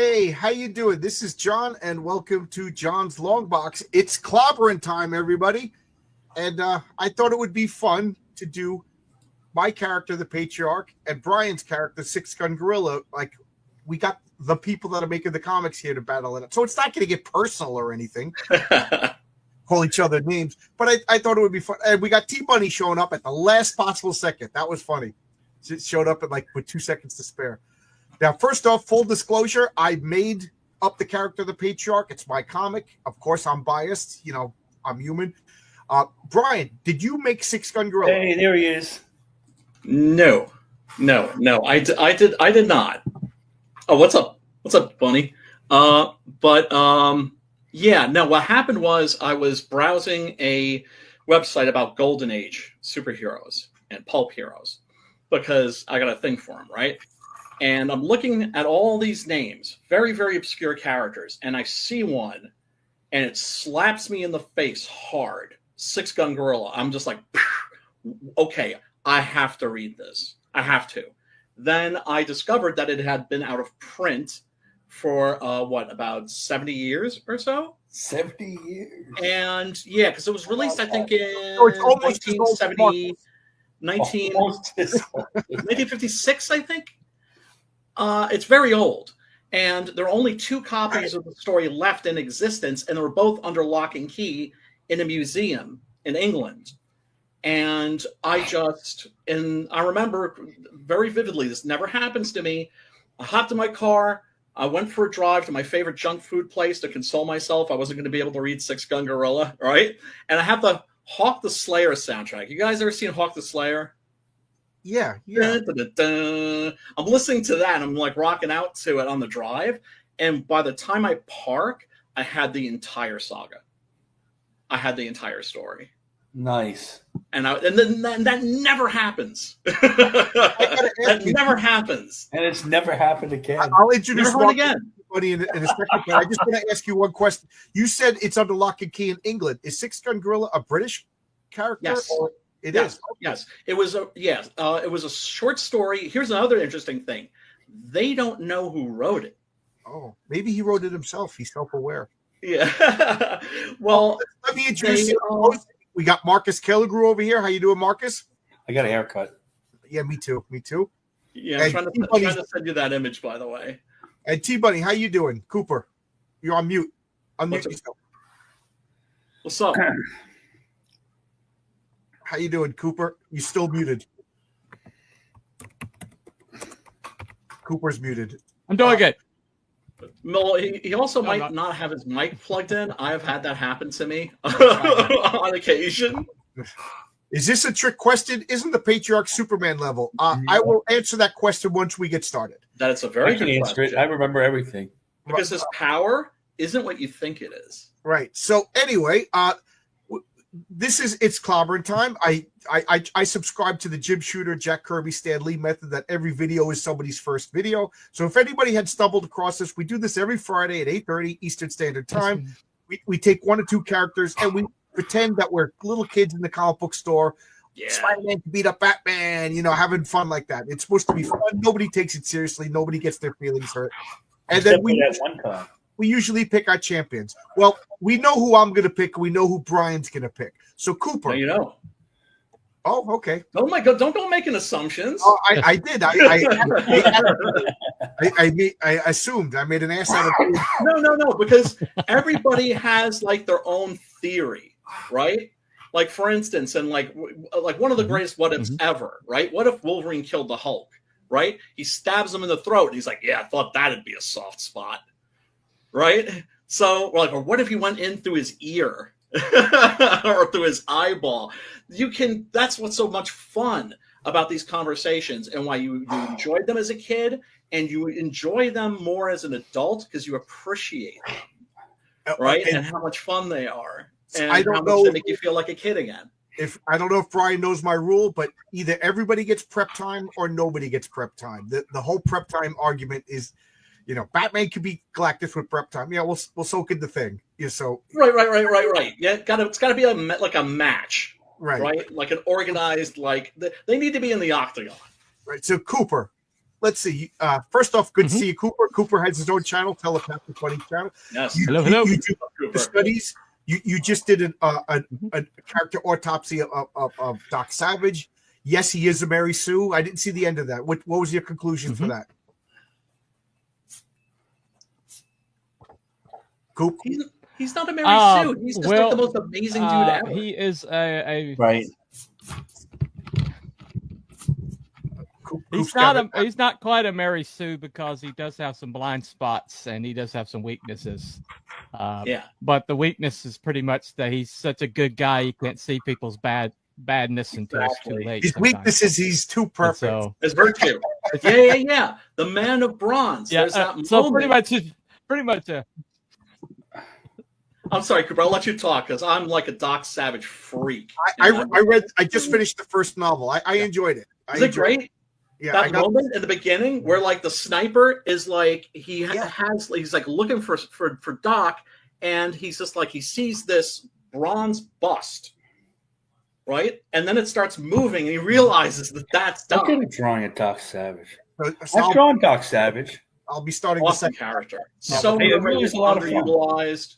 Hey, how you doing? This is John, and welcome to John's Longbox. It's clobbering time, everybody. And I thought it would be fun to do my character, the Patriarch, and Brian's character, Six Gun Gorilla. Like, we got the people that are making the comics here to battle it. So it's not going to get personal or anything. Call each other names. But I thought it would be fun. And we got T-Bunny showing up at the last possible second. That was funny. It showed up with 2 seconds to spare. Now, first off, full disclosure, I made up the character of the Patriarch. It's my comic. Of course, I'm biased. You know, I'm human. Brian, did you make Six Gun Gorilla? Hey, there he is. No, I did not. Oh, what's up? What's up, Bunny? Yeah, no, what happened was I was browsing a website about Golden Age superheroes and pulp heroes because I got a thing for them, right? And I'm looking at all these names, very, very obscure characters, and I see one, and it slaps me in the face hard. Six Gun Gorilla. I'm just like, okay, I have to read this. I have to. Then I discovered that it had been out of print for, about 70 years or so? 70 years. And, yeah, because it was released, I think, in it's almost 1956, I think. It's very old, and there are only 2 copies of the story left in existence, and they were both under lock and key in a museum in England. And I remember very vividly, this never happens to me. I hopped in my car, I went for a drive to my favorite junk food place to console myself. I wasn't going to be able to read Six Gun Gorilla, right? And I have the Hawk the Slayer soundtrack. You guys ever seen Hawk the Slayer? Yeah. Dun, dun, dun. I'm listening to that and I'm like rocking out to it on the drive. And by the time I park, I had the entire saga. I had the entire story. Nice. And then that never happens. That never happens. And it's never happened again. I'll introduce Never again. Buddy in a second, but I just want to ask you one question. You said it's under lock and key in England. Is Six Gun Gorilla a British character? Yes. Or it is. Yes. It was a short story. Here's another interesting thing. They don't know who wrote it. Oh, maybe he wrote it himself. He's self-aware. Yeah. Well, let me introduce you. We got Marcus Kellegrew over here. How you doing, Marcus? I got a haircut. Yeah, me too. Yeah, I'm trying to send you that image, by the way. And T-Bunny, how you doing? Cooper, you're on mute. Unmute yourself. What's up? How you doing, Cooper? You still muted. Cooper's muted. I'm doing good. Well, he also might not have his mic plugged in. I've had that happen to me on occasion. Is this a trick question? Isn't the Patriarch Superman level? I will answer that question once we get started. That is a very good question. I remember everything. Because his power isn't what you think it is. Right. So anyway, it's clobbering time. I subscribe to the Jim Shooter, Jack Kirby, Stan Lee method that every video is somebody's first video. So if anybody had stumbled across this, we do this every Friday at 8:30 Eastern Standard Time. We take 1 or 2 characters and we pretend that we're little kids in the comic book store. Yeah. Spider-Man to beat up Batman, having fun like that. It's supposed to be fun. Nobody takes it seriously. Nobody gets their feelings hurt. And then we usually pick our champions. Well, we know who I'm going to pick. We know who Brian's going to pick. So Cooper. Well, you know. Oh, okay. Oh my God! Don't go making assumptions. Oh, I did. I assumed. I made an ass out of it. No. Because everybody has like their own theory, right? Like for instance, and like one of the greatest what ifs ever, right? What if Wolverine killed the Hulk? Right? He stabs him in the throat, and he's like, "Yeah, I thought that'd be a soft spot." Right? So, or what if he went in through his ear or through his eyeball? That's what's so much fun about these conversations and why you enjoyed them as a kid and you enjoy them more as an adult because you appreciate them, right? And how much fun they are. And how much they make you feel like a kid again. I don't know if Brian knows my rule, but either everybody gets prep time or nobody gets prep time. The whole prep time argument is, Batman could beat Galactus with prep time. Yeah, we'll soak in the thing. Yeah, so right. Yeah, it's got to be a match. Right. Like an organized, they need to be in the octagon. Right. So Cooper, let's see. First off, good to see you, Cooper. Cooper has his own channel, Telepathic Funny channel. Yes. Hello. You do the studies. You just did a character autopsy of Doc Savage. Yes, he is a Mary Sue. I didn't see the end of that. What was your conclusion for that? Coop? He's not a Mary Sue. He's just like the most amazing dude ever. He is a Right. He's not quite a Mary Sue because he does have some blind spots and he does have some weaknesses. But the weakness is pretty much that he's such a good guy he can't see people's badness until it's too late. His weakness is he's too perfect. So, his virtue. Yeah. The man of bronze. Yeah. So pretty much. I'm sorry, Cooper. I'll let you talk because I'm like a Doc Savage freak. I just finished the first novel. I enjoyed it. Is it great? Yeah, that moment in the beginning where like the sniper is like he's like looking for Doc, and he's just like he sees this bronze bust, right? And then it starts moving, and he realizes that that's Doc. I'm good at drawing a Doc Savage. So I've drawn Doc Savage. I'll be starting awesome the character. Yeah, So it really is a lot of fun. underutilized.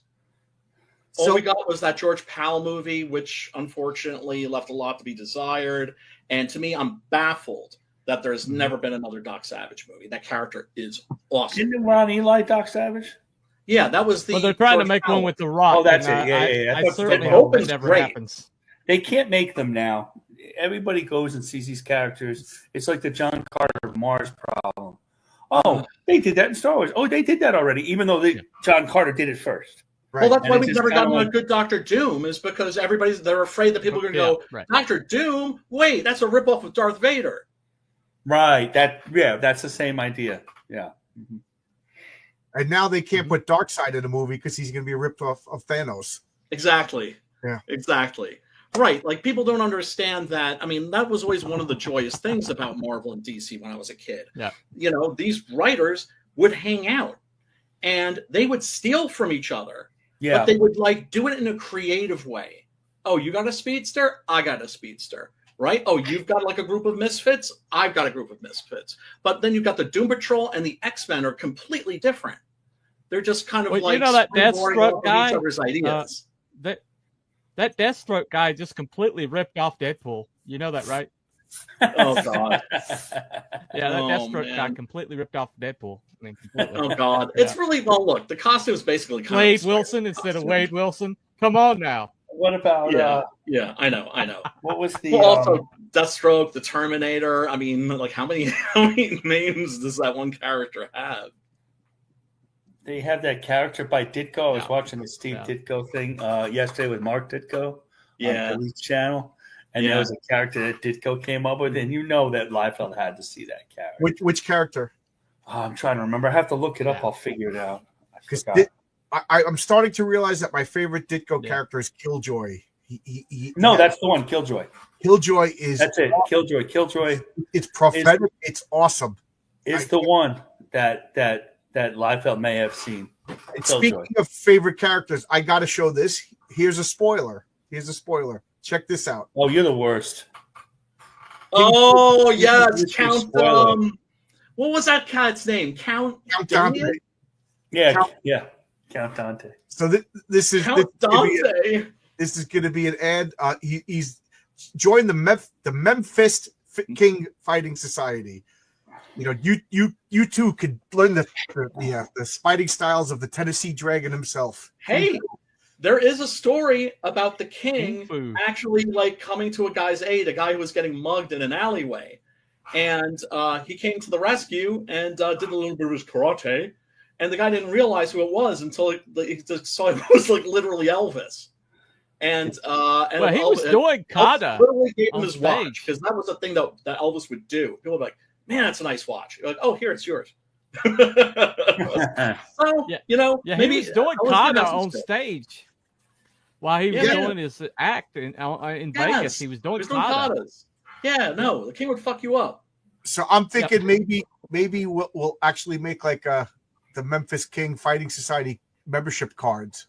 All So- we got was that George Powell movie, which unfortunately left a lot to be desired. And to me, I'm baffled that there's never been another Doc Savage movie. That character is awesome. Didn't Ron Eli Doc Savage? Yeah, that was the. Well, they're trying to George make Powell. one with The Rock. Oh, that's and it. Yeah. I thought certainly that hope it Hogan's never great. happens. They can't make them now. Everybody goes and sees these characters. It's like the John Carter of Mars problem. Oh, they did that in Star Wars. Oh, they did that already, even though John Carter did it first. Right. Well, that's And why it's we've just never gotten kinda a good Doctor Doom, is because they're afraid that people are going to go, right. Doctor Doom? Wait, that's a ripoff of Darth Vader. Right. That's the same idea. Yeah. Mm-hmm. And now they can't put Darkseid in a movie because he's going to be ripped off of Thanos. Exactly. Yeah. Exactly. Right. Like people don't understand that. I mean, that was always one of the joyous things about Marvel and DC when I was a kid. Yeah. You know, these writers would hang out and they would steal from each other. Yeah. But they would like do it in a creative way. Oh, you got a speedster? I got a speedster. Right? Oh, you've got like a group of misfits? I've got a group of misfits. But then you've got the Doom Patrol and the X-Men are completely different. They're just kind of Well, like you know that springboarding Deathstroke off of guy? each other's ideas. That Deathstroke guy just completely ripped off Deadpool. You know that, right? Oh God. Yeah, that Oh, Deathstroke guy man. completely ripped off Deadpool. I mean, completely. Oh God. Yeah. It's really well look, the costume is basically kind Wade of Wilson instead of Wade Wilson. Come on now. What about Yeah, I know. what was the Well, also Deathstroke, the Terminator. I mean, like how many names does that one character have? they have that character by Ditko? I was Yeah. watching the Steve Yeah. Ditko thing yesterday with Mark Ditko Yeah. on the channel. And there was a character that Ditko came up with, and you know that Liefeld had to see that character. Which character? Oh, I'm trying to remember. I have to look it up. I'll figure it out. I Because forgot. I'm starting to realize that my favorite Ditko Yeah. character is Killjoy. No, that's the one. Killjoy. Killjoy is. That's it. Killjoy. Killjoy It's prophetic. It's awesome. is the one that Liefeld may have seen. And Killjoy. speaking of favorite characters, I got to show this. Here's a spoiler. Check this out. Oh, you're the worst. Oh yes, This is Count. spoiler. What was that cat's name? Count Dante. Dante. Yeah, Count- yeah. Count Dante. So this is Count Dante. this is going to be an ad. He's joined the Memphis King Fighting Society. You know, you too could learn the fighting styles of the Tennessee Dragon himself. Hey, there is a story about the king Fu. actually like coming to a guy's aid, a guy who was getting mugged in an alleyway, and he came to the rescue and did a little bit of his karate, and the guy didn't realize who it was until he saw it was like literally Elvis, and Well, he was doing Elvis kata. literally gave him on his watch stage. because that was the thing that Elvis would do. People would be like, "Man, that's a nice watch." You're like, "Oh, here, it's yours." So Yeah. you know, Yeah, maybe he was doing Elvis kata did have some on stuff. stage while he was Yeah. doing his act in Yes. Vegas. He was doing He was doing kata. katas. Yeah, no, the king would fuck you up. So I'm thinking maybe we'll actually make like the Memphis King Fighting Society membership cards.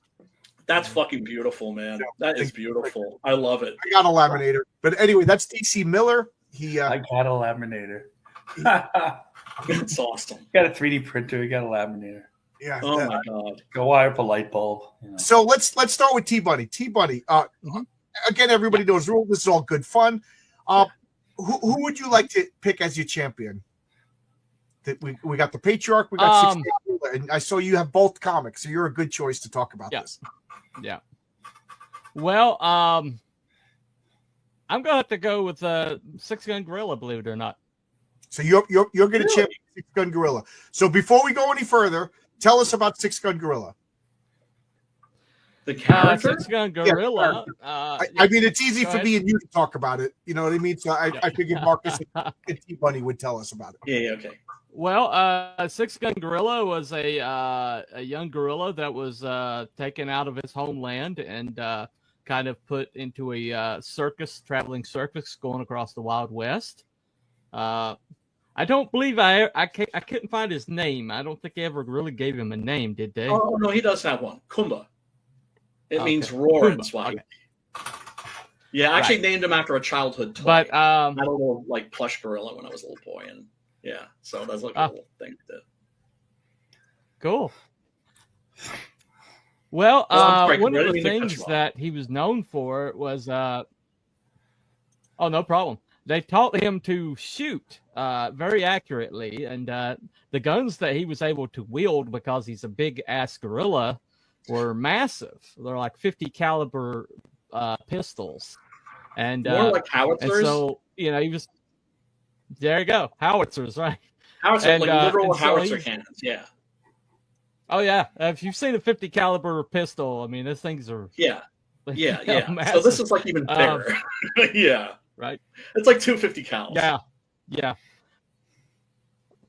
That's fucking beautiful, man. Yeah, That is thank you. beautiful. I love it. I got a laminator, but anyway, that's DC Miller. He I got a laminator. That's awesome. You got a 3D printer. You got a laminator. Yeah. Oh my god. Go wire up a light bulb. You know. So let's start with T-Bunny. T-Bunny. Again, everybody knows the rule. This is all good fun. Who would you like to pick as your champion? We got the Patriarch. We got Six Gun Gorilla, and I saw you have both comics, so you're a good choice to talk about this. Yeah. Well, I'm gonna have to go with Six Gun Gorilla. Believe it or not. So you're going to champion Six Gun Gorilla. So before we go any further, tell us about Six Gun Gorilla. The character? Six Gun Gorilla. I mean, it's easy for me and you to talk about it. You know what I mean? So I figured Marcus and T-Bunny would tell us about it. Yeah, okay. Well, Six Gun Gorilla was a young gorilla that was taken out of his homeland and kind of put into a traveling circus going across the Wild West. I don't believe I couldn't find his name. I don't think they ever really gave him a name, did they? Oh no, he does have one. Kumba. It means roar in Swahili. Okay. Yeah, I actually named him after a childhood toy. But I had a little plush gorilla when I was a little boy, and yeah, so that's like a little thing to do. Cool. Well, one of the things that he was known for was oh, no problem. They taught him to shoot very accurately, and the guns that he was able to wield, because he's a big ass gorilla, were massive. They're like 50 caliber pistols, and more like howitzers. And so he was. There you go, howitzers, right? Howitzers, like literal howitzer cannons. Yeah. Oh yeah, if you've seen a 50 caliber pistol, I mean, those things are yeah. So this is like even bigger. Yeah. Right. It's like 250 cals. Yeah.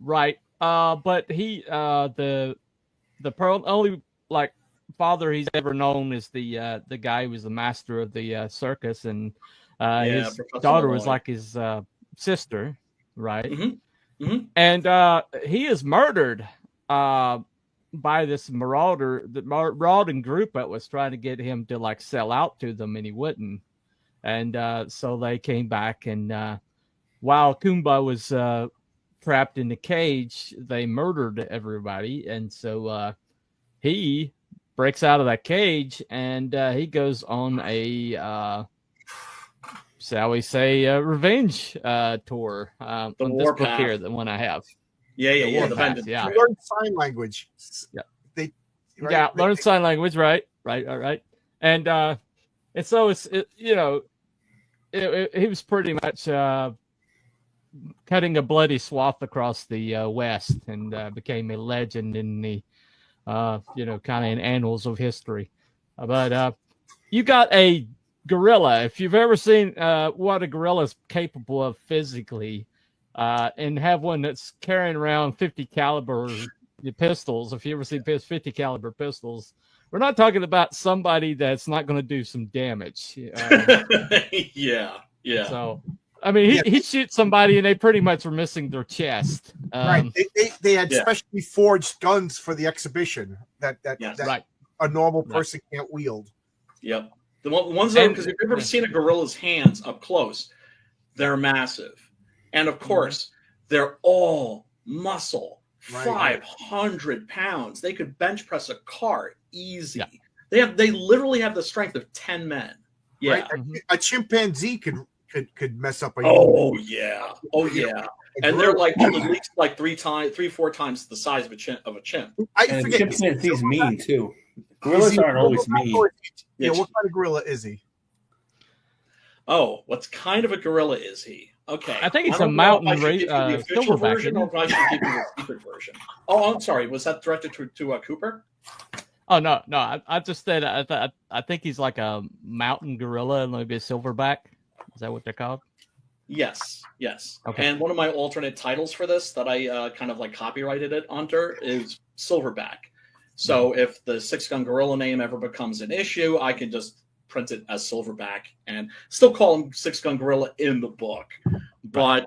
Right. But he the only father he's ever known is the guy who was the master of the circus, and his daughter was like his sister, right? Mm-hmm. Mm-hmm. And he is murdered by this marauding group that was trying to get him to sell out to them, and he wouldn't. And so they came back, and while Kumba was trapped in the cage, they murdered everybody. And so he breaks out of that cage, and he goes on a, shall we say, revenge tour. The on this book here, the one I have. Yeah. Learn sign language. Yeah. Learn sign language. Right. And so he was pretty much cutting a bloody swath across the West, and became a legend in the, kind of in annals of history. But you got a gorilla. If you've ever seen what a gorilla is capable of physically, and have one that's carrying around 50 caliber pistols, if you ever see 50 caliber pistols, we're not talking about somebody that's not going to do some damage. Yeah. So, I mean, he shoots somebody and they pretty much were missing their chest. Right. They had specially forged guns for the exhibition that a normal person can't wield. Yep. The ones that, because if you've ever seen a gorilla's hands up close, they're massive. And of course, they're all muscle. 500 pounds. They could bench press a car easy. Yeah. They literally have the strength of 10 men. Yeah. Right? A chimpanzee could mess up a Oh yeah. And they're at least 3-4 times the size of a chimp. And chimpanzees mean too. Gorillas aren't always mean. What kind of gorilla is he? Oh, what kind of a gorilla is he? Okay, I think it's a mountain official version, or I should give you the secret version. Oh, I'm sorry. Was that directed to Cooper? Oh no. I just said I think he's like a mountain gorilla, maybe a silverback. Is that what they're called? Yes. Okay. And one of my alternate titles for this that I kind of copyrighted it under is Silverback. So if the Six Gun Gorilla name ever becomes an issue, I can just print it as Silverback and still call him Six Gun Gorilla in the book. But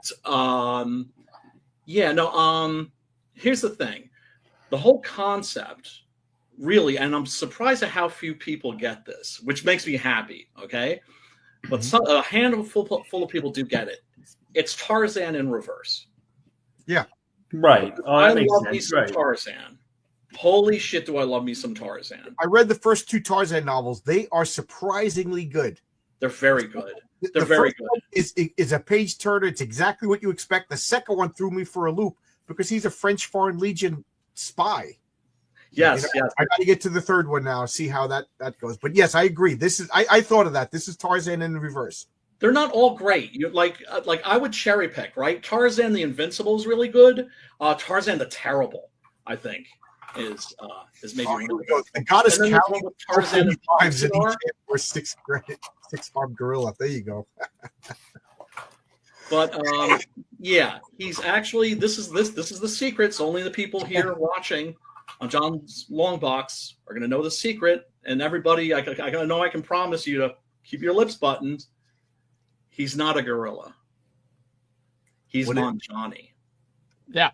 here's the thing. The whole concept really, and I'm surprised at how few people get this, which makes me happy, okay? But a handful full of people do get it. It's Tarzan in reverse. Yeah. Right. Oh, I that makes love me sense. some Right. Tarzan. Holy shit, do I love me some Tarzan. I read the first 2 Tarzan novels. They are surprisingly good. They're very good. They're The very first good. one is a page turner. It's exactly what you expect. The second one threw me for a loop because he's a French Foreign Legion spy. Yes, yes. I got to get to the third one now, see how that goes. But yes, I agree. This is I thought of that. This is Tarzan in reverse. They're not all great. You like I would cherry pick, right? Tarzan the Invincible is really good. Tarzan the Terrible, I think, is maybe one of the The goddess and then there's Callie one with Tarzan and times in each Considar. hand for 6-armed gorilla. There you go. But yeah, he's actually this is the secret. So only the people here watching on John's Longbox are going to know the secret. And everybody, I know I can promise you to keep your lips buttoned. He's not a gorilla. He's Manjani. Yeah.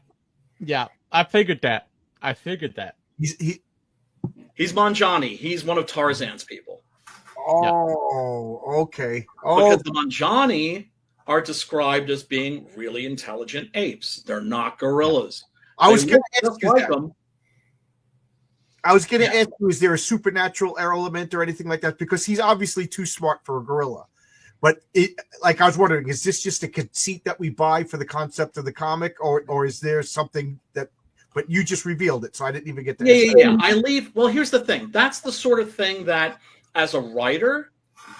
I figured that. He's Manjani. He's one of Tarzan's people. Oh, okay. Oh, Because the Manjani are described as being really intelligent apes. They're not gorillas. I was going to just ask you like that. them. I was going to ask you, is there a supernatural element or anything like that? Because he's obviously too smart for a gorilla. But I was wondering, is this just a conceit that we buy for the concept of the comic, or is there something that? But you just revealed it, so I didn't even get to. Yeah. I leave. Well, here's the thing. That's the sort of thing that, as a writer,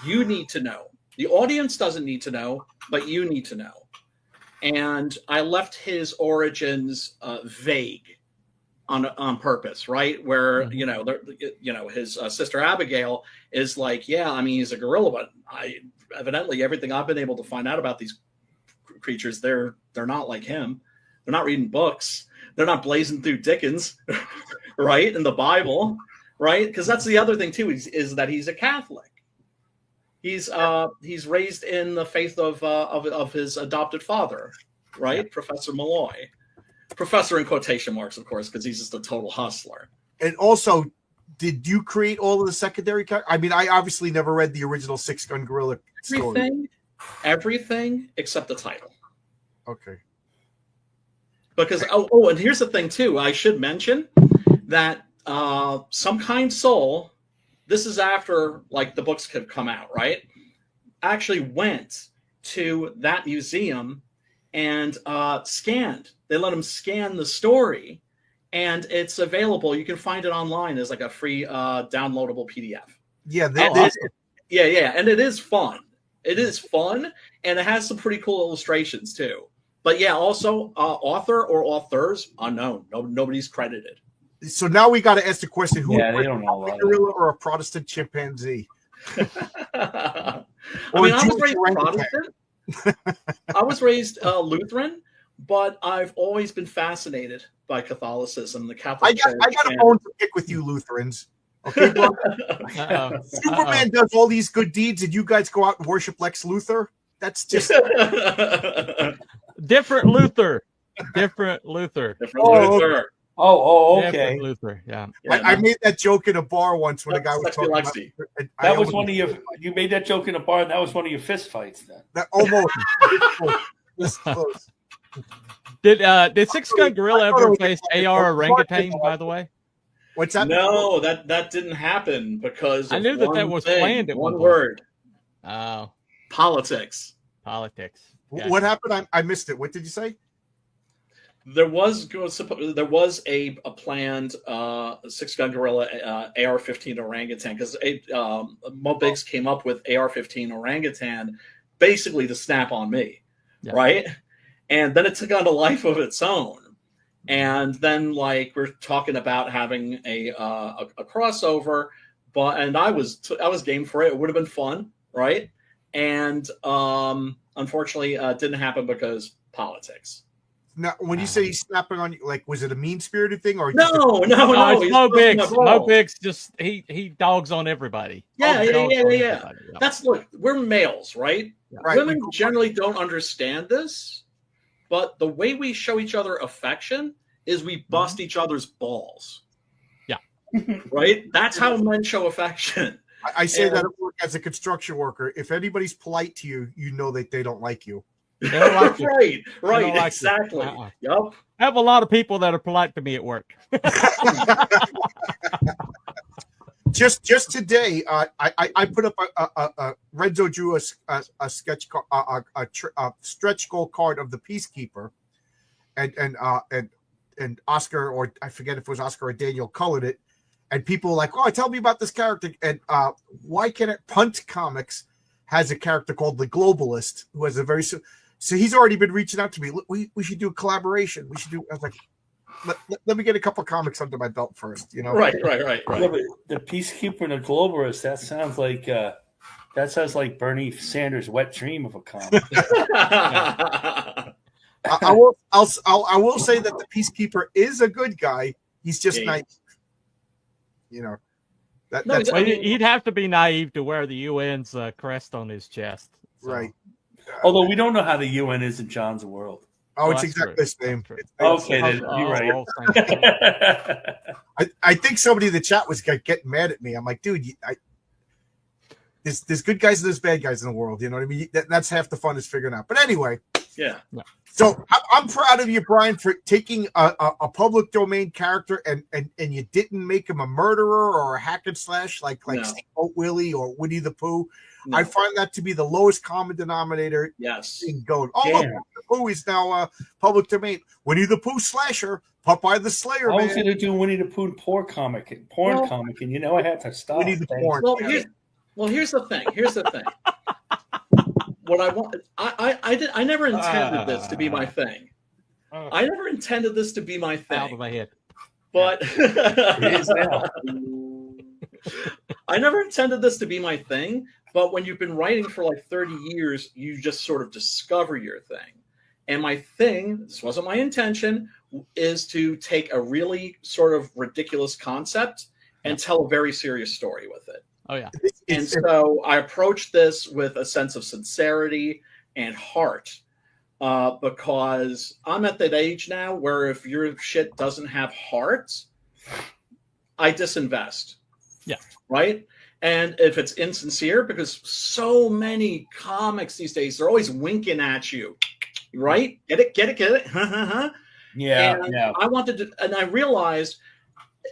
you need to know. The audience doesn't need to know, but you need to know. And I left his origins vague on purpose, right? Where his sister Abigail is like, yeah, I mean, he's a gorilla, but evidently everything I've been able to find out about these creatures, they're not like him. They're not reading books. They're not blazing through Dickens, right? In the Bible, right? Because that's the other thing too, is that he's a Catholic. He's raised in the faith of his adopted father, right? Yeah. Professor Malloy. Professor in quotation marks, of course, because he's just a total hustler. And also, did you create all of the secondary characters? I mean, I obviously never read the original 6-Gun Gorilla story. Everything except the title. Okay. Because and here's the thing too. I should mention that Some Kind Soul, this is after like the books have come out, right? Actually went to that museum and scanned. They let him scan the story, and it's available. You can find it online as like a free downloadable PDF. Yeah, awesome. Yeah, and it is fun. It is fun, and it has some pretty cool illustrations too. But yeah, also author or authors unknown. Nobody's credited. So now we got to ask the question: who? Yeah, they don't know a gorilla or a Protestant chimpanzee? I mean, I was raised Protestant. I was raised Lutheran, but I've always been fascinated by Catholicism, the Catholic Church. I got a bone to pick with you Lutherans. Okay, bro? Superman does all these good deeds, and you guys go out and worship Lex Luthor. That's just different Luther. Different Luther. Luther. Oh, okay. Different Luther. Yeah. I made that joke in a bar once when a guy was talking about. That was one of your. You made that joke in a bar, and that was one of your fist fights. Then that almost. This close. Did 6-Gun Gorilla ever face AR orangutan? By the way. What's that? No, that didn't happen because I knew that was planned at one word. Oh, politics. Politics. Gotcha. What happened? I missed it. What did you say? There was a planned 6-Gun Gorilla AR-15 orangutan because Mo Biggs came up with AR-15 orangutan basically to snap on me, right? And then it took on a life of its own. And then, like, we're talking about having a crossover, and I was game for it. It would have been fun, right? And unfortunately, it didn't happen because politics. Now, when you say he's snapping on you, like, was it a mean-spirited thing, or no? It's Mo Biggs. Mo Biggs just he dogs on everybody. Yeah. Look, we're males, right? Right. Women generally don't understand this. But the way we show each other affection is we bust each other's balls. Yeah. Right? That's how men show affection. I say that at work as a construction worker. If anybody's polite to you, you know that they don't like you. They don't like you. Right, They don't like exactly. you. Yep. I have a lot of people that are polite to me at work. Just today, I put up a Renzo drew a sketch a stretch goal card of the Peacekeeper, and Oscar, or I forget if it was Oscar or Daniel, colored it, and people were like, "Oh, tell me about this character." And why can't it? Punt Comics has a character called the Globalist who has a very so he's already been reaching out to me. We should do a collaboration. We should do. I was like, let me get a couple comics under my belt first, you know. Right. Yeah, but the Peacekeeper and the Globalist, that sounds like Bernie Sanders' wet dream of a comic. I will say that the Peacekeeper is a good guy. He's just naive. You know. That's well, he'd have to be naive to wear the UN's crest on his chest. So. Right. Although we don't know how the UN is in John's world. Oh, it's exactly the same. Okay, then you're right. I think somebody in the chat was getting mad at me. I'm like, dude, there's good guys and there's bad guys in the world. You know what I mean? That's half the fun is figuring out. But anyway, yeah. So I'm proud of you, Brian, for taking a public domain character and you didn't make him a murderer or a hack and slash like Steamboat Willie or Winnie the Pooh. No. I find that to be the lowest common denominator. Yes. In going, look, Winnie the Pooh is now public domain. Winnie the Pooh slasher, Popeye the Slayer. I was going to do Winnie the Pooh porn comic, and I had to stop. Winnie the porn. Here's the thing. What I want, I never intended this to be my thing. I never intended this to be my thing. Out of my head. But it is now. I never intended this to be my thing. But when you've been writing for like 30 years, you just sort of discover your thing. And my thing, this wasn't my intention, is to take a really sort of ridiculous concept and tell a very serious story with it. Oh, yeah. And so I approached this with a sense of sincerity and heart because I'm at that age now where if your shit doesn't have heart, I disinvest. Yeah. Right? And if it's insincere, because so many comics these days, they're always winking at you, right? Get it? Yeah. I wanted to, and I realized,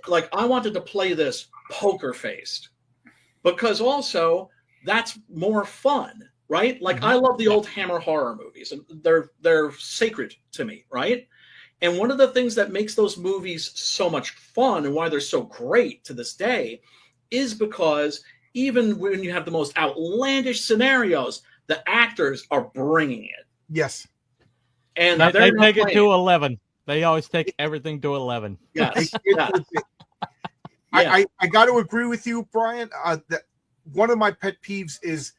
like, I wanted to play this poker faced, because also that's more fun, right? Like, I love the old Hammer horror movies, and they're sacred to me, right? And one of the things that makes those movies so much fun and why they're so great to this day is because even when you have the most outlandish scenarios, the actors are bringing it. Yes. And they take it to 11. They always take everything to 11. Yes. I got to agree with you, Brian. That one of my pet peeves is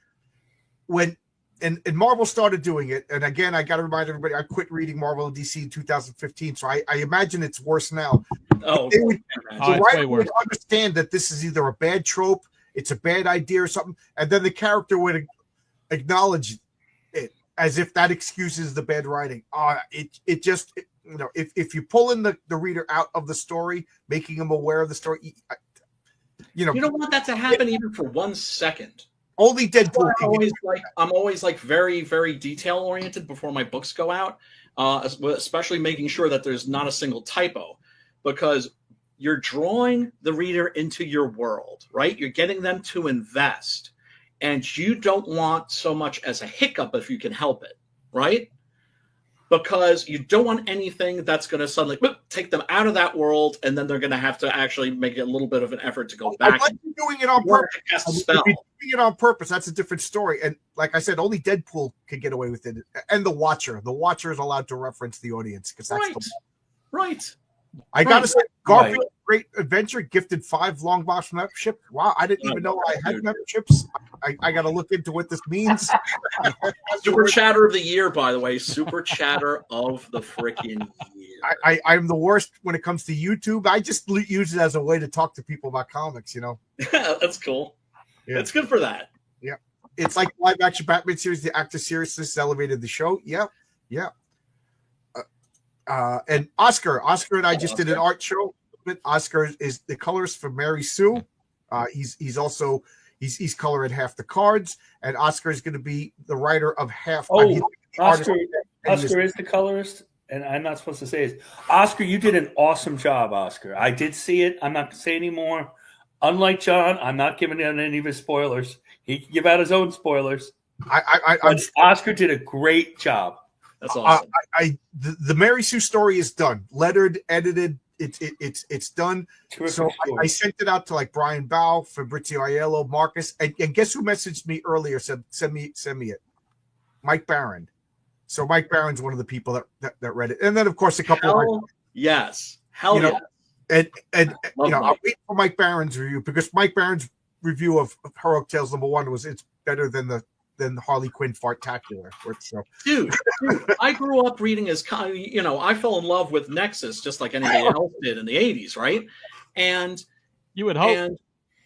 when and Marvel started doing it. And again, I got to remind everybody, I quit reading Marvel and DC in 2015, so I imagine it's worse now. Oh, the writer would understand that this is either a bad trope, it's a bad idea or something, and then the character would acknowledge it as if that excuses the bad writing. It just if you pull in the reader out of the story, making them aware of the story, you don't want that to happen even for 1 second. Only Deadpool. I'm always very, very detail oriented before my books go out, especially making sure that there's not a single typo, because you're drawing the reader into your world, right? You're getting them to invest, and you don't want so much as a hiccup if you can help it, right? Because you don't want anything that's going to suddenly take them out of that world, and then they're going to have to actually make a little bit of an effort to go back. Like you're doing it on purpose. If you're doing it on purpose, that's a different story. And like I said, only Deadpool could get away with it, and the Watcher. The Watcher is allowed to reference the audience because that's right. I gotta say, Garfield Great Adventure gifted 5 Longbox membership. Wow, I didn't even know I had memberships. I got to look into what this means. Super chatter of the year, by the way. Super chatter of the freaking year. I'm the worst when it comes to YouTube. I just use it as a way to talk to people about comics, That's cool. Yeah. It's good for that. Yeah. It's like live action Batman series. The actor seriousness elevated the show. Yeah. And Oscar and I just did an art show. Oscar is the colorist for Mary Sue. He's also coloring half the cards, and Oscar is going to be the writer of half. Oscar is the colorist, and I'm not supposed to say it. Oscar, you did an awesome job, Oscar. I did see it. I'm not going to say anymore. Unlike John, I'm not giving out any of his spoilers. He can give out his own spoilers. Oscar did a great job. That's awesome. The Mary Sue story is done, lettered, edited. It's done. Terrific so story. I sent it out to like Brian Bao, Fabrizio Aiello, Marcus, and guess who messaged me earlier? Said send me it. Mike Barron. So Mike Barron's one of the people that read it, and then of course a couple. Hell yes. And I'll wait for Mike Barron's review, because Mike Barron's review of Heroic Tales #1 was it's better than the Harley Quinn Fartacular. So. Dude, I grew up reading I fell in love with Nexus just like anybody else did in the 80s, right? And you would hope. And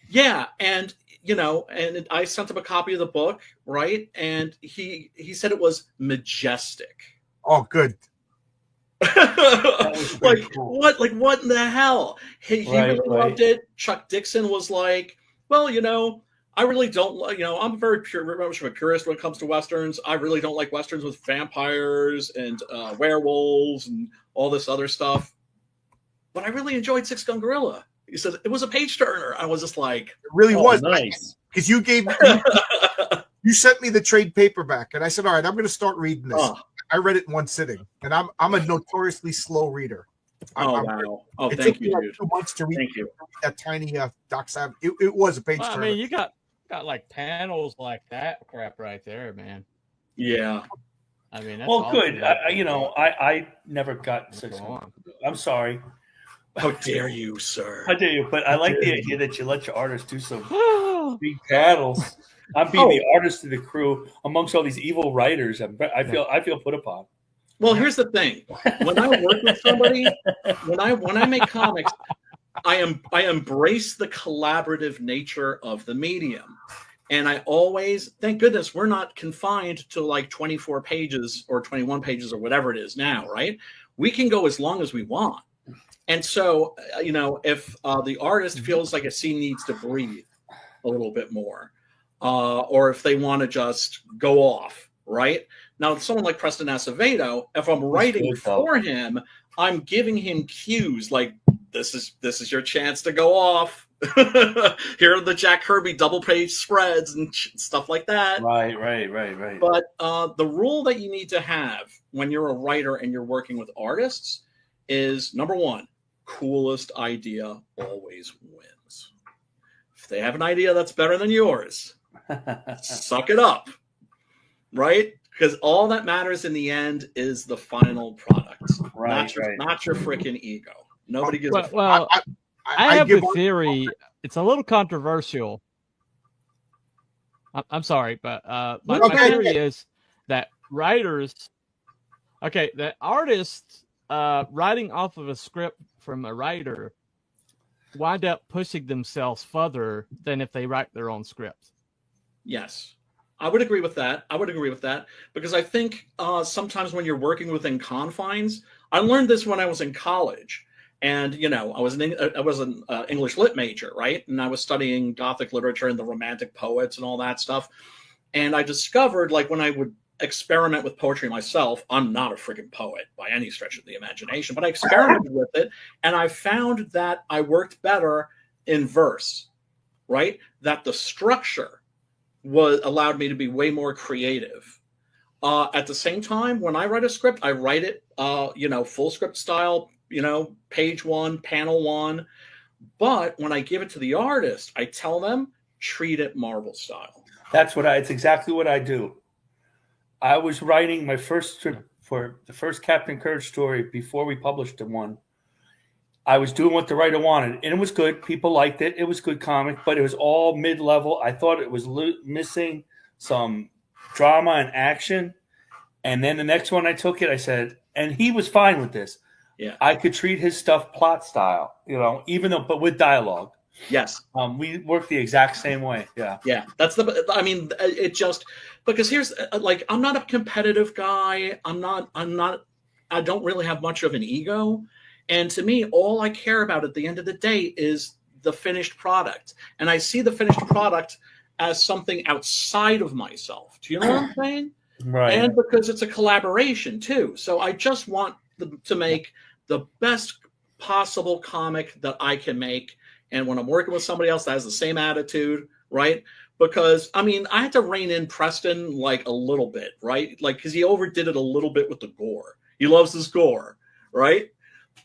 yeah, and and I sent him a copy of the book, right? And he said it was majestic. Oh, good. Cool. What in the hell? He really loved it. Chuck Dixon was like, well, I really don't like, I'm very much of a purist when it comes to Westerns. I really don't like Westerns with vampires and werewolves and all this other stuff. But I really enjoyed Six Gun Gorilla. He said it was a page turner. I was just like, it really was nice. Because you sent me the trade paperback, and I said, all right, I'm going to start reading this. I read it in one sitting, and I'm a notoriously slow reader. Wow! It thank took you, me like dude. 2 months to read Thank you. that tiny Doc Savage. It was a page turner. I mean, you got like panels like that crap right there, man. Yeah. I mean, that's well, awesome. good. I never got 6 months. I'm sorry. How dare you, sir? How dare you? But I like the idea that you let your artists do some big battles. I'm being the artist of the crew amongst all these evil writers. I feel put upon. Well, here's the thing: when I work with somebody, when I make comics, I embrace the collaborative nature of the medium, and I always, thank goodness, we're not confined to like 24 pages or 21 pages or whatever it is now, right? We can go as long as we want. And so, if the artist feels like a scene needs to breathe a little bit more, or if they want to just go off, right? Now, someone like Preston Acevedo, if I'm writing for him, I'm giving him cues like, this is your chance to go off. Here are the Jack Kirby double-page spreads and stuff like that. Right. But the rule that you need to have when you're a writer and you're working with artists is, number one, coolest idea always wins. If they have an idea that's better than yours, suck it up, right? Because all that matters in the end is the final product, not your freaking ego. Nobody gives a fuck. Well, I have a theory. It's a little controversial. I'm sorry, but my theory is that that artists writing off of a script from a writer wind up pushing themselves further than if they write their own script. Yes, I would agree with that. Because I think sometimes when you're working within confines, I learned this when I was in college. And, I was an English lit major, right? And I was studying Gothic literature and the Romantic poets and all that stuff. And I discovered, like, when I would experiment with poetry myself, I'm not a freaking poet by any stretch of the imagination, but I experimented with it, and I found that I worked better in verse, right? That the structure allowed me to be way more creative. At the same time, when I write a script, I write it, full script style, page 1, panel 1. But when I give it to the artist, I tell them, treat it Marvel style. It's exactly what I do. I was writing my first strip for the first Captain Courage story before we published the one. I was doing what the writer wanted, and it was good. People liked it. It was good comic, but it was all mid-level. I thought it was missing some drama and action. And then the next one I took it, I said, and he was fine with this. Yeah, I could treat his stuff plot style, but with dialogue. Yes. We work the exact same way. Yeah. Yeah. It just, because here's I'm not a competitive guy. I don't really have much of an ego. And to me, all I care about at the end of the day is the finished product. And I see the finished product as something outside of myself. Do you know what I'm saying? Right. And because it's a collaboration too. So I just want to make the best possible comic that I can make. And when I'm working with somebody else that has the same attitude, right? Because I mean, I had to rein in Preston like a little bit, right? Like, because he overdid it a little bit with the gore. He loves his gore, right?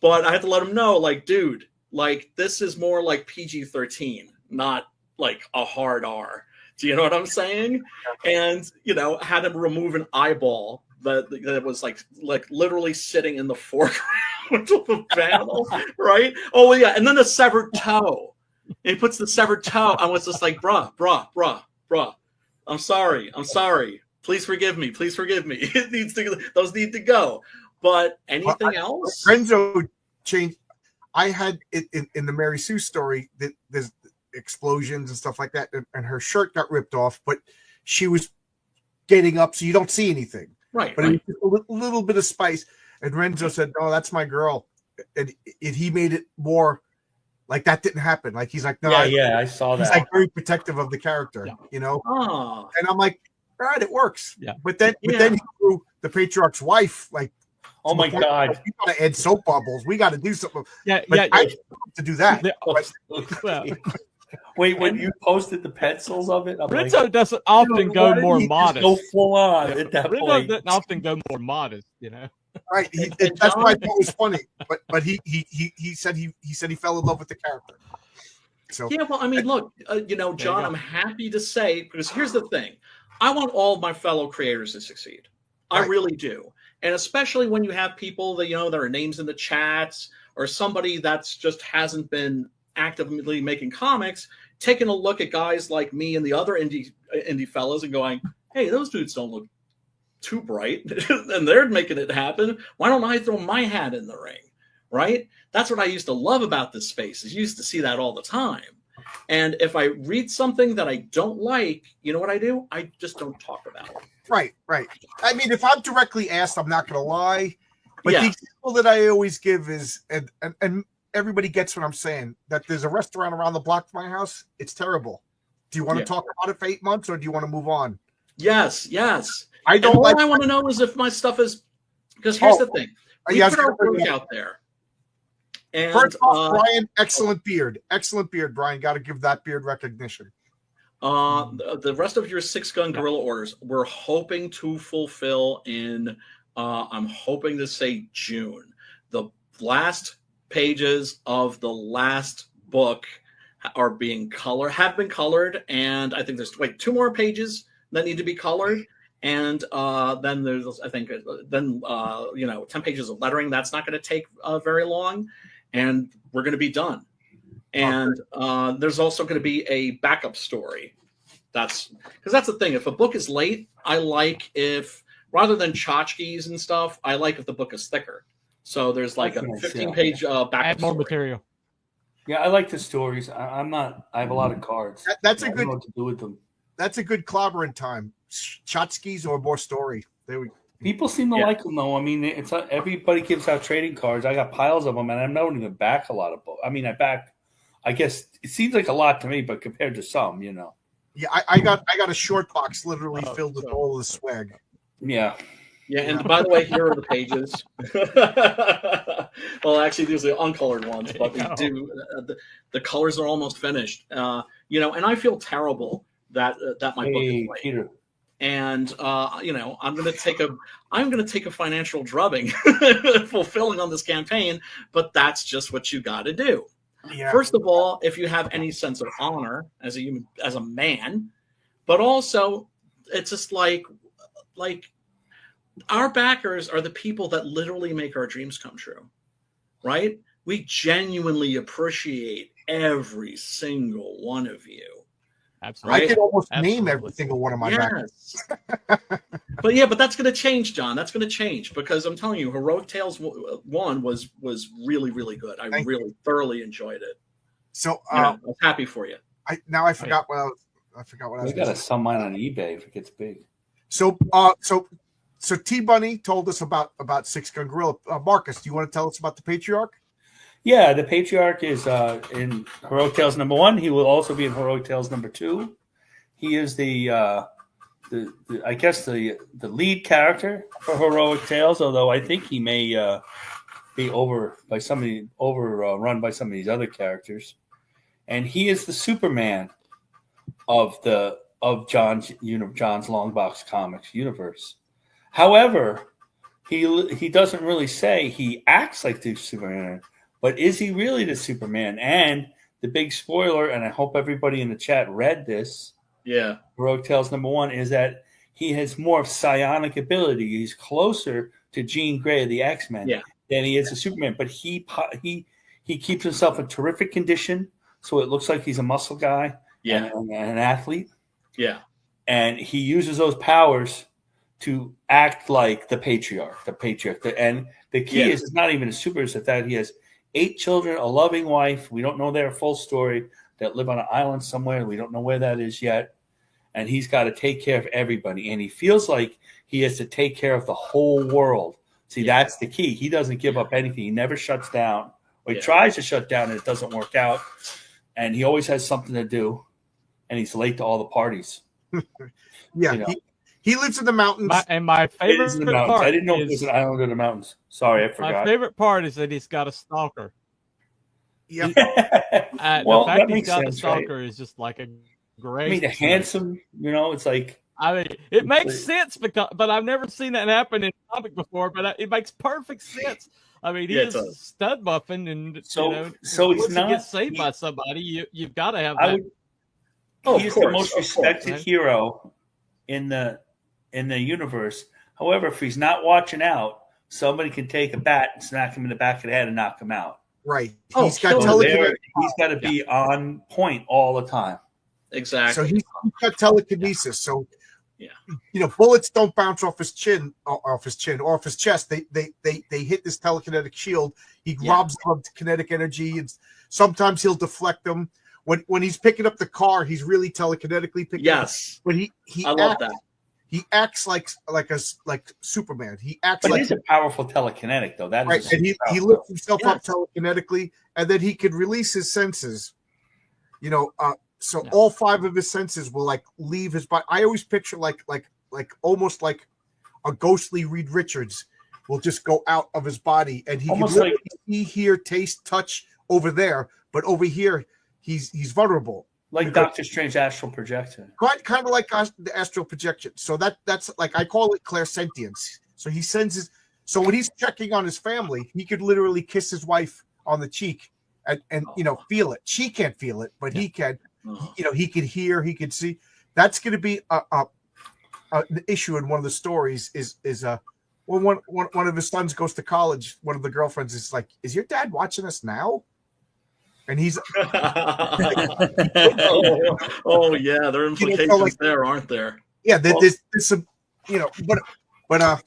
But I had to let him know, like, dude, like, this is more like PG-13, not like a hard R. Do you know what I'm saying? And, you know, had him remove an eyeball that was like literally sitting in the foreground of the panel, right? Oh, yeah. And then the severed toe. And he puts the severed toe. I was just like, bruh. I'm sorry. Please forgive me. Those need to go. But anything else? Renzo changed. I had it in the Mary Sue story that there's explosions and stuff like that, and her shirt got ripped off, but she was getting up, so you don't see anything. Right. But it was a little bit of spice. And Renzo said, "No, that's my girl," and he made it more like that didn't happen. Like he's like, "No, I saw that." He's like very protective of the character, you know. Oh. And I'm like, all right, it works. Yeah. But then he threw the Patriarch's wife like. Oh my God! We got to add soap bubbles. We got to do something. Yeah. I to do that. Well, Wait, when you posted the pencils of it, I'm Renzo like, doesn't often go more he modest. go full on at that Renzo point. doesn't often go more modest, you know. Right. That's why I thought it was funny. But he said he fell in love with the character. So yeah, well, I mean, look, you know, John, I'm happy to say, because here's the thing. I want all of my fellow creators to succeed. I really do. And especially when you have people that, you know, there are names in the chats or somebody that's just hasn't been actively making comics, taking a look at guys like me and the other indie fellas and going, hey, those dudes don't look too bright and they're making it happen. Why don't I throw my hat in the ring? Right? That's what I used to love about this space, is you used to see that all the time. And if I read something that I don't like, you know what I do? I just don't talk about it. Right. I mean, if I'm directly asked, I'm not going to lie. But the example that I always give is, and everybody gets what I'm saying, that there's a restaurant around the block from my house. It's terrible. Do you want to talk about it for 8 months, or do you want to move on? Yes. I don't. All I want to know is if my stuff is, because here's the thing. We put our work out there. And, first off, Brian, excellent beard, Brian. Got to give that beard recognition. The rest of your 6-gun gorilla orders, we're hoping to fulfill in, I'm hoping to say June. The last pages of the last book have been colored, and I think there's 2 more pages that need to be colored. And then there's, I think, 10 pages of lettering. That's not going to take very long. And we're going to be done. And there's also going to be a backup story. That's the thing. If a book is late, I like if, rather than tchotchkes and stuff, I like if the book is thicker. So there's like a 15-page backup Add more story. material. Yeah, I like the stories. I have a lot of cards. That's I don't know what to do with them. That's a good clobbering time. Tchotchkes or more story. People seem to like them, though. I mean, it's not, everybody gives out trading cards. I got piles of them, and I'm not even back a lot of books. I mean, I guess it seems like a lot to me, but compared to some, you know. Yeah, I got a short box literally filled with all of the swag. Yeah. Yeah, and by the way, here are the pages. Well, actually, these are the uncolored ones, but we do. The colors are almost finished. You know, and I feel terrible that my book is late. Peter. And you know, I'm going to take a financial drubbing fulfilling on this campaign, but that's just what you got to do. Yeah. First of all, if you have any sense of honor as a human, as a man, but also it's just like our backers are the people that literally make our dreams come true, right? We genuinely appreciate every single one of you. Absolutely. I could almost name every single one of my backers. But that's going to change, John. That's going to change, because I'm telling you, Heroic Tales 1 was really, really good. I really thoroughly enjoyed it. So I was happy for you. I forgot what I was. I got to sell mine on eBay if it gets big. So T Bunny told us about 6-gun gorilla. Marcus, do you want to tell us about the Patriarch? Yeah, the Patriarch is in Heroic Tales #1. He will also be in Heroic Tales #2. He is the I guess the lead character for Heroic Tales, although I think he may be overrun by some of these other characters, and he is the Superman of John's Longbox Comics universe. However, he doesn't really say he acts like the Superman, but is he really the Superman? And the big spoiler, and I hope everybody in the chat read this. Yeah. Heroic Tales #1 is that he has more psionic ability. He's closer to Jean Grey of the X-Men than he is a Superman. But he keeps himself in terrific condition, so it looks like he's a muscle guy and an athlete. Yeah. And he uses those powers to act like the Patriarch. And the key is it's not even a super, it's that he has 8 children, a loving wife. We don't know their full story, that live on an island somewhere. We don't know where that is yet. And he's got to take care of everybody. And he feels like he has to take care of the whole world. See, that's the key. He doesn't give up anything. He never shuts down. Or he tries to shut down and it doesn't work out. And he always has something to do. And he's late to all the parties. He lives in the mountains. My favorite part, I didn't know it was an island in the mountains. Sorry, I forgot. My favorite part is that he's got a stalker. Yeah. Well, the fact that he's got makes a sense, right? stalker is just like a great. I mean, the handsome, it's like. I mean, it makes sense but I've never seen that happen in a comic before. But it makes perfect sense. I mean, he is stud buffing, and so once he gets saved by somebody, you've got to have that. He's the most respected hero in the universe. However, if he's not watching out, somebody can take a bat and smack him in the back of the head and knock him out. Right. He's got telekinesis. He's got to be on point all the time. Exactly. So he's got telekinesis. So bullets don't bounce off his chin, or off his chest. They hit this telekinetic shield. He grabs the kinetic energy, and sometimes he'll deflect them. When he's picking up the car, he's really telekinetically picking up. But I love that. He acts like Superman. He acts but like he's a powerful telekinetic, though. That right, is and he lifts himself up telekinetically, and then he could release his senses. All 5 of his senses will leave his body. I always picture like almost like a ghostly Reed Richards will just go out of his body, and he almost can see, hear, taste, touch over there, but over here he's vulnerable. Like Doctor Strange astral projection. Kind of like the astral projection. So that's like, I call it clairsentience. So he sends his. So when he's checking on his family, he could literally kiss his wife on the cheek and feel it. She can't feel it, but he can. He could hear, he could see. That's going to be an issue in one of the stories. When one of his sons goes to college, one of the girlfriends is like, "Is your dad watching us now?" And he's there are implications there, aren't there? Yeah, there's some, but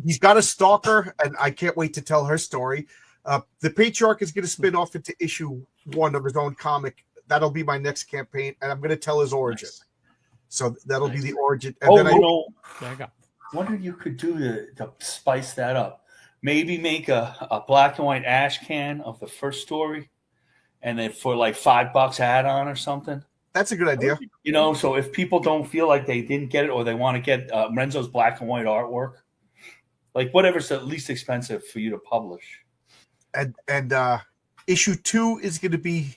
he's got a stalker, and I can't wait to tell her story. The Patriarch is going to spin off into issue 1 of his own comic. That'll be my next campaign, and I'm going to tell his origin. Nice. So that'll be the origin. And then wonder you could do to spice that up. Maybe make a black and white ash can of the first story. And then for like $5 add-on or something. That's a good idea. So if people don't feel like they didn't get it, or they want to get Renzo's black and white artwork, like whatever's the least expensive for you to publish. And issue 2 is going to be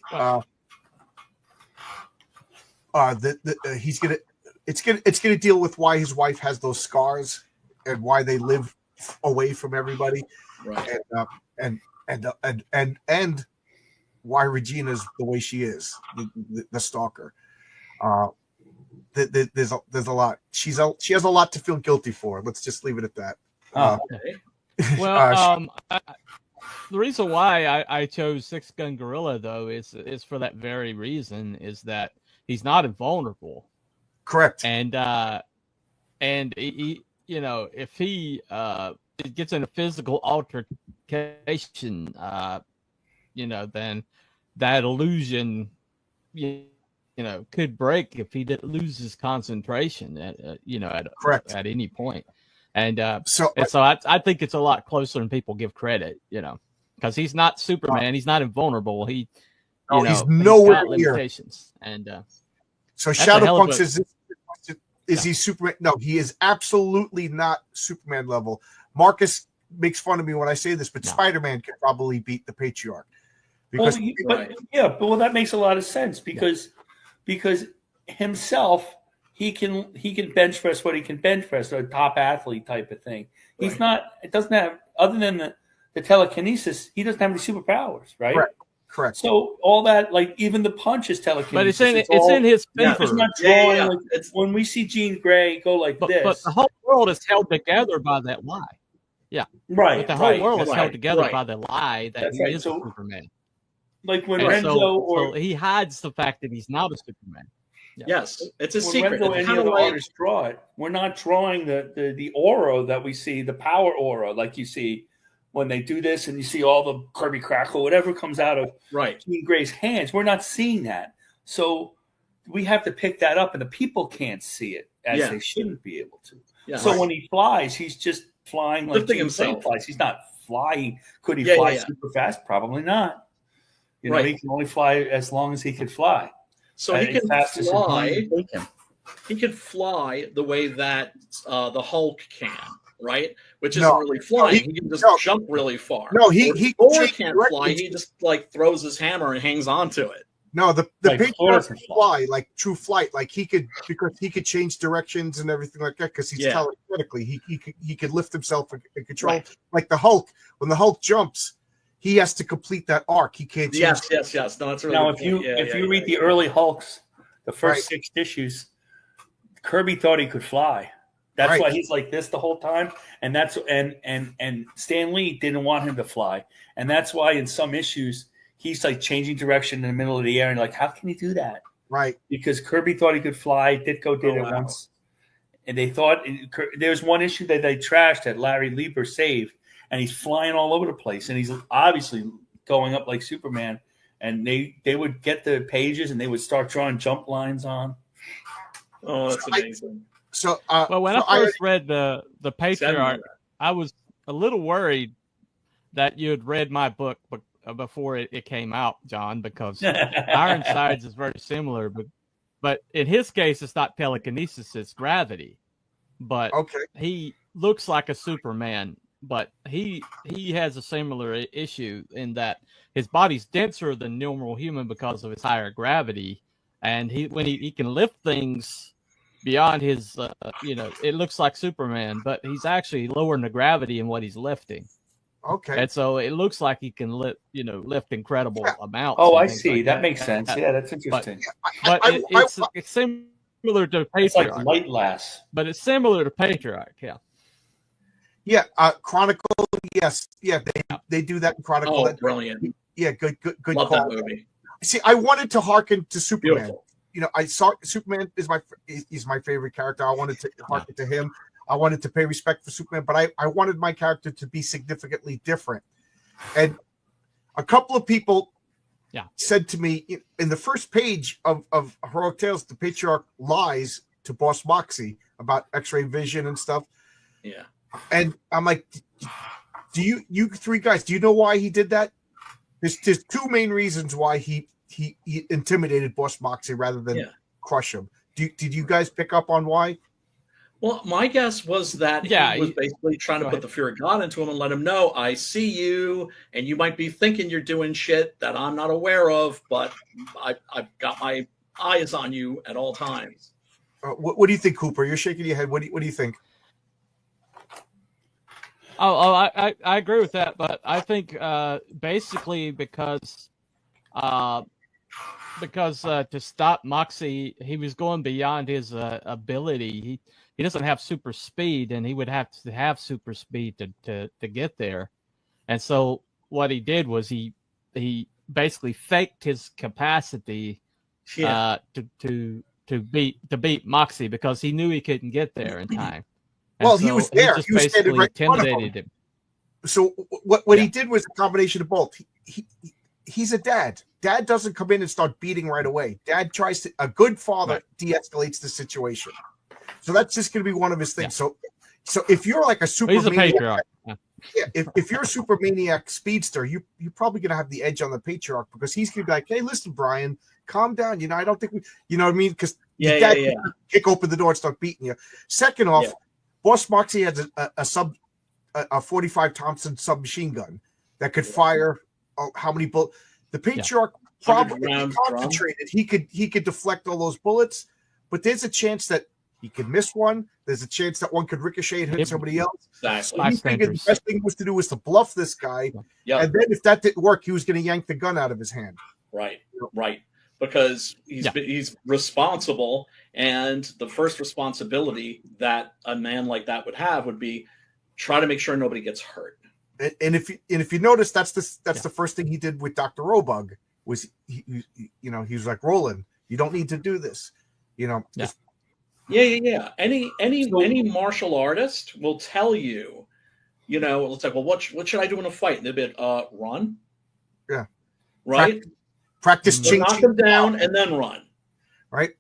it's gonna deal with why his wife has those scars and why they live away from everybody, right? And why Regina's the way she is, the stalker. There's a lot. She has a lot to feel guilty for. Let's just leave it at that. Well, the reason why I chose Six Gun Gorilla though is for that very reason, is that he's not invulnerable. Correct. And he, if he gets in a physical altercation, then that illusion, could break if he loses his concentration at any point. And so I think it's a lot closer than people give credit, because he's not Superman. He's not invulnerable. He's nowhere near. And so Shadowpunk says Is he Superman? No, he is absolutely not Superman level. Marcus makes fun of me when I say this, but Spider-Man could probably beat the Patriarch. Because but that makes a lot of sense because himself he can bench press what he can bench press, a top athlete type of thing. He's not. It doesn't have, other than the telekinesis, he doesn't have any superpowers, right? Correct. So all that, like even the punch is telekinesis. But it's in his favor. It's not drawing. Like, when we see Jean Grey go like this, but the whole world is held together by that lie. Yeah, right. But the whole world is held together by the lie that he is Superman. Like when Renzo, so he hides the fact that he's not a Superman. Yeah. Yes, it's a secret. Renzo and the other artists draw it. We're not drawing the aura that we see, the power aura, like you see when they do this, and you see all the Kirby crackle, whatever comes out of Jean Grey's hands. We're not seeing that, so we have to pick that up, and the people can't see it as they shouldn't be able to. Yeah, so when he flies, he's just flying like Jean Grey flies. He's not flying. Could he fly super fast? Probably not. You know, he can only fly as long as he could fly. So he can fly. He could fly the way that the Hulk can, right? Which isn't really flying. He can just jump really far. No, he can't fly. He just like throws his hammer and hangs onto it. No, the Patriarch can fly like true flight. Like he could change directions and everything like that because he's telekinetically. He could lift himself and control like the Hulk. When the Hulk jumps, he has to complete that arc. He can't. Yes. No, that's really. Now, if you read the early Hulks, the first 6 issues, Kirby thought he could fly. That's why he's like this the whole time, and and Stan Lee didn't want him to fly, and that's why in some issues he's like changing direction in the middle of the air, and like, how can he do that? Right. Because Kirby thought he could fly. Ditko did it once, and they thought there's one issue that they trashed that Larry Lieber saved. And he's flying all over the place, and he's obviously going up like Superman. And they would get the pages, and they would start drawing jump lines on. Oh, that's amazing! When I first read the Patriarch, I was a little worried that you had read my book before it came out, John, because Ironsides is very similar, but in his case, it's not telekinesis; it's gravity. But he looks like a Superman. But he has a similar issue in that his body's denser than normal human because of his higher gravity, and when he can lift things beyond his, it looks like Superman, but he's actually lowering the gravity in what he's lifting. Okay. And so it looks like he can lift incredible amounts. Oh, I see. That makes sense. Yeah, that's interesting. But it's similar to Patriarch. It's like light lass. But it's similar to Patriarch, Yeah, Chronicle. Yes, they do that in Chronicle. Oh, brilliant! Yeah, good Love call. That movie. See, I wanted to hearken to Superman. Beautiful. You know, I saw Superman is my favorite character. I wanted to hearken to him. I wanted to pay respect for Superman, but I wanted my character to be significantly different. And a couple of people said to me in the first page of Heroic Tales, the Patriarch lies to Boss Moxie about X-ray vision and stuff. Yeah. And I'm like, do you 3 guys, do you know why he did that? There's 2 main reasons why he intimidated Boss Moxie rather than crush him. Did you guys pick up on why? Well, my guess was that he was basically trying to put the fear of God into him and let him know, I see you, and you might be thinking you're doing shit that I'm not aware of, but I've got my eyes on you at all times. What do you think, Cooper? You're shaking your head. What do you think? I agree with that, but I think basically because to stop Moxie, he was going beyond his ability. He doesn't have super speed, and he would have to have super speed to get there. And so what he did was he basically faked his capacity to beat Moxie because he knew he couldn't get there in time. And well, he was there. He was standing right in front of him. So what he did was a combination of both. He's a dad. Dad doesn't come in and start beating right away. Dad tries to. A good father de-escalates the situation. So that's just going to be one of his things. So if you're like a super maniac, if you're a super maniac speedster, you're probably going to have the edge on the Patriarch because he's going to be like, hey, listen, Brian, calm down. You know, I don't think you know what I mean? Because Yeah. Kick open the door and start beating you. Second off, Boss Moxie has a 45 Thompson submachine gun that could fire how many bullets? The Patriarch probably concentrated. He could deflect all those bullets, but there's a chance that he could miss one. There's a chance that one could ricochet and hit somebody else. Exactly. So he figured the best thing was to do was to bluff this guy. And then if that didn't work, he was going to yank the gun out of his hand. Right. Because he's responsible, and the first responsibility that a man like that would have would be try to make sure nobody gets hurt. And if you notice, that's the first thing he did with Dr. Robug was he was like, Roland, you don't need to do this. Just, Yeah. Any martial artist will tell you, it's like, well, what should I do in a fight? And they'll be run. Yeah. Right. Practice ching, knock them down and then run. Right.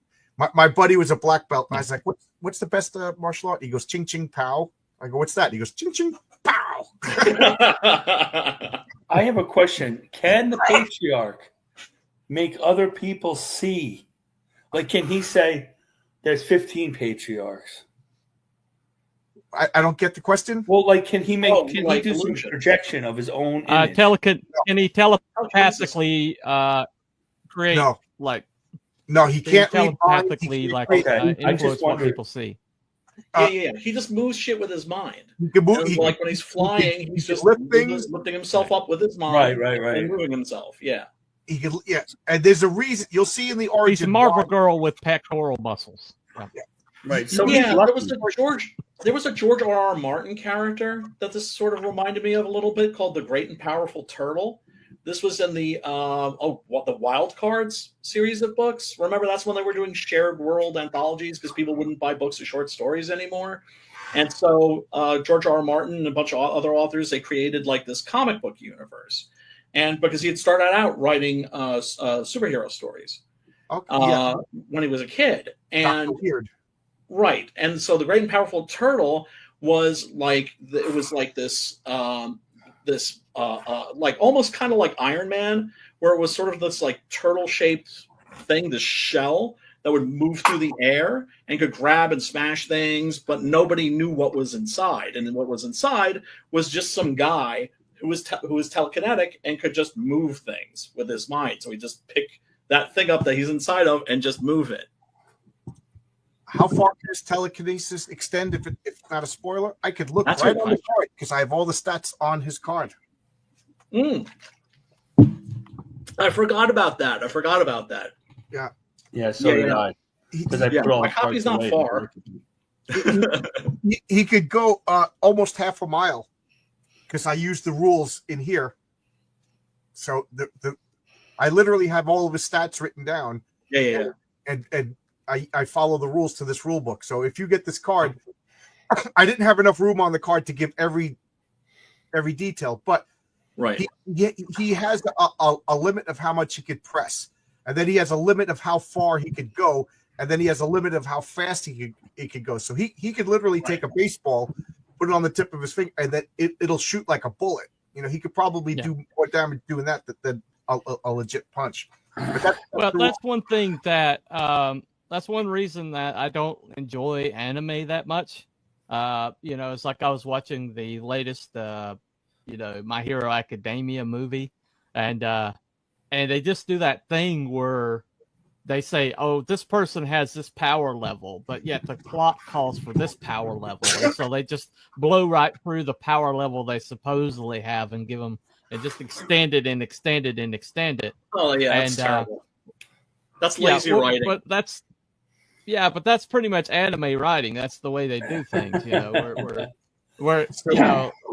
My buddy was a black belt. And I was like, what's the best martial art? He goes, ching ching pow. I go, what's that? He goes, ching ching pow. I have a question. Can the Patriarch make other people see? Like, can he say there's 15 Patriarchs? I don't get the question. Well, like, can he do some projection of his own image? Can he telepathically create No, he can't telepathically influence what people see. He just moves shit with his mind. He can move, like when he's flying, he's just lifting himself up with his mind, right, and moving himself. Yeah, he can. Yeah, and there's a reason you'll see in the origin. He's a Marvel girl with pectoral muscles. Yeah. Right. So there was a George R.R. Martin character that this sort of reminded me of a little bit, called the Great and Powerful Turtle. This was in the the Wild Cards series of books. Remember, that's when they were doing shared world anthologies because people wouldn't buy books of short stories anymore. And so George R.R. Martin and a bunch of other authors, they created like this comic book universe. And because he had started out writing superhero stories when he was a kid. And weird. Right. And so the Great and Powerful Turtle was like, it was like this like almost kind of like Iron Man, where it was sort of this like turtle shaped thing, this shell that would move through the air and could grab and smash things, but nobody knew what was inside. And then what was inside was just some guy who was telekinetic and could just move things with his mind. So he just pick that thing up that he's inside of and just move it. How far can his telekinesis extend if it's not a spoiler? I could look on the card because I have all the stats on his card. I forgot about that. Yeah. Yeah, so did I. Because I put all my copy's not far. He could go almost half a mile because I used the rules in here. So I literally have all of his stats written down. Yeah. And I follow the rules to this rule book. So if you get this card, I didn't have enough room on the card to give every detail, but he has a limit of how much he could press, and then he has a limit of how far he could go, and then he has a limit of how fast he could go. So he could literally take a baseball, put it on the tip of his finger, and then it'll shoot like a bullet. He could probably do more damage doing that than a legit punch. But that's one thing that that's one reason that I don't enjoy anime that much. It's like I was watching the latest, My Hero Academia movie, and they just do that thing where they say, "Oh, this person has this power level," but yet the plot calls for this power level, and so they just blow right through the power level they supposedly have and give them and just extend it and extend it and extend it. Oh yeah, that's terrible. That's lazy writing. But that's pretty much anime writing. That's the way they do things, where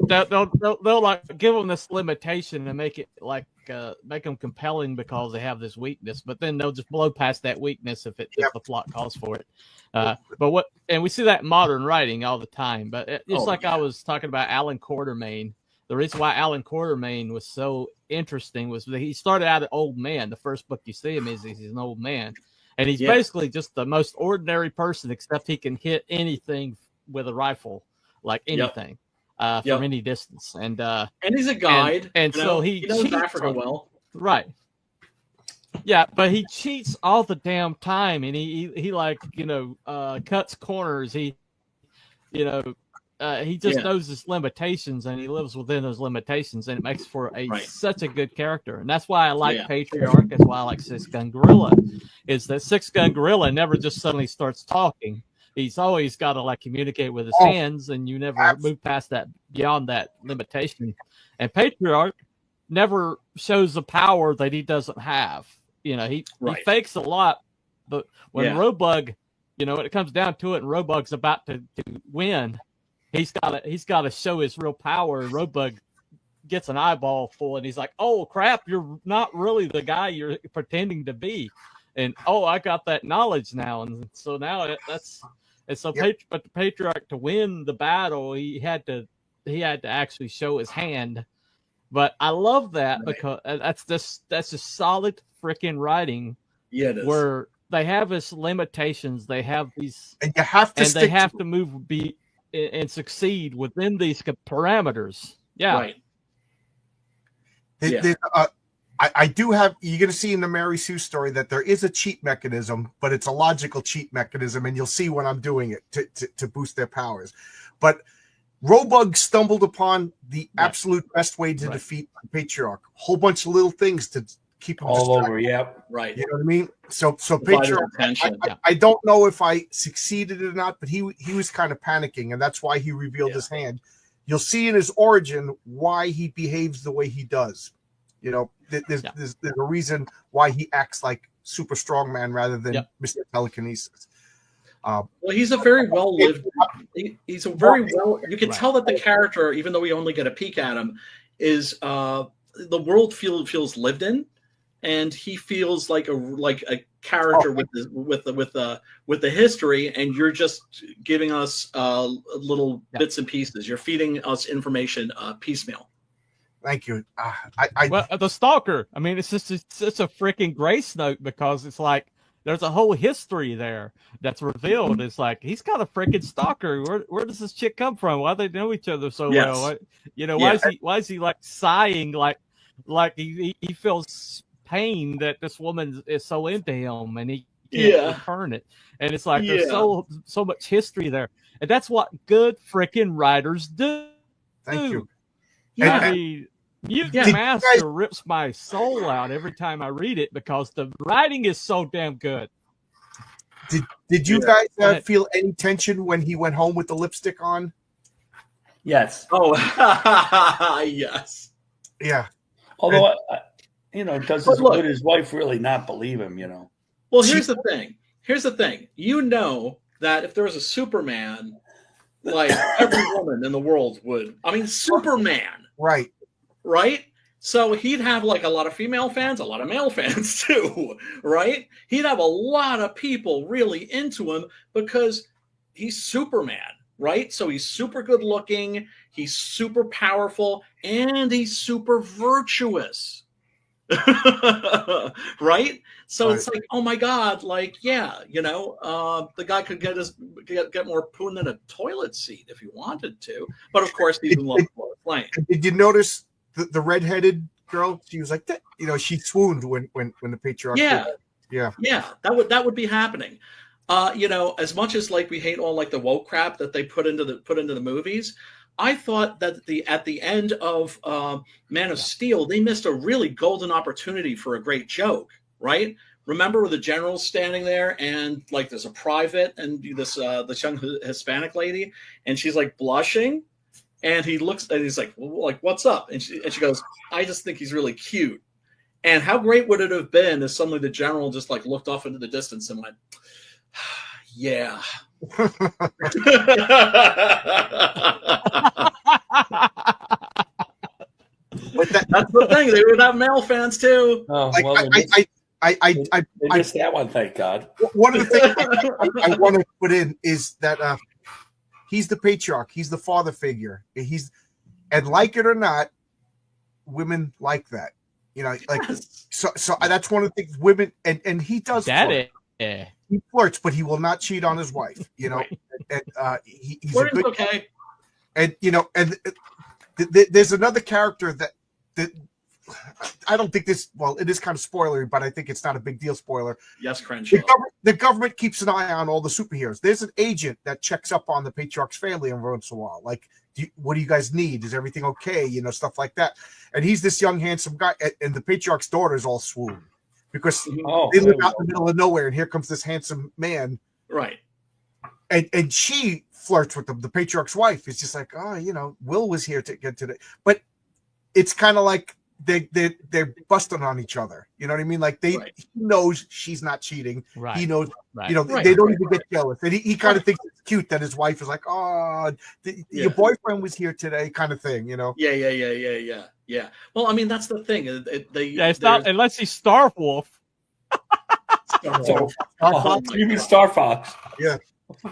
they'll like give them this limitation and make it like make them compelling because they have this weakness, but then they'll just blow past that weakness if the plot calls for it. And we see that in modern writing all the time. But I was talking about Alan Quatermain. The reason why Alan Quatermain was so interesting was that he started out an old man. The first book you see him is he's an old man. And he's basically just the most ordinary person, except he can hit anything with a rifle, like anything, from any distance. And he's a guide. And so he knows Africa well. Right. Yeah, but he cheats all the damn time, and he like cuts corners. He he just knows his limitations, and he lives within those limitations, and it makes for such a good character. And that's why I like Patriarch. That's why I like Six Gun Gorilla. Is that Six Gun Gorilla never just suddenly starts talking. He's always got to like communicate with his hands, and you never move past that, beyond that limitation. And Patriarch never shows the power that he doesn't have. He fakes a lot, but when Roebug, when it comes down to it, and Roebug's about to win, he's got to show his real power. And Roebug gets an eyeball full, and he's like, "Oh crap, you're not really the guy you're pretending to be," and I got that knowledge now, and so now but the Patriarch, to win the battle, he had to actually show his hand. But I love that because that's just solid freaking writing. Yeah, it is. Where they have his limitations, they have these, and you have to, they have to move, and succeed within these parameters. Yeah. Right. I do have. You're going to see in the Mary Sue story that there is a cheat mechanism, but it's a logical cheat mechanism, and you'll see when I'm doing it to boost their powers. But Roebug stumbled upon the absolute best way to defeat the Patriarch. A whole bunch of little things to keep him all distracted. over. Yep. Right. You know what I mean? So Patriarch. I don't know if I succeeded or not, but he was kind of panicking, and that's why he revealed his hand. You'll see in his origin why he behaves the way he does. There's a reason why he acts like super strongman rather than Mr. Telekinesis. Well, he's a very well-lived. He's a very well. You can tell that the character, even though we only get a peek at him, is the world feels lived in, and he feels like a character with the history. And you're just giving us little bits and pieces. You're feeding us information piecemeal. Thank you. Well, the Stalker. I mean, it's just a freaking grace note, because it's like, there's a whole history there that's revealed. It's like, he's got a freaking stalker. Where does this chick come from? Why do they know each other so well? Why is he like sighing like he feels pain that this woman is so into him, and he can't return it. And it's like there's so much history there, and that's what good freaking writers do. Thank you. Master rips my soul out every time I read it, because the writing is so damn good. Did you guys feel any tension when he went home with the lipstick on? Yes. Oh, yes. Yeah. Although, does his wife really not believe him? Well, here's the thing. You know that if there was a Superman, like every woman in the world would. I mean, Superman. Right. Right? So he'd have like a lot of female fans, a lot of male fans too, right? He'd have a lot of people really into him because he's Superman, right? So he's super good looking, he's super powerful, and he's super virtuous. Right? So it's like, oh my God, like, the guy could get more poon than a toilet seat if he wanted to. But of course, he's in love with playing. Did you notice the redheaded girl? She was like that. She swooned when the Patriarch. Yeah. That would be happening. As much as like we hate all like the woke crap that they put into the movies, I thought that at the end of Man of Steel, they missed a really golden opportunity for a great joke, right? Remember where the general's standing there, and like there's a private and this young Hispanic lady, and she's like blushing, and he looks and he's like, what's up? And she goes, I just think he's really cute. And how great would it have been if suddenly the general just like looked off into the distance and went, yeah. That's the thing. They would have male fans too. Oh, I missed that one. Thank God. One of the things I want to put in is that he's the Patriarch. He's the father figure. And like it or not, women like that. So that's one of the things women and he does. He flirts, but he will not cheat on his wife. Right. And he's Flirting's a good okay. And there's another character that I don't think this. Well, it is kind of spoilery, but I think it's not a big deal. Spoiler. Yes, Crenshaw. The government keeps an eye on all the superheroes. There's an agent that checks up on the Patriarch's family every once in a while. Like, what do you guys need? Is everything okay? You know, stuff like that. And he's this young, handsome guy, and the Patriarch's daughter's all swoon because they live out in the middle of nowhere, and here comes this handsome man. Right. And she flirts with him. The Patriarch's wife is just like, oh, you know, Will was here to get to the, but it's kind of like they're busting on each other. You know what I mean? Like he knows she's not cheating. Right. He knows, right. you know, they don't even get jealous. And he kind of thinks it's cute that his wife is like, oh, your boyfriend was here today, kind of thing, you know? Yeah. Well, I mean, that's the thing. It's not unless he's Star Wolf. Star Fox? You mean Star Fox? Yeah.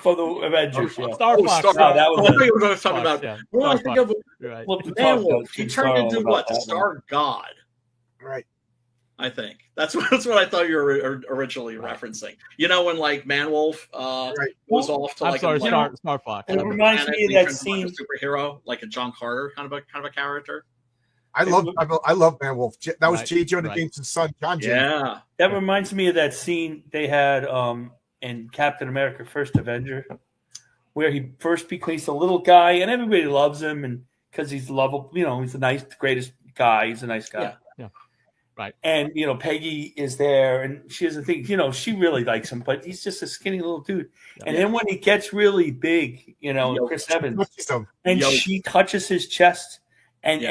For the Avengers, Star Fox. That was I think we were talking about. Yeah. Well, I think of Right. Man-Wolf. He turned into what? The Star God. Right. I think that's what I thought you were originally referencing. You know, when like Man-Wolf goes off to Star Fox. It reminds me of that scene. Like a superhero, like a John Carter kind of a character. I love Man-Wolf. That was J. Jonah Jameson's son, John James. Yeah. That reminds me of that scene they had in Captain America: First Avenger, where he first becomes a little guy and everybody loves him, and because he's lovable, you know, he's the greatest guy. He's a nice guy. Yeah. Right. And you know, Peggy is there, and she doesn't think, you know, she really likes him, but he's just a skinny little dude. Yeah. And then when he gets really big, you know, Chris Evans, and she touches his chest and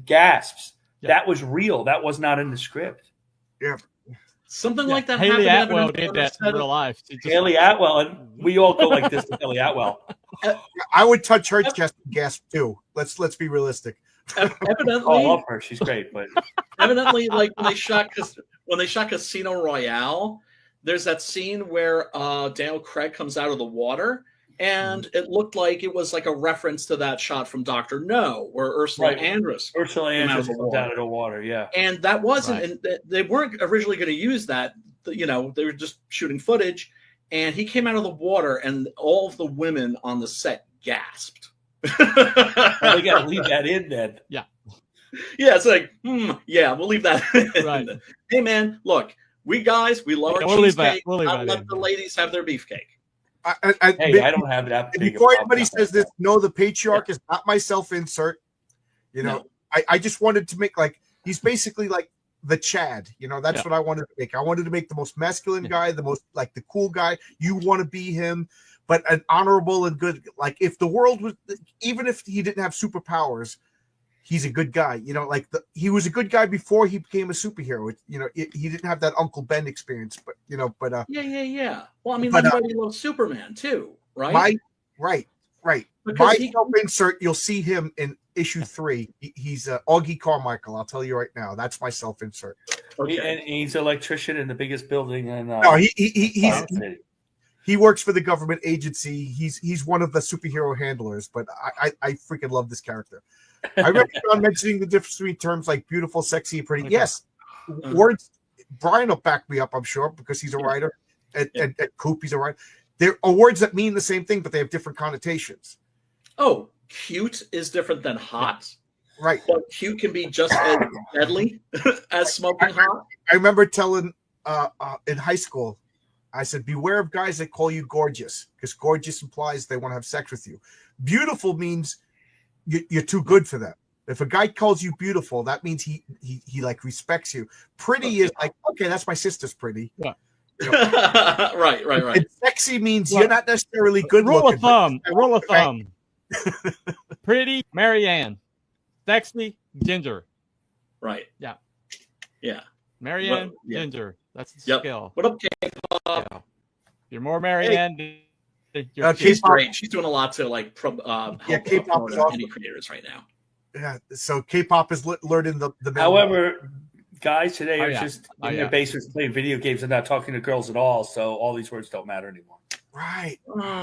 gasps. Yeah. That was real. That was not in the script. Yeah. Something like that. Haley Atwell did that in real life. Haley Atwell, and we all go like this to Haley Atwell. I would touch her chest and gasp too. Let's be realistic. Evidently, I love her. She's great, but evidently, like when they shot Casino Royale, there's that scene where Daniel Craig comes out of the water, and it looked like it was like a reference to that shot from Dr. No, where Ursula Andress comes out of the water, yeah. And that wasn't, and they weren't originally going to use that. You know, they were just shooting footage, and he came out of the water, and all of the women on the set gasped. Well, they got to leave that in then. Yeah. Yeah, it's like, we'll leave that in. Right. Hey, man, look, we love our cheesecake. Let the ladies have their beefcake. I don't have that. Before anybody says this, no, the Patriarch is not my self-insert. You know, I just wanted to make he's basically like the Chad. You know, that's what I wanted to make. I wanted to make the most masculine guy, the most like the cool guy. You want to be him, but an honorable and good. Like if the world was, even if he didn't have superpowers, he's a good guy. You know, he was a good guy before he became a superhero. You know, he didn't have that Uncle Ben experience, but yeah. Well, I mean, that's why he loves Superman too, right? Right. Because my self-insert, you'll see him in issue 3. He's Augie Carmichael. I'll tell you right now, that's my self-insert. Okay. And he's an electrician in the biggest building in. No, he works for the government agency. He's one of the superhero handlers, but I freaking love this character. I remember John mentioning the difference between terms like beautiful, sexy, and pretty. Okay. Yes, words. Brian will back me up, I'm sure, because he's a writer. And Coop, he's a writer. There are words that mean the same thing, but they have different connotations. Oh, cute is different than hot. Right. But cute can be just as deadly as smoking hot. I remember telling in high school, I said, beware of guys that call you gorgeous, because gorgeous implies they want to have sex with you. Beautiful means you're too good for them. If a guy calls you beautiful, that means he like respects you. Pretty is like, okay, that's my sister's pretty. Yeah. You know? Right. And sexy means you're not necessarily good rule looking. Rule of thumb. Pretty, Marianne. Sexy, Ginger. Right. Yeah. Marianne, Ginger. That's the skill. What up, K-pop? Yeah. You're more Marianne. She's great. She's doing a lot to help K-pop is awesome. indie creators right now. Yeah. So K-pop is learning the. However, guys today are just in their basements playing video games and not talking to girls at all. So all these words don't matter anymore. Right.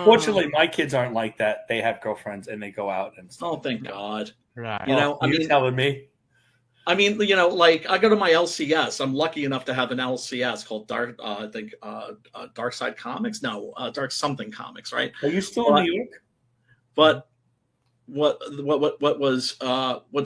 Fortunately, my kids aren't like that. They have girlfriends and they go out and stuff. Oh, thank God. Right. You know, you're telling me. I mean, you know, like I go to my LCS. I'm lucky enough to have an LCS called Dark Side Comics. No, Dark Something Comics, right? Are you still in New York? But what's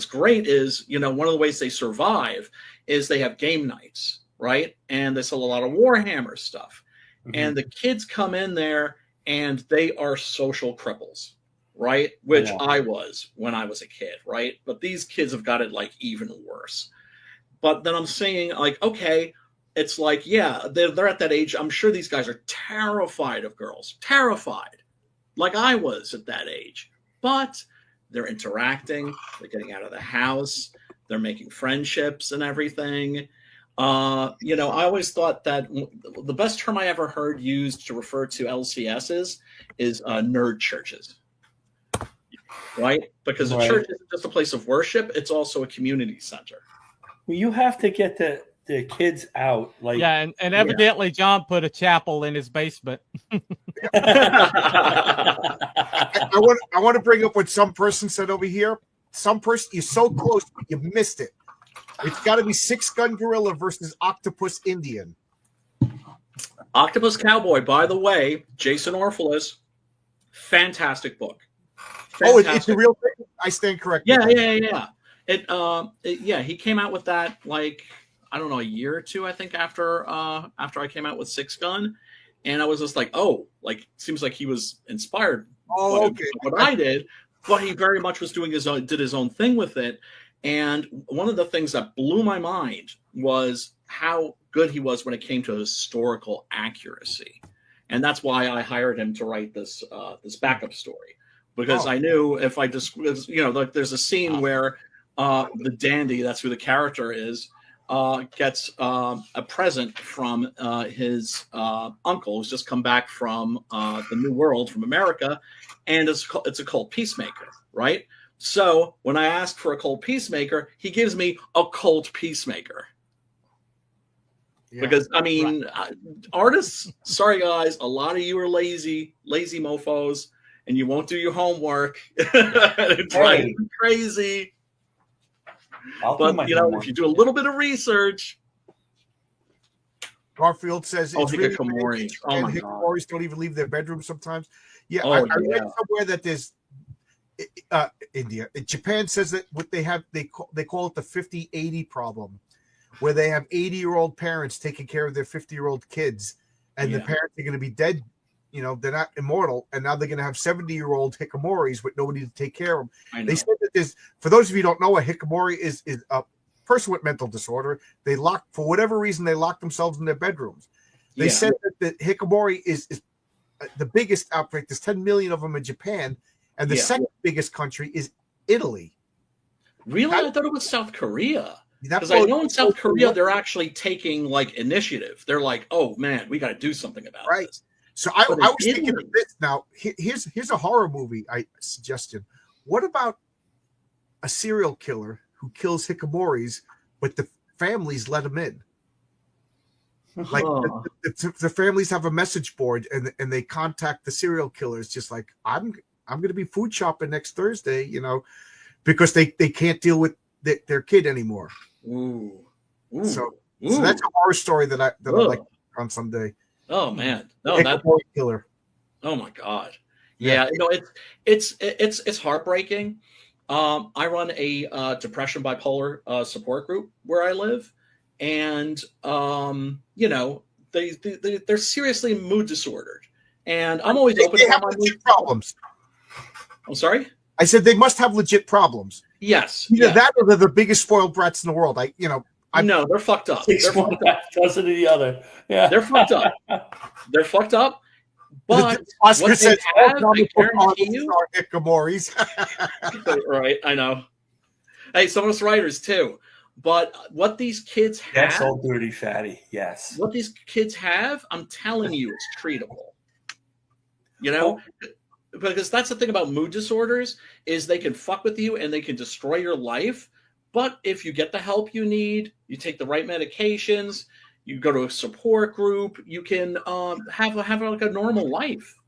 great is, you know, one of the ways they survive is they have game nights, right? And they sell a lot of Warhammer stuff. Mm-hmm. And the kids come in there and they are social cripples, right? Which I was when I was a kid, right? But these kids have got it like even worse. But then I'm saying, like, okay, it's like, yeah, they're at that age. I'm sure these guys are terrified of girls, terrified, like I was at that age. But they're interacting, they're getting out of the house, they're making friendships and everything. You know, I always thought that the best term I ever heard used to refer to LCSs is nerd churches, right? Because a church isn't just a place of worship, it's also a community center. Well, you have to get the kids out. Like, yeah, and evidently John put a chapel in his basement. I want to bring up what some person said over here. Some person, you're so close, but you missed it. It's got to be Six Gun Gorilla versus Octopus Indian. Octopus Cowboy, by the way, Jason Orpheus, fantastic book. Fantastic. Oh, it's a real thing? I stand corrected. Yeah. He came out with that, like, I don't know, a year or two, I think, after I came out with Six Gun. And I was just like, oh, like, seems like he was inspired by what I did, but he very much was doing his own thing with it. And one of the things that blew my mind was how good he was when it came to historical accuracy. And that's why I hired him to write this backup story, because I knew if I just, you know, like, there's a scene where the dandy, that's who the character is, gets a present from his uncle who's just come back from the New World, from America, and it's a cult peacemaker, right? So when I ask for a cult peacemaker, he gives me a cult peacemaker. Yeah, because, I mean, artists, sorry guys, a lot of you are lazy mofos, and you won't do your homework. It drives me crazy. But, you know, if you do a little bit of research. Garfield says it's really hikikomori. Oh my God. Hikikoris don't even leave their bedroom sometimes. Yeah, I read somewhere that there's Japan says that what they have, they call it the 50-80 problem, where they have 80-year-old parents taking care of their 50-year-old kids, and the parents are going to be dead. You know, they're not immortal, and now they're going to have 70-year-old hikikoris with nobody to take care of them. They said that there's, for those of you who don't know, a hikikomori is a person with mental disorder. They for whatever reason, they lock themselves in their bedrooms. They said that the hikikomori is the biggest outbreak. There's 10 million of them in Japan, and the second biggest country is Italy. Really? I thought it was South Korea. Because I know in South Korea, they're actually taking, like, initiative. They're like, oh, man, we got to do something about this. So I was thinking of this. Now, here's a horror movie suggestion. What about a serial killer who kills hikikoris, but the families let him in? Like the families have a message board, and they contact the serial killers, just like, I'm going to be food shopping next Thursday, you know, because they can't deal with their kid anymore. Ooh. So that's a horror story that I like on someday. Oh man, no, that killer. Oh my God, yeah. You know, it's heartbreaking. I run a depression bipolar support group where I live, and you know, they're seriously mood disordered, and I'm always open to my mood problems. I'm sorry. I said they must have legit problems. Yes, either that or they're the biggest spoiled brats in the world. No, they're fucked up. They're fucked up. Doesn't the other. Yeah, they're fucked up. They're fucked up. But Oscar what says, they have, I guarantee you, are hikikoris. Right, I know. Hey, some of us writers too. But what these kids have, that's old dirty fatty. Yes. What these kids have, I'm telling you, it's treatable. You know, because that's the thing about mood disorders is they can fuck with you and they can destroy your life. But if you get the help you need, you take the right medications, you go to a support group, you can have like a normal life.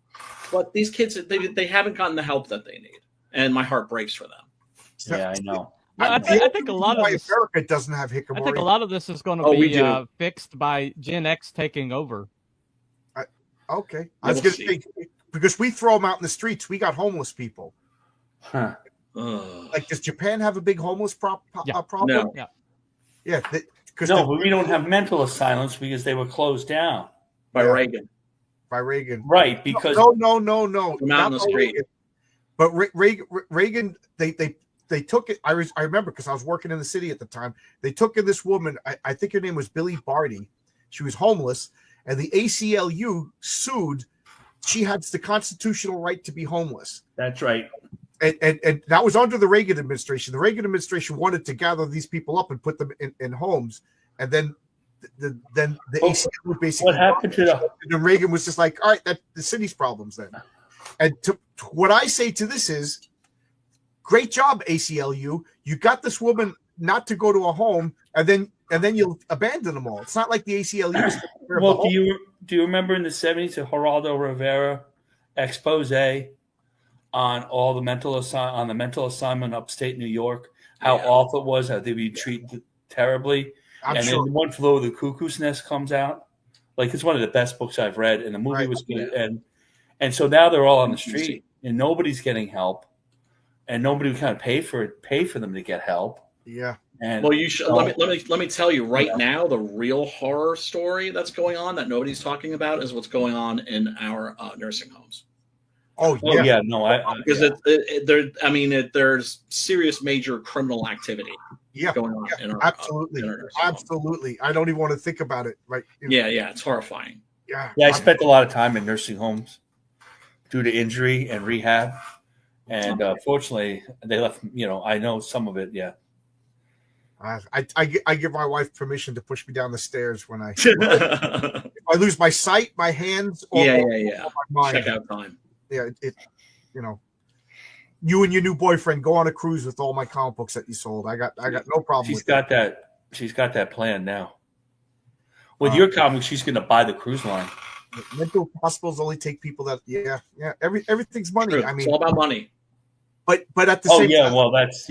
But these kids, they haven't gotten the help that they need, and my heart breaks for them. Yeah, I know. Well, I think a lot of this, America doesn't have hikikomori. I think a lot of this is going to be fixed by Gen X taking over. Okay, I was going to say, because we throw them out in the streets, we got homeless people. Huh. Like, does Japan have a big homeless problem? No. Yeah. But we don't have mental asylums because they were closed down by Reagan. By Reagan, right? Because no, not in the street. But Reagan, they took it. I remember because I was working in the city at the time. They took in this woman. I think her name was Billie Barty. She was homeless, and the ACLU sued. She had the constitutional right to be homeless. That's right. And that was under the Reagan administration. The Reagan administration wanted to gather these people up and put them in homes, and then the ACLU basically. What happened to the? And Reagan was just like, all right, that's the city's problems then. And what I say to this is, great job, ACLU. You got this woman not to go to a home, and then you'll abandon them all. It's not like the ACLU. Well, do you remember in the 70s the Geraldo Rivera expose on all the mental assignment upstate New York, how awful it was, how they be treated terribly, then One Flew Over the Cuckoo's Nest comes out. Like, it's one of the best books I've read, and the movie was good. And so now they're all on the street, and nobody's getting help, and nobody would kind of pay for them to get help. Yeah. And well, you should let me tell you right now, the real horror story that's going on that nobody's talking about is what's going on in our nursing homes. Because there's serious major criminal activity going on in our absolutely. I don't even want to think about it. Right? It's horrifying. Yeah, I spent a lot of time in nursing homes due to injury and rehab, and fortunately, they left. I know some of it. Yeah. I give my wife permission to push me down the stairs when if I lose my sight, my hands, or my mind. Check out time. Yeah, you and your new boyfriend go on a cruise with all my comic books that you sold. I got no problem. She's got that plan now. With your comics, she's going to buy the cruise line. Mental hospitals only take people that everything's money. True. I mean, it's all about money. But at the same time, well, that's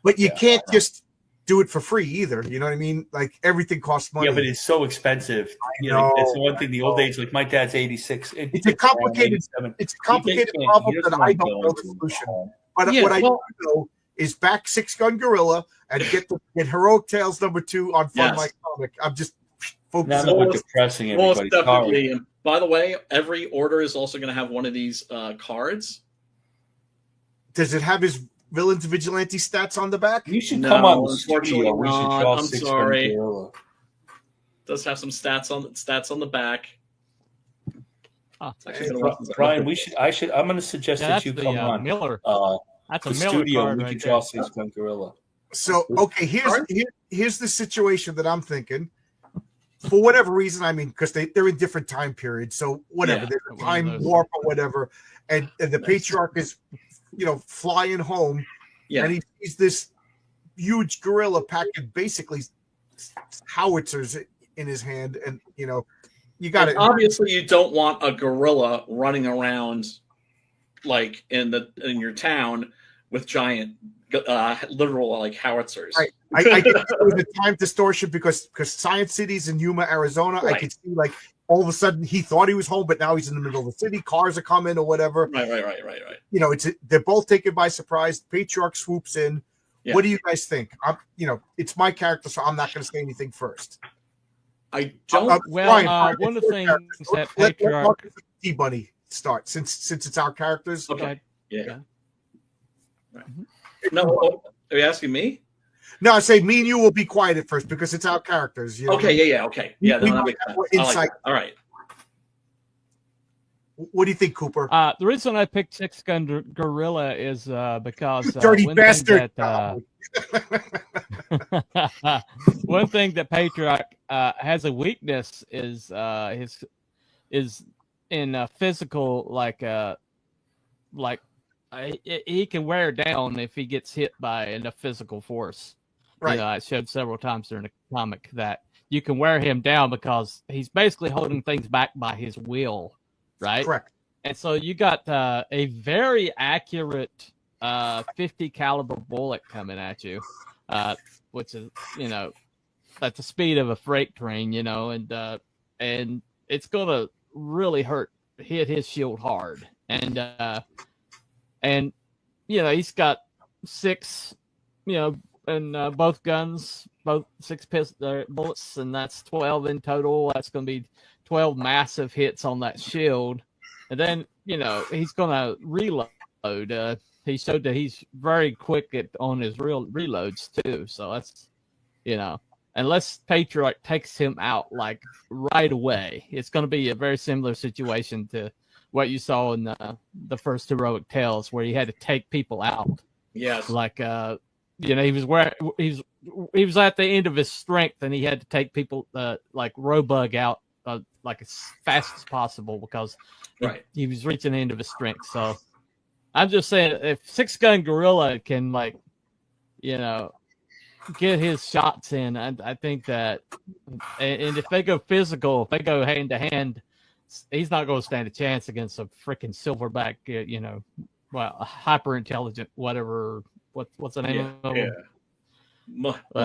But you can't just do it for free either. You know what I mean? Like, everything costs money. Yeah, but it's so expensive. It's the one thing. The old age, like my dad's 86. It's a complicated problem that I don't know the solution. But what I do know is back Six Gun Gorilla and get Heroic Tales #2 on Fun My Comic. I'm just focusing on depressing everybody. Definitely. And by the way, every order is also going to have one of these cards. Does it have his Villains Vigilante stats on the back? You should come on the studio. We should draw I'm sorry. Does have some stats on the back. Brian, I'm going to suggest that you come on Miller. That's the a Miller studio. Card We right could draw Six Gun Gorilla. So here's the situation that I'm thinking. For whatever reason, I mean, because they're in different time periods, so whatever, there's a time warp or whatever, and the Patriarch is flying home, and he sees this huge gorilla packing basically howitzers in his hand, and you got it. Obviously, you don't want a gorilla running around like in your town with giant, literal like howitzers. Right. I get it was a time distortion because Science City's in Yuma, Arizona. Right. I could see like all of a sudden he thought he was home, but now he's in the middle of the city. Cars are coming or whatever. Right. They're both taken by surprise. Patriarch swoops in. Yeah. What do you guys think? It's my character, so I'm not going to say anything first. I don't. Brian, one of the things that Patriarch T-Bunny start since it's our characters. Okay. Yeah. Right. No, are you asking me? No, I say me and you will be quiet at first because it's our characters. Okay, yeah, okay. Yeah, that makes sense. Insight. All right. What do you think, Cooper? The reason I picked Six Gun Gorilla is because dirty bastard. One thing that Patriarch has a weakness is in physical, he can wear down if he gets hit by enough physical force. Right. I showed several times during the comic that you can wear him down because he's basically holding things back by his will. Right. Correct. And so you got a very accurate 50 caliber bullet coming at you, which is at the speed of a freight train, and it's gonna really hit his shield hard, and he's got 6, and both guns, both 6 bullets, and that's 12 in total. That's going to be 12 massive hits on that shield. And then, he's going to reload. He showed that he's very quick on his reloads too. So that's, unless Patriarch takes him out like right away, it's going to be a very similar situation to what you saw in the first Heroic Tales, where he had to take people out. Yes. Like, he was at the end of his strength, and he had to take people like Robug out like as fast as possible because he was reaching the end of his strength. So I'm just saying, if 6-gun Gorilla can get his shots in, I think that, and if they go physical, if they go hand to hand, he's not going to stand a chance against a freaking silverback, hyper intelligent, whatever. What's the name of him?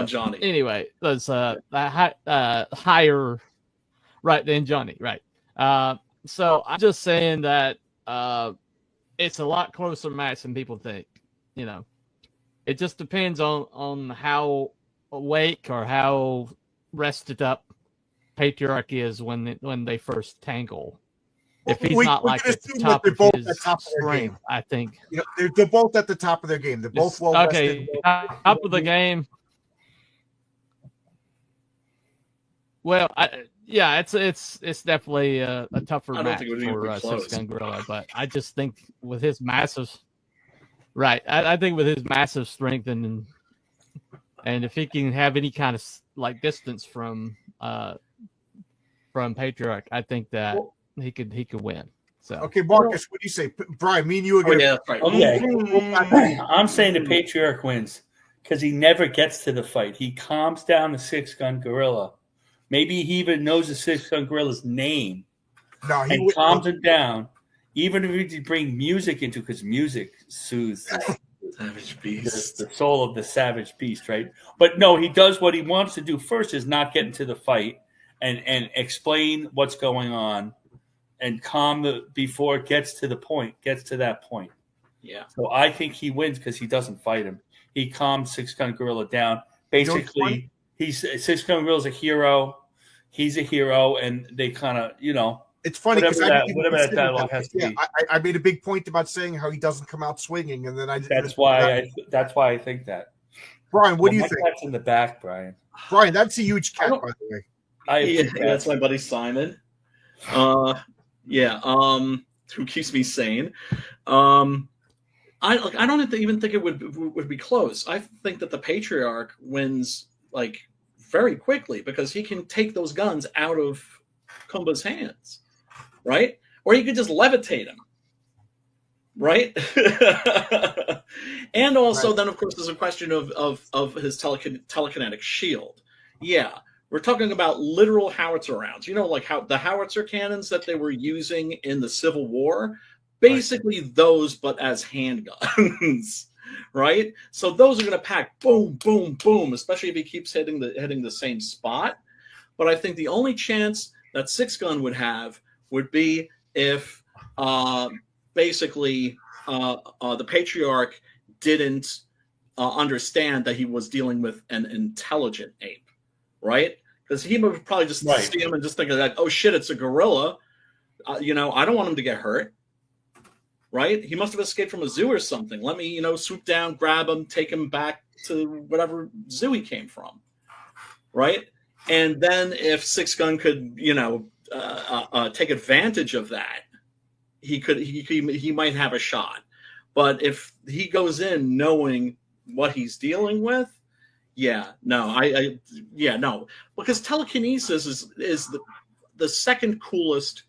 Johnny. Anyway, there's higher right than Johnny, right? So I'm just saying that it's a lot closer match than people think. It just depends on how awake or how rested up Patriarch is when they first tangle. If he's not like at the top of his strength, I think. They're both at the top of their game. They're both well rested. Top of the game. Well, it's definitely a tougher match for 6-gun Gorilla, but I just think with his massive, I think with his massive strength and if he can have any kind of like distance from Patriarch, I think that he could win. So okay, Marcus, what do you say? Brian, me and you again. Yeah, that's right. I'm saying the Patriarch wins because he never gets to the fight. He calms down the 6-gun Gorilla. Maybe he even knows the 6-gun Gorilla's name. And calms him down. Even if you bring music into, because music soothes Savage Beast, the soul of the savage beast, right? But no, he does what he wants to do first is not get into the fight and explain what's going on and calm before it gets to that point. Yeah. So I think he wins because he doesn't fight him. He calms 6-gun Gorilla down. Basically, he's 6-gun Gorilla's a hero. He's a hero, and they kind of, It's funny because whatever that dialogue has to be. I made a big point about saying how he doesn't come out swinging, and then That's why I think that. Brian, what do you think? That's in the back, Brian. Brian, that's a huge cat, by the way. That's my buddy Simon. Who keeps me sane. I don't even think it would be close. I think that the Patriarch wins like very quickly because he can take those guns out of Kumba's hands, right? Or he could just levitate him, right? And also, then of course, there's a question of his telekinetic shield. Yeah. We're talking about literal howitzer rounds. Like how the howitzer cannons that they were using in the Civil War, basically those, but as handguns, right? So those are going to pack boom, boom, boom, especially if he keeps hitting the same spot. But I think the only chance that 6-gun would have would be if basically the Patriarch didn't understand that he was dealing with an intelligent ape, right? Because he would probably just see him and just think of that, oh shit, it's a gorilla. I don't want him to get hurt. Right? He must have escaped from a zoo or something. Let me, swoop down, grab him, take him back to whatever zoo he came from. Right? And then if 6-gun could, take advantage of that, he might have a shot. But if he goes in knowing what he's dealing with, no. Because telekinesis is the second coolest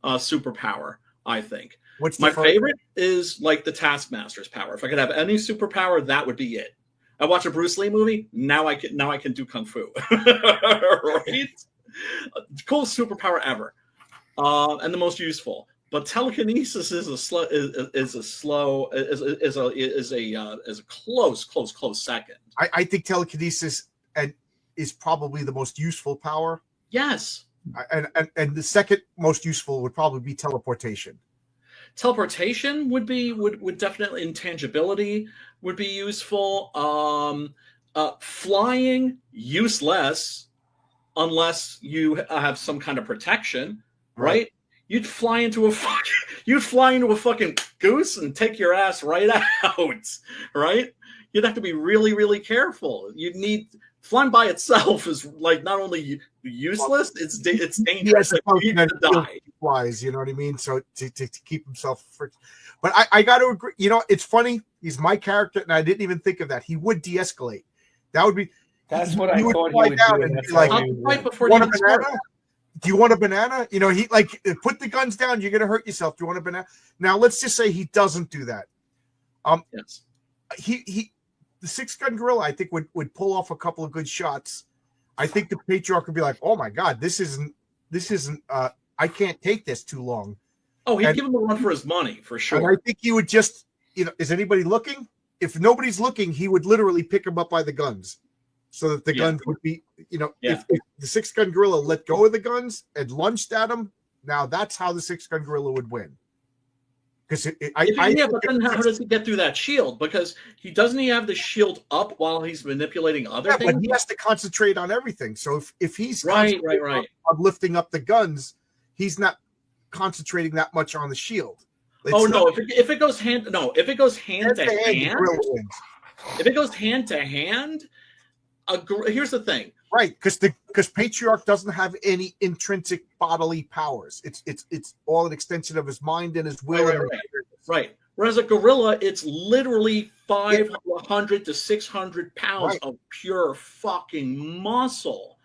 superpower, I think. My favorite is like the Taskmaster's power. If I could have any superpower, that would be it. I watch a Bruce Lee movie. Now I can do kung fu. Right? Coolest superpower ever, and the most useful. But telekinesis is a close second. I think telekinesis is probably the most useful power. Yes. And the second most useful would probably be teleportation. teleportation would definitely, intangibility would be useful. Flying, useless unless you have some kind of protection, right? You'd fly into a fucking goose and take your ass right out, right? You'd have to be really, really careful. You'd need flying by itself is like not only useless, it's dangerous. Like, you need to die. Flies, you know what I mean? So to keep himself but I got to agree. You know, it's funny. He's my character, and I didn't even think of that. He would de-escalate. That would be. That's what I thought he would do. And that's like, right before want a banana? Do you want a banana? You know, he like put the guns down. You're gonna hurt yourself. Do you want a banana? Now let's just say he doesn't do that. Yes. The 6-gun gorilla, I think, would pull off a couple of good shots. I think the Patriarch would be like, "Oh my God, this isn't. I can't take this too long." Oh, he'd give him a run for his money for sure. And I think he would just, you know, is anybody looking? If nobody's looking, he would literally pick him up by the guns, so that the guns would be, you know, if the 6-gun gorilla let go of the guns and lunged at him, now that's how the 6-gun gorilla would win. Because but then how does he get through that shield? Because he have the shield up while he's manipulating other things. But he has to concentrate on everything. So if he's right on lifting up the guns, he's not concentrating that much on the shield. If it goes hand to hand, here's the thing. Right, because Patriarch doesn't have any intrinsic bodily powers. It's all an extension of his mind and his will. Right. Whereas a gorilla, it's literally 500 to 600 pounds of pure fucking muscle.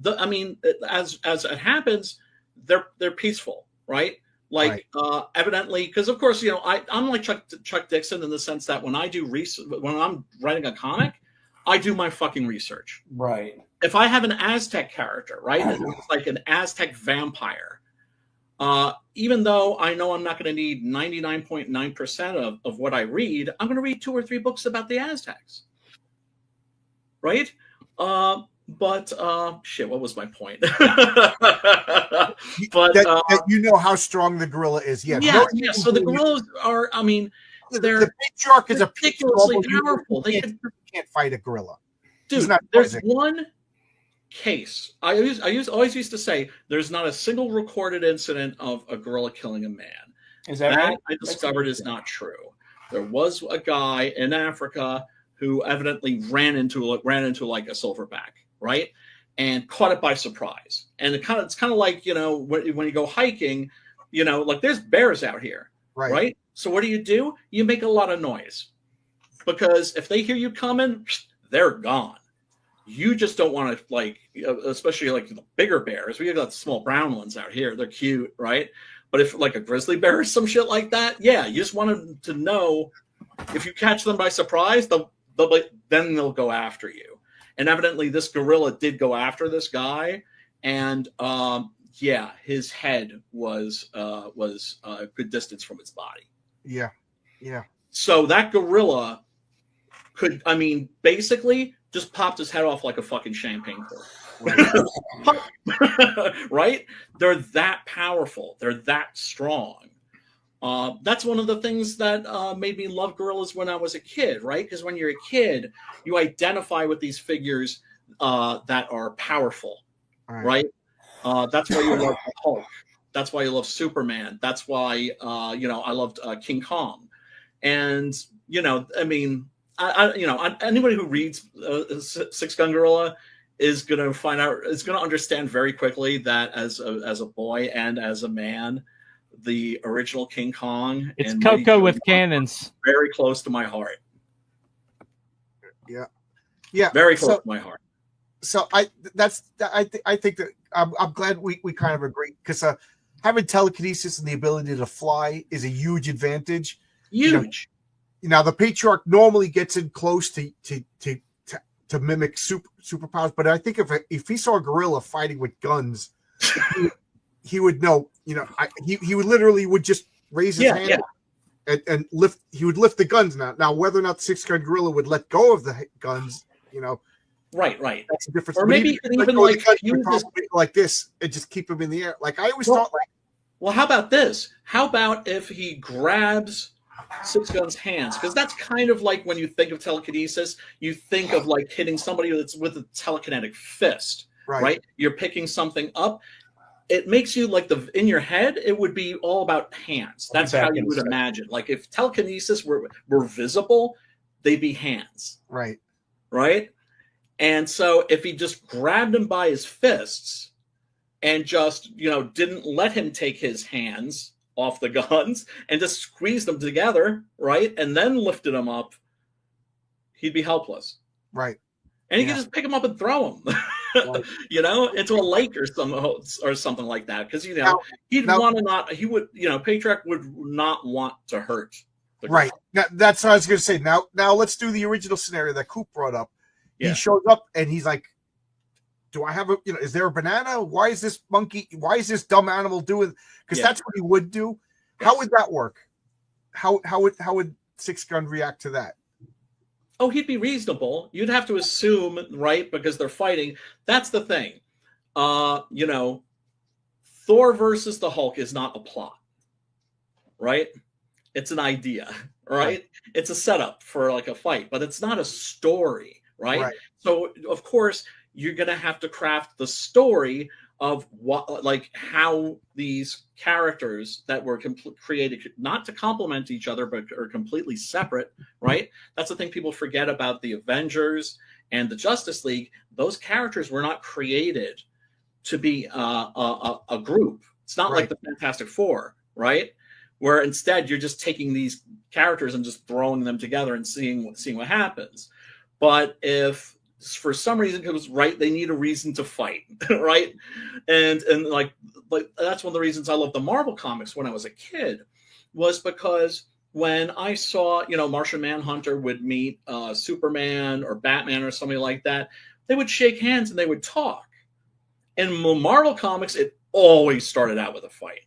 As it happens, they're peaceful, right? Like evidently, because of course, you know, I'm like Chuck Dixon in the sense that when I do research, when I'm writing a comic, I do my fucking research. Right. If I have an Aztec character, right, it's like an Aztec vampire, even though I know I'm not going to need 99.9% of what I read, I'm going to read 2 or 3 books about the Aztecs, right? But shit, what was my point? That you know how strong the gorilla is. So the gorillas are, I mean, the Patriarch is ridiculously powerful. They can't fight a gorilla. Dude, there's one case. I always used to say there's not a single recorded incident of a gorilla killing a man. Is that right? I discovered is not true. There was a guy in Africa who evidently ran into like a silverback, right? And caught it by surprise. And it's kind of like, you know, when you go hiking, you know, like there's bears out here, right? So what do? You make a lot of noise, because if they hear you coming, they're gone. You just don't want to, like, especially like the bigger bears. We got the small brown ones out here. They're cute, right? But if like a grizzly bear or some shit like that, yeah, you just want to know if you catch them by surprise, then they'll go after you. And evidently, this gorilla did go after this guy, and his head was a good distance from its body. Yeah. So that gorilla could, I mean, basically just popped his head off like a fucking champagne cork. Right? They're that powerful. They're that strong. That's one of the things that made me love gorillas when I was a kid, right? Because when you're a kid, you identify with these figures that are powerful, right? That's why you love the Hulk. That's why you love Superman. That's why, I loved King Kong. And, you know, I mean, anybody who reads 6-Gun Gorilla is going to understand very quickly that as a boy and as a man, the original King Kong. It's Coco with cannons. Very close to my heart. Yeah. Very close to my heart. So I think that I'm glad we kind of agree, because having telekinesis and the ability to fly is a huge advantage. Huge. Now the Patriarch normally gets in close to mimic superpowers, but I think if he saw a gorilla fighting with guns, he would know. You know, he would literally just raise his hand and lift. He would lift the guns. Now whether or not the 6-Gun Gorilla would let go of the guns, you know, right. That's a difference. Or maybe he could even like use like this and just keep them in the air. Like I always thought, like Well, how about this? How about if he grabs Six Gun's hands? Because that's kind of like when you think of telekinesis, you think of like hitting somebody that's with a telekinetic fist, right? You're picking something up. It makes you like in your head, it would be all about hands. That's how you would imagine. Like if telekinesis were visible, they'd be hands. Right. Right. And so if he just grabbed him by his fists and just, didn't let him take his hands off the guns and just squeezed them together, right, and then lifted them up, he'd be helpless. Right. And he could just pick him up and throw him, into a lake or something like that. Because, he'd want to not, he would, Patriarch would not want to hurt. Right. Now, that's what I was going to say. Now let's do the original scenario that Coop brought up. Yeah. He shows up and he's like, do I have is there a banana? Why is this dumb animal doing? Because that's what he would do. Yes. How would that work? How would Six Gun react to that? Oh, he'd be reasonable. You'd have to assume, right? Because they're fighting. That's the thing. Thor versus the Hulk is not a plot, right? It's an idea, right? It's a setup for like a fight, but it's not a story, right? So, of course, you're going to have to craft the story of how these characters that were created not to complement each other, but are completely separate, right? That's the thing people forget about the Avengers and the Justice League. Those characters were not created to be a group. It's not like the Fantastic Four, right? Where instead you're just taking these characters and just throwing them together and seeing what happens. But if for some reason it was they need a reason to fight, right? And like that's one of the reasons I loved the Marvel comics when I was a kid, was because when I saw Martian Manhunter would meet Superman or Batman or somebody like that, they would shake hands and they would talk. In Marvel comics, it always started out with a fight.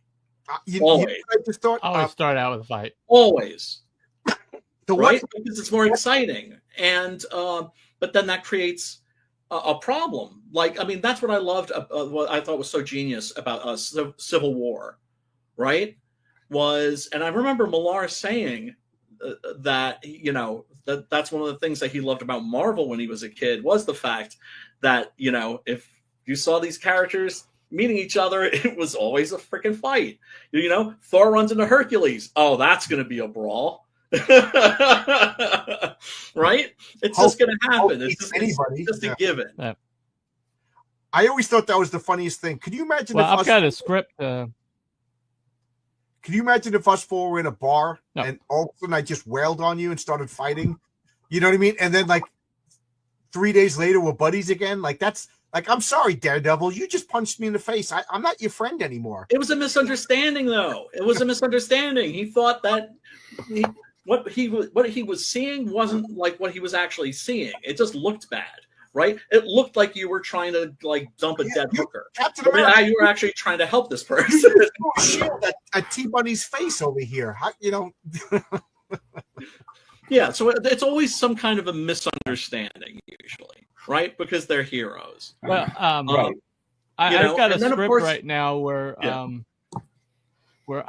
Always. I just thought always start out with a fight. Always. Right? Because it's more exciting. And but then that creates a problem. That's what I loved. What I thought was so genius about Civil War, right? And I remember Millar saying that that's one of the things that he loved about Marvel when he was a kid, was the fact that if you saw these characters meeting each other, it was always a freaking fight. Thor runs into Hercules. Oh, that's going to be a brawl. Right? It's just going to happen. It's just a given. Yeah. I always thought that was the funniest thing. Could you imagine? Well, I've got a script. Could you imagine if us four were in a bar and all of a sudden I just wailed on you and started fighting? You know what I mean? And then 3 days later we're buddies again. That's I'm sorry, Daredevil. You just punched me in the face. I'm not your friend anymore. It was a misunderstanding, though. It was a misunderstanding. He thought that what he was seeing wasn't like what he was actually seeing. It just looked bad, right? It looked like you were trying to dump a dead hooker. Captain America. You were actually trying to help this person. At T-Bunny's face over here. Yeah, so it's always some kind of a misunderstanding, usually, right? Because they're heroes. Well, right. I've got a script right now where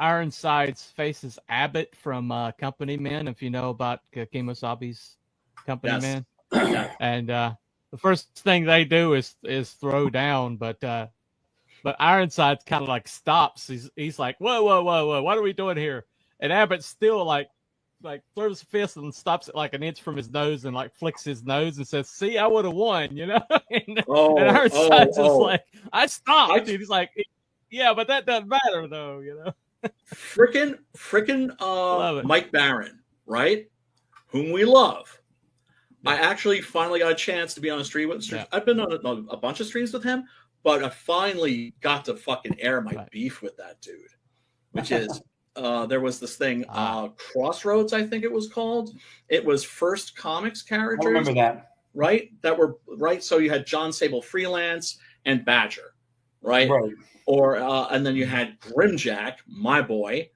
Ironsides faces Abbott from Company Man, if you know about Kemosabe's Company Man. And the first thing they do is throw down, but Ironsides kind of stops. He's like, whoa, what are we doing here? And Abbott's still throws a fist and stops it an inch from his nose and flicks his nose and says, "See, I would have won," and Ironsides is I stopped. He's like, "Yeah, but that doesn't matter though," Frickin' Mike Barron, right? Whom we love. Yeah. I actually finally got a chance to be on a stream with. Yeah. I've been on a bunch of streams with him, but I finally got to fucking air my beef with that dude, which is. There was this thing, Crossroads, I think it was called. It was First Comics characters. I remember that. Right? That were, right? So you had John Sable Freelance and Badger, right? Or and then you had Grimjack, my boy,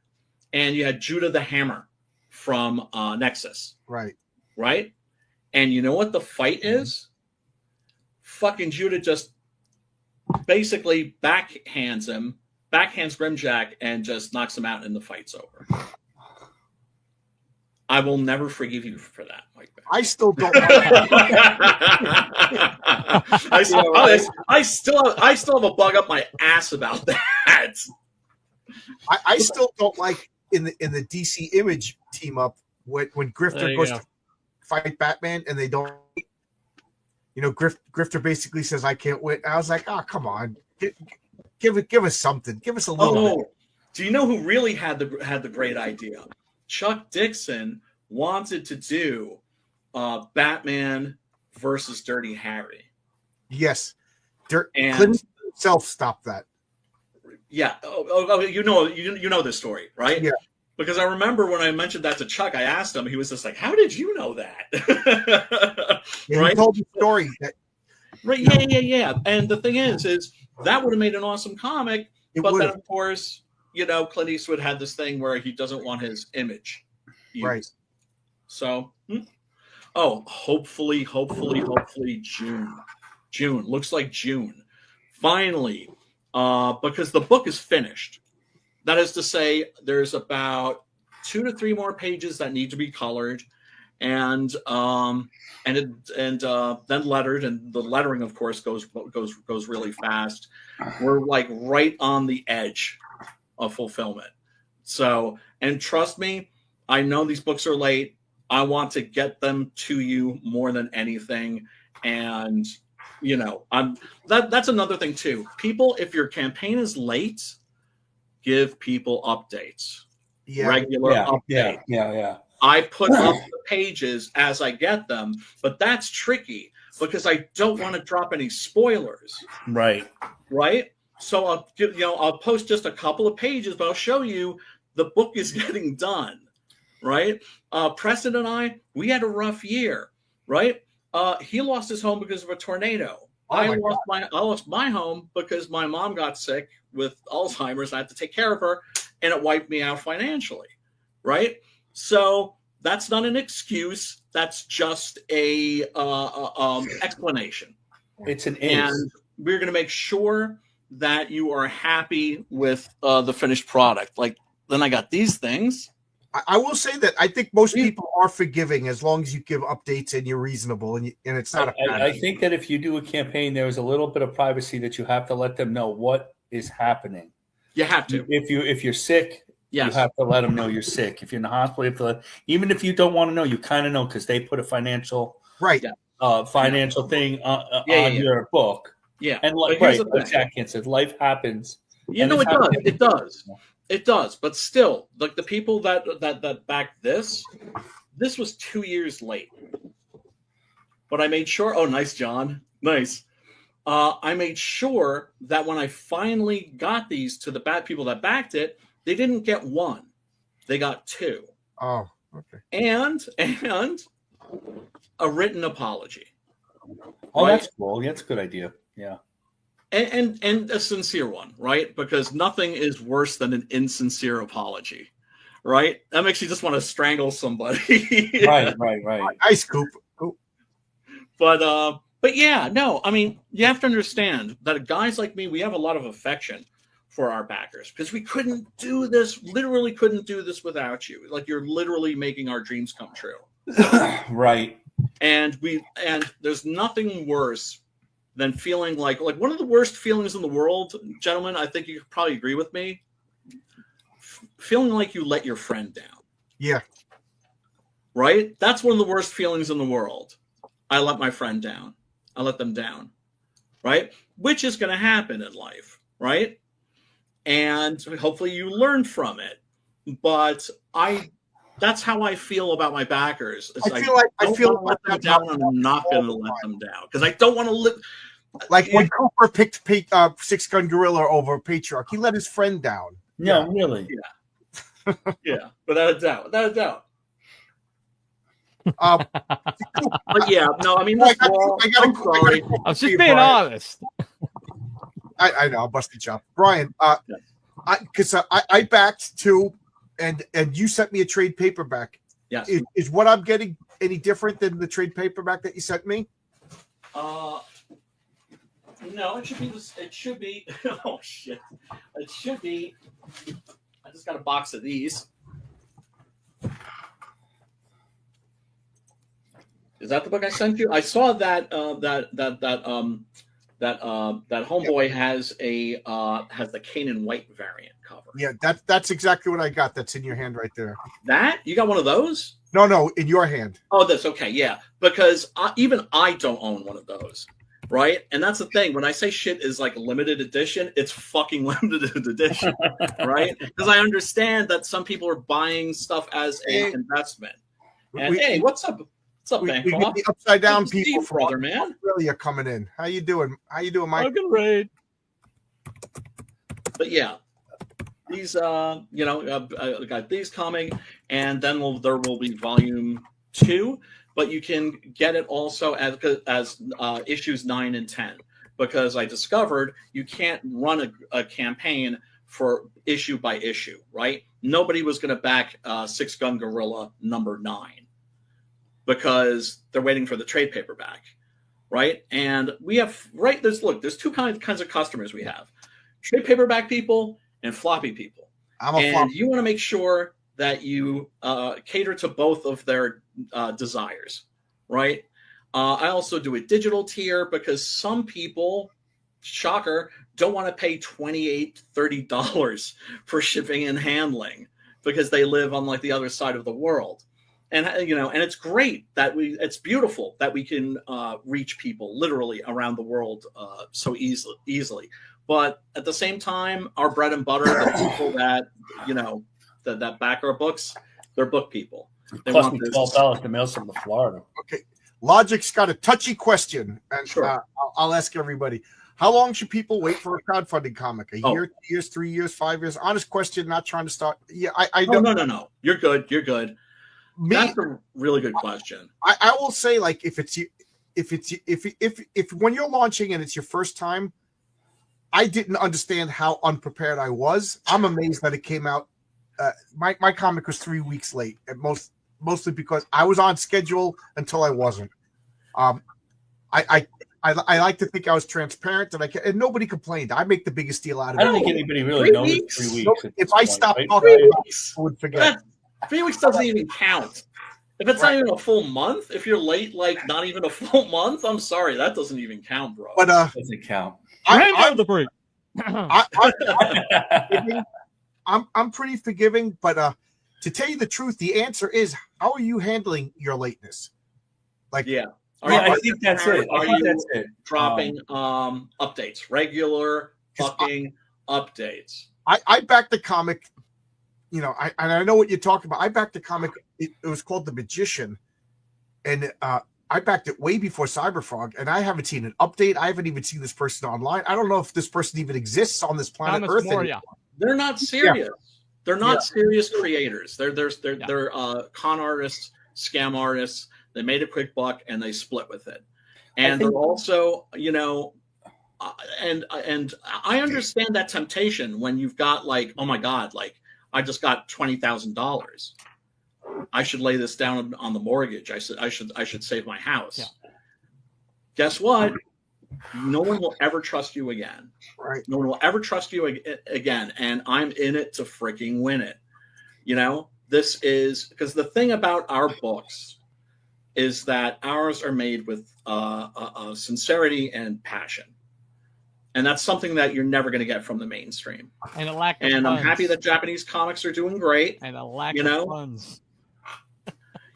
and you had Judah the Hammer from Nexus. Right. Right? And you know what the fight is? Fucking Judah just basically backhands him, backhands Grimjack and just knocks him out and the fight's over. I will never forgive you for that, Mike. I still don't. I still have a bug up my ass about that. I still don't like in the DC Image team up when Grifter goes to fight Batman and they don't. Grifter basically says, "I can't win." I was like, "Oh, come on, give us something. Give us a little bit." Do you know who really had the great idea? Chuck Dixon wanted to do Batman versus Dirty Harry. Yes, Clinton himself stopped that. Yeah. You know this story, right? Yeah. Because I remember when I mentioned that to Chuck, I asked him. He was just like, "How did you know that?" Right? He told the story. Right? Yeah. And the thing is that would have made an awesome comic. But then, of course, Clint Eastwood had this thing where he doesn't want his image used. Right. So, hopefully June. Looks like June. Finally, because the book is finished. That is to say, there's about 2 to 3 more pages that need to be colored, and then lettered, and the lettering, of course, goes really fast. We're like right on the edge of fulfillment. So, and trust me, I know these books are late. I want to get them to you more than anything, and that's another thing too. People, if your campaign is late, give people updates. Regular updates. Yeah. I put up the pages as I get them, but that's tricky because I don't want to drop any spoilers. Right. So I'll post just a couple of pages, but I'll show you the book is getting done. Right. Preston and I, we had a rough year. Right. He lost his home because of a tornado. I lost my home because my mom got sick with Alzheimer's. I had to take care of her, and it wiped me out financially. Right. So that's not an excuse. That's just a explanation. It's an and we're going to make sure that you are happy with the finished product. Like, then I got these things. I will say that I think most people are forgiving as long as you give updates and you're reasonable and it's not I think that if you do a campaign, there is a little bit of privacy that you have to let them know what is happening. You have to. If you're sick, you have to let them know you're sick. If you're in the hospital, you have to even if you don't want to know, you kind of know because they put a financial thing on your book. Yeah, and like Jack said, life happens. It does. It does, but still, like the people that backed this was 2 years late. But I made sure. Oh, nice, John. Nice. I made sure that when I finally got these to the people that backed it, they didn't get 1; they got 2. Oh, okay. And a written apology. Oh, that's cool. Yeah, that's a good idea. Yeah. And a sincere one, right? Because nothing is worse than an insincere apology, right? That makes you just want to strangle somebody. Right. Ice Coop. But yeah, no, I mean, you have to understand that guys like me, we have a lot of affection for our backers because we literally couldn't do this without you. Like, you're literally making our dreams come true. Right. And there's nothing worse than feeling like one of the worst feelings in the world, gentlemen, I think you could probably agree with me, feeling like you let your friend down. Yeah. Right? That's one of the worst feelings in the world. I let my friend down. I let them down. Right? Which is going to happen in life. Right? And hopefully you learn from it. But that's how I feel about my backers. I feel like let them down, and I'm not going to let them down because I don't want to live. Like when Cooper picked Six Gun Gorilla over Patriarch, he let his friend down. No, really. Yeah, yeah, without a doubt. But yeah, no, I mean, I'm sorry. I'm just being honest. I know, I'm busting chop, Brian. Because I backed 2. And you sent me a trade paperback. Yes. Is what I'm getting any different than the trade paperback that you sent me? No, it should be this. It should be. Oh shit! It should be. I just got a box of these. Is that the book I sent you? I saw that that Homeboy has the Kanan White variant cover. Yeah, that's exactly what I got. That's in your hand right there. That you got one of those? No, in your hand. Oh, that's okay. Yeah, because even I don't own one of those. Right, and that's the thing. When I say shit is like limited edition, it's fucking limited edition, right? Because I understand that some people are buying stuff as an investment. And hey, what's up? What's up, man? We get the upside down people from brother, man. Australia coming in. How you doing? Mike? Fucking raid. But yeah, these got these coming, and then there will be volume 2. But you can get it also as issues 9 and 10, because I discovered you can't run a campaign for issue by issue, right? Nobody was going to back Six Gun Gorilla number 9 because they're waiting for the trade paperback, right? And we have there's two kinds of customers we have: trade paperback people and floppy people. You want to make sure that you cater to both of their desires, right? I also do a digital tier because some people, shocker, don't want to pay $28, $30 for shipping and handling because they live on like the other side of the world. And and it's great that it's beautiful that we can reach people literally around the world so easily. But at the same time, our bread and butter, the people that that back our books, they're book people. They cost me $12 to mail some to Florida. Okay, Logic's got a touchy question, and sure. I'll ask everybody: how long should people wait for a crowdfunding comic? A year, 2 years, 3 years, 5 years? Honest question, not trying to start. Yeah, I don't. No. You're good. That's a really good question. I will say, like, if when you're launching and it's your first time, I didn't understand how unprepared I was. I'm amazed that it came out. My comic was 3 weeks late, at mostly because I was on schedule until I wasn't. I like to think I was transparent, and nobody complained. I make the biggest deal out of it. I don't think anybody really knows 3 weeks. If I stopped talking, I would forget. 3 weeks doesn't even count. If it's not even a full month, if you're late, like not even a full month, I'm sorry, that doesn't even count, bro. But doesn't count. I'm pretty forgiving, but to tell you the truth, the answer is: how are you handling your lateness? Like, I think that's it. That's it. Dropping updates, regular fucking updates. I backed the comic. I know what you're talking about. I backed the comic. It was called The Magician, and I backed it way before Cyberfrog, and I haven't seen an update. I haven't even seen this person online. I don't know if this person even exists on this planet Earth anymore. They're not serious. Yeah. They're not serious creators. They're con artists, scam artists. They made a quick buck and they split with it. And they're also, and I understand that temptation when you've got like, oh my God, like I just got $20,000. I should lay this down on the mortgage. I should save my house. Yeah. Guess what? No one will ever trust you again. Right. No one will ever trust you again. And I'm in it to freaking win it. This is because the thing about our books is that ours are made with sincerity and passion. And that's something that you're never going to get from the mainstream. And a lack of funds. I'm happy that Japanese comics are doing great. And a lack of funds.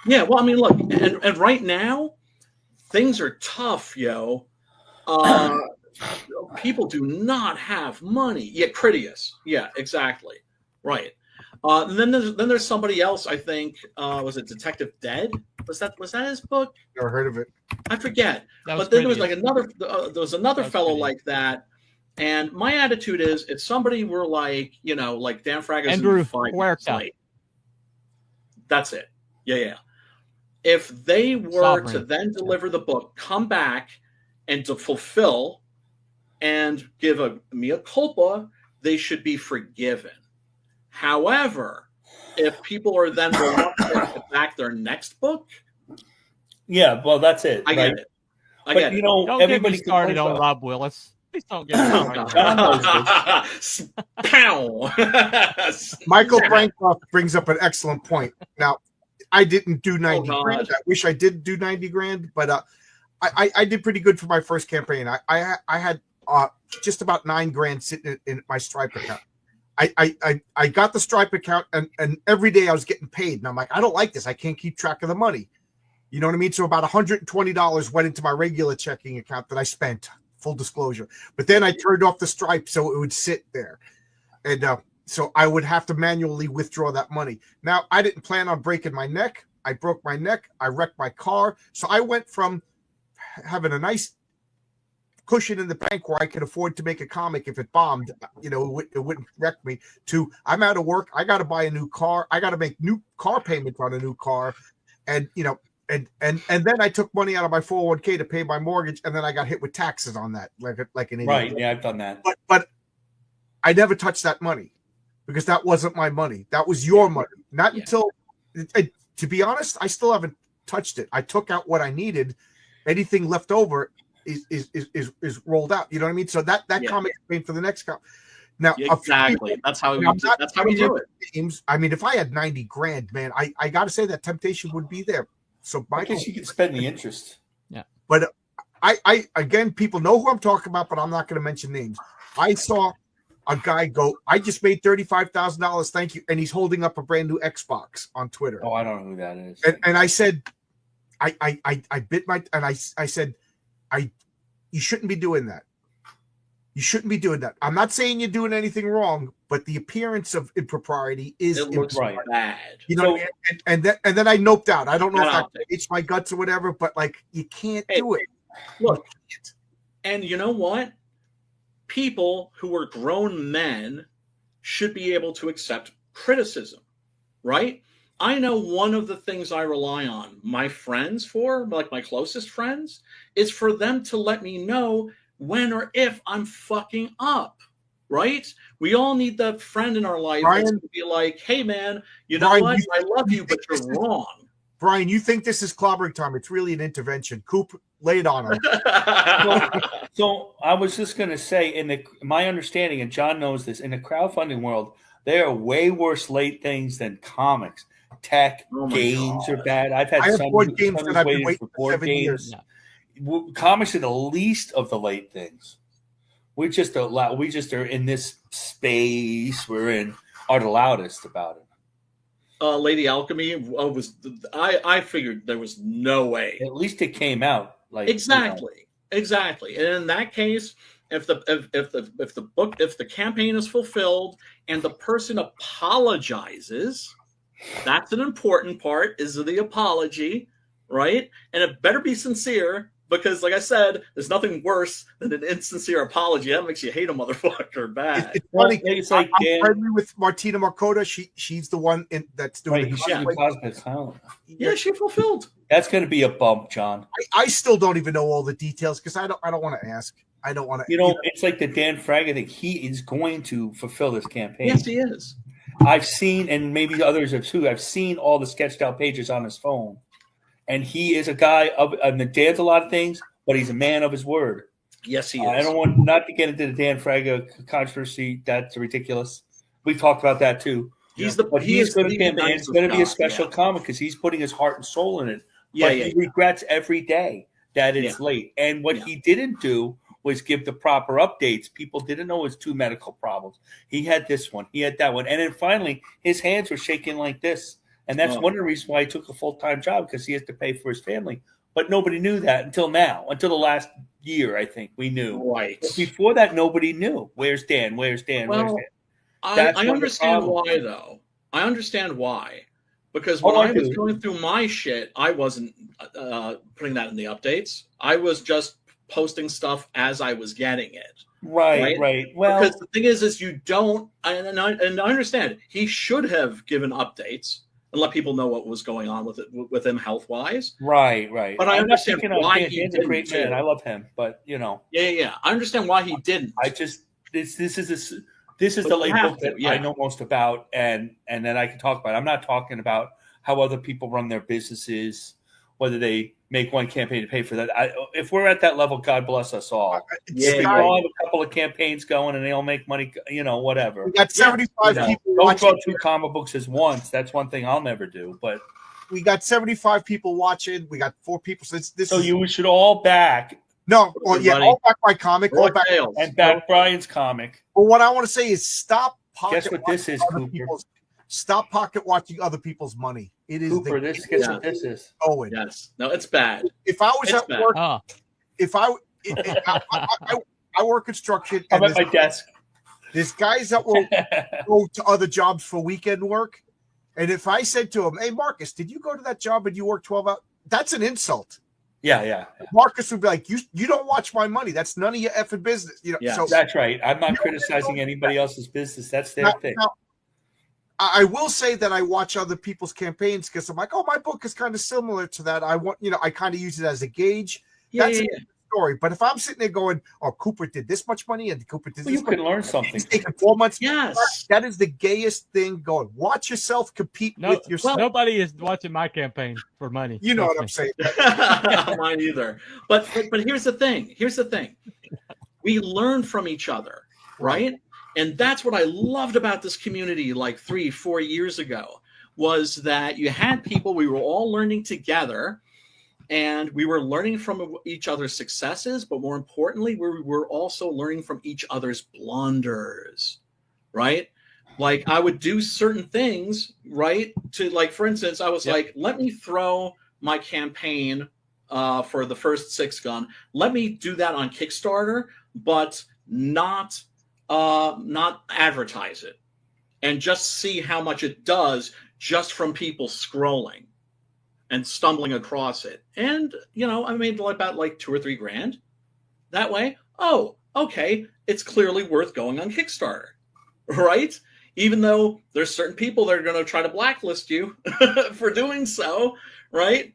Yeah, well, I mean, look, and right now, things are tough, yo. People do not have money. Yeah, Critias. Yeah, exactly. Right. Then there's somebody else. I think was it Detective Dead? Was that his book? Never heard of it. I forget. But then there was like another fellow like that. And my attitude is, if somebody were like like Dan Fraga's Andrew Huerta. That's it. Yeah. If they were to then deliver the book, come back and to fulfill and give a mea culpa, they should be forgiven. However, if people are then reluctant to back their next book, yeah, well, that's it. I get it. But get it. Don't everybody get me started on Rob Willis. Please don't get me Oh, wrong. Pow! Michael Bancroft brings up an excellent point. Now, I didn't do 90 grand. I wish I did do 90 grand, but I did pretty good for my first campaign. I had just about 9 grand sitting in my Stripe account. I got the Stripe account, and every day I was getting paid, and I'm like, I don't like this. I can't keep track of the money. You know what I mean? So about $120 went into my regular checking account that I spent. Full disclosure. But then I turned off the Stripe so it would sit there, and so I would have to manually withdraw that money. Now, I didn't plan on breaking my neck. I broke my neck. I wrecked my car. So I went from having a nice cushion in the bank where I could afford to make a comic if it bombed, you know, it wouldn't wreck me, to I'm out of work. I got to buy a new car. I got to make new car payments on a new car. And, you know, and then I took money out of my 401k to pay my mortgage, and then I got hit with taxes on that, like an idiot. Right? Yeah, I've done that. But I never touched that money because that wasn't my money. That was your money. Not until, to be honest, I still haven't touched it. I took out what I needed. Anything left over is rolled out. You know what I mean? So that comic is paid for the next comic. Now, exactly. That's how we do it. Games, I mean, if I had 90 grand, man, I got to say that temptation would be there. So Michael, you can spend the interest. Yeah. But I again, people know who I'm talking about, but I'm not going to mention names. I saw a guy go, I just made $35,000. Thank you. And he's holding up a brand new Xbox on Twitter. Oh, I don't know who that is. And I said, I bit my, and I said, you shouldn't be doing that. You shouldn't be doing that. I'm not saying you're doing anything wrong, but the appearance of impropriety is bad. You know, so, and then I noped out. I don't know if that itched my guts or whatever, but like you can't do it. Look, and you know what? People who are grown men should be able to accept criticism, right? I know one of the things I rely on my friends for, like my closest friends, is for them to let me know when or if I'm fucking up, right? We all need that friend in our life to be like, hey, man, you know what? I love you, but you're wrong. Brian, you think this is clobbering time. It's really an intervention. Coop, lay it on him. So I was just going to say, in my understanding, and John knows this, in the crowdfunding world, there are way worse late things than comics. Tech, games are bad. I have board games that I've been waiting for 7 years. Comics are the least of the late things. We just are in this space we're in, are the loudest about it. Lady Alchemy I figured there was no way. At least it came out like exactly. And in that case, if the campaign is fulfilled and the person apologizes, that's an important part, is the apology, right? And it better be sincere, because like I said, there's nothing worse than an insincere apology. That makes you hate a motherfucker bad. It's funny. It's like I'm friendly with Martina Markota. She's the one that's doing Yeah, she fulfilled. That's going to be a bump, John. I still don't even know all the details because I don't want to ask. I don't want to. You know, it's like the Dan Fraga thing. He is going to fulfill this campaign. Yes, he is. I've seen, and maybe others have too, I've seen all the sketched out pages on his phone. And he is a guy that Dan's a lot of things, but he's a man of his word. Yes, he is. I don't want not to get into the Dan Fraga controversy. That's ridiculous. We talked about that too. He's going to be a special comic because he's putting his heart and soul in it. But he regrets every day that it's late. And what he didn't do was give the proper updates. People didn't know his 2 medical problems. He had this one. He had that one. And then finally, his hands were shaking like this. And that's one of the reasons why he took a full-time job, because he has to pay for his family. But nobody knew that until now, until the last year, I think we knew. Right. But before that, nobody knew. Where's Dan? Where's Dan? Well, Where's Dan? I understand why, though. I understand why. Because when I was going through my shit, I wasn't putting that in the updates. I was just posting stuff as I was getting it. Right. Well, because the thing is you don't, and I understand, he should have given updates and let people know what was going on with him health-wise. Right. But I understand why he didn't. Dan's a great man. I love him, but you know. Yeah. I understand why he didn't. I just this is the late book that I know most about, and that I can talk about. I'm not talking about how other people run their businesses, whether they make one campaign to pay for that. If we're at that level, God bless us all. Yeah, we all have a couple of campaigns going, and they all make money. Whatever. We got 75 people. Don't draw 2 comic books as once. That's one thing I'll never do. But we got 75 people watching. We got 4 people. So you should all back. No, all back my comic, all back and back Brian's comic. But what I want to say is stop. Guess what this is, Cooper? Stop pocket watching other people's money. It is Cooper. Guess what this is? Owen. Yes. No, it's bad. If I was at work, if I work construction, I'm at my desk. There's guys that will go to other jobs for weekend work, and if I said to him, "Hey, Marcus, did you go to that job and you work 12 hours?" That's an insult. Yeah. Marcus would be like, "You don't watch my money. That's none of your effing business." So that's right. I'm not criticizing anybody else's business. That's their thing. Now, I will say that I watch other people's campaigns because I'm like, oh, my book is kind of similar to that. I kind of use it as a gauge. That's a story. But if I'm sitting there going, oh, Cooper did this much money and Cooper did this you can learn something. It's taking 4 months. Yes. That is the gayest thing going. Watch yourself compete with yourself. Nobody is watching my campaign for money. You know what I'm saying. Mine either. But here's the thing. We learn from each other, right? And that's what I loved about this community like 3-4 years ago, was that you had people, we were all learning together, and we were learning from each other's successes, but more importantly, we were also learning from each other's blunders, right? Like I would do certain things, right? To like, for instance, I was like, let me throw my campaign for the first 6 gun. Let me do that on Kickstarter, but not advertise it, and just see how much it does just from people scrolling and stumbling across it. And I made about like $2 or $3 grand that way. Oh, okay, it's clearly worth going on Kickstarter, right? Even though there's certain people that are going to try to blacklist you for doing so, right?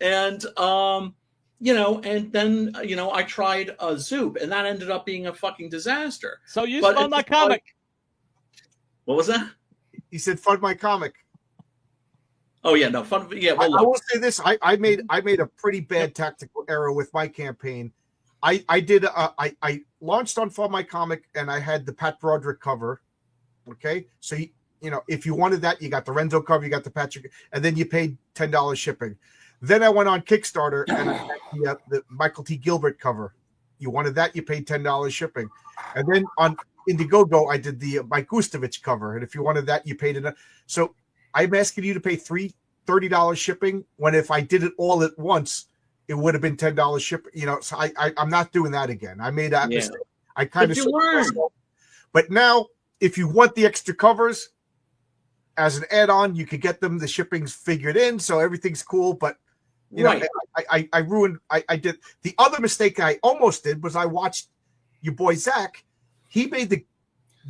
And and then I tried Zoop, and that ended up being a fucking disaster. So you spun my comic. What was that? He said, "Fund my comic." Oh yeah, no fun. Yeah, I will say this: I made a pretty bad tactical error with my campaign. I launched on Fund My Comic, and I had the Pat Broderick cover. Okay, so if you wanted that, you got the Renzo cover, you got the Patrick, and then you paid $10 shipping. Then I went on Kickstarter and I had the Michael T. Gilbert cover. You wanted that, you paid $10 shipping. And then on Indiegogo, I did the Mike Gustovich cover. And if you wanted that, you paid it. So I'm asking you to pay $30 shipping, when if I did it all at once, it would have been $10 shipping. So I'm not doing that again. I made that mistake. I kind of learned. But now, if you want the extra covers as an add-on, you could get them. The shipping's figured in, so everything's cool. But I ruined. I did the other mistake I almost did was I watched your boy Zach. He made the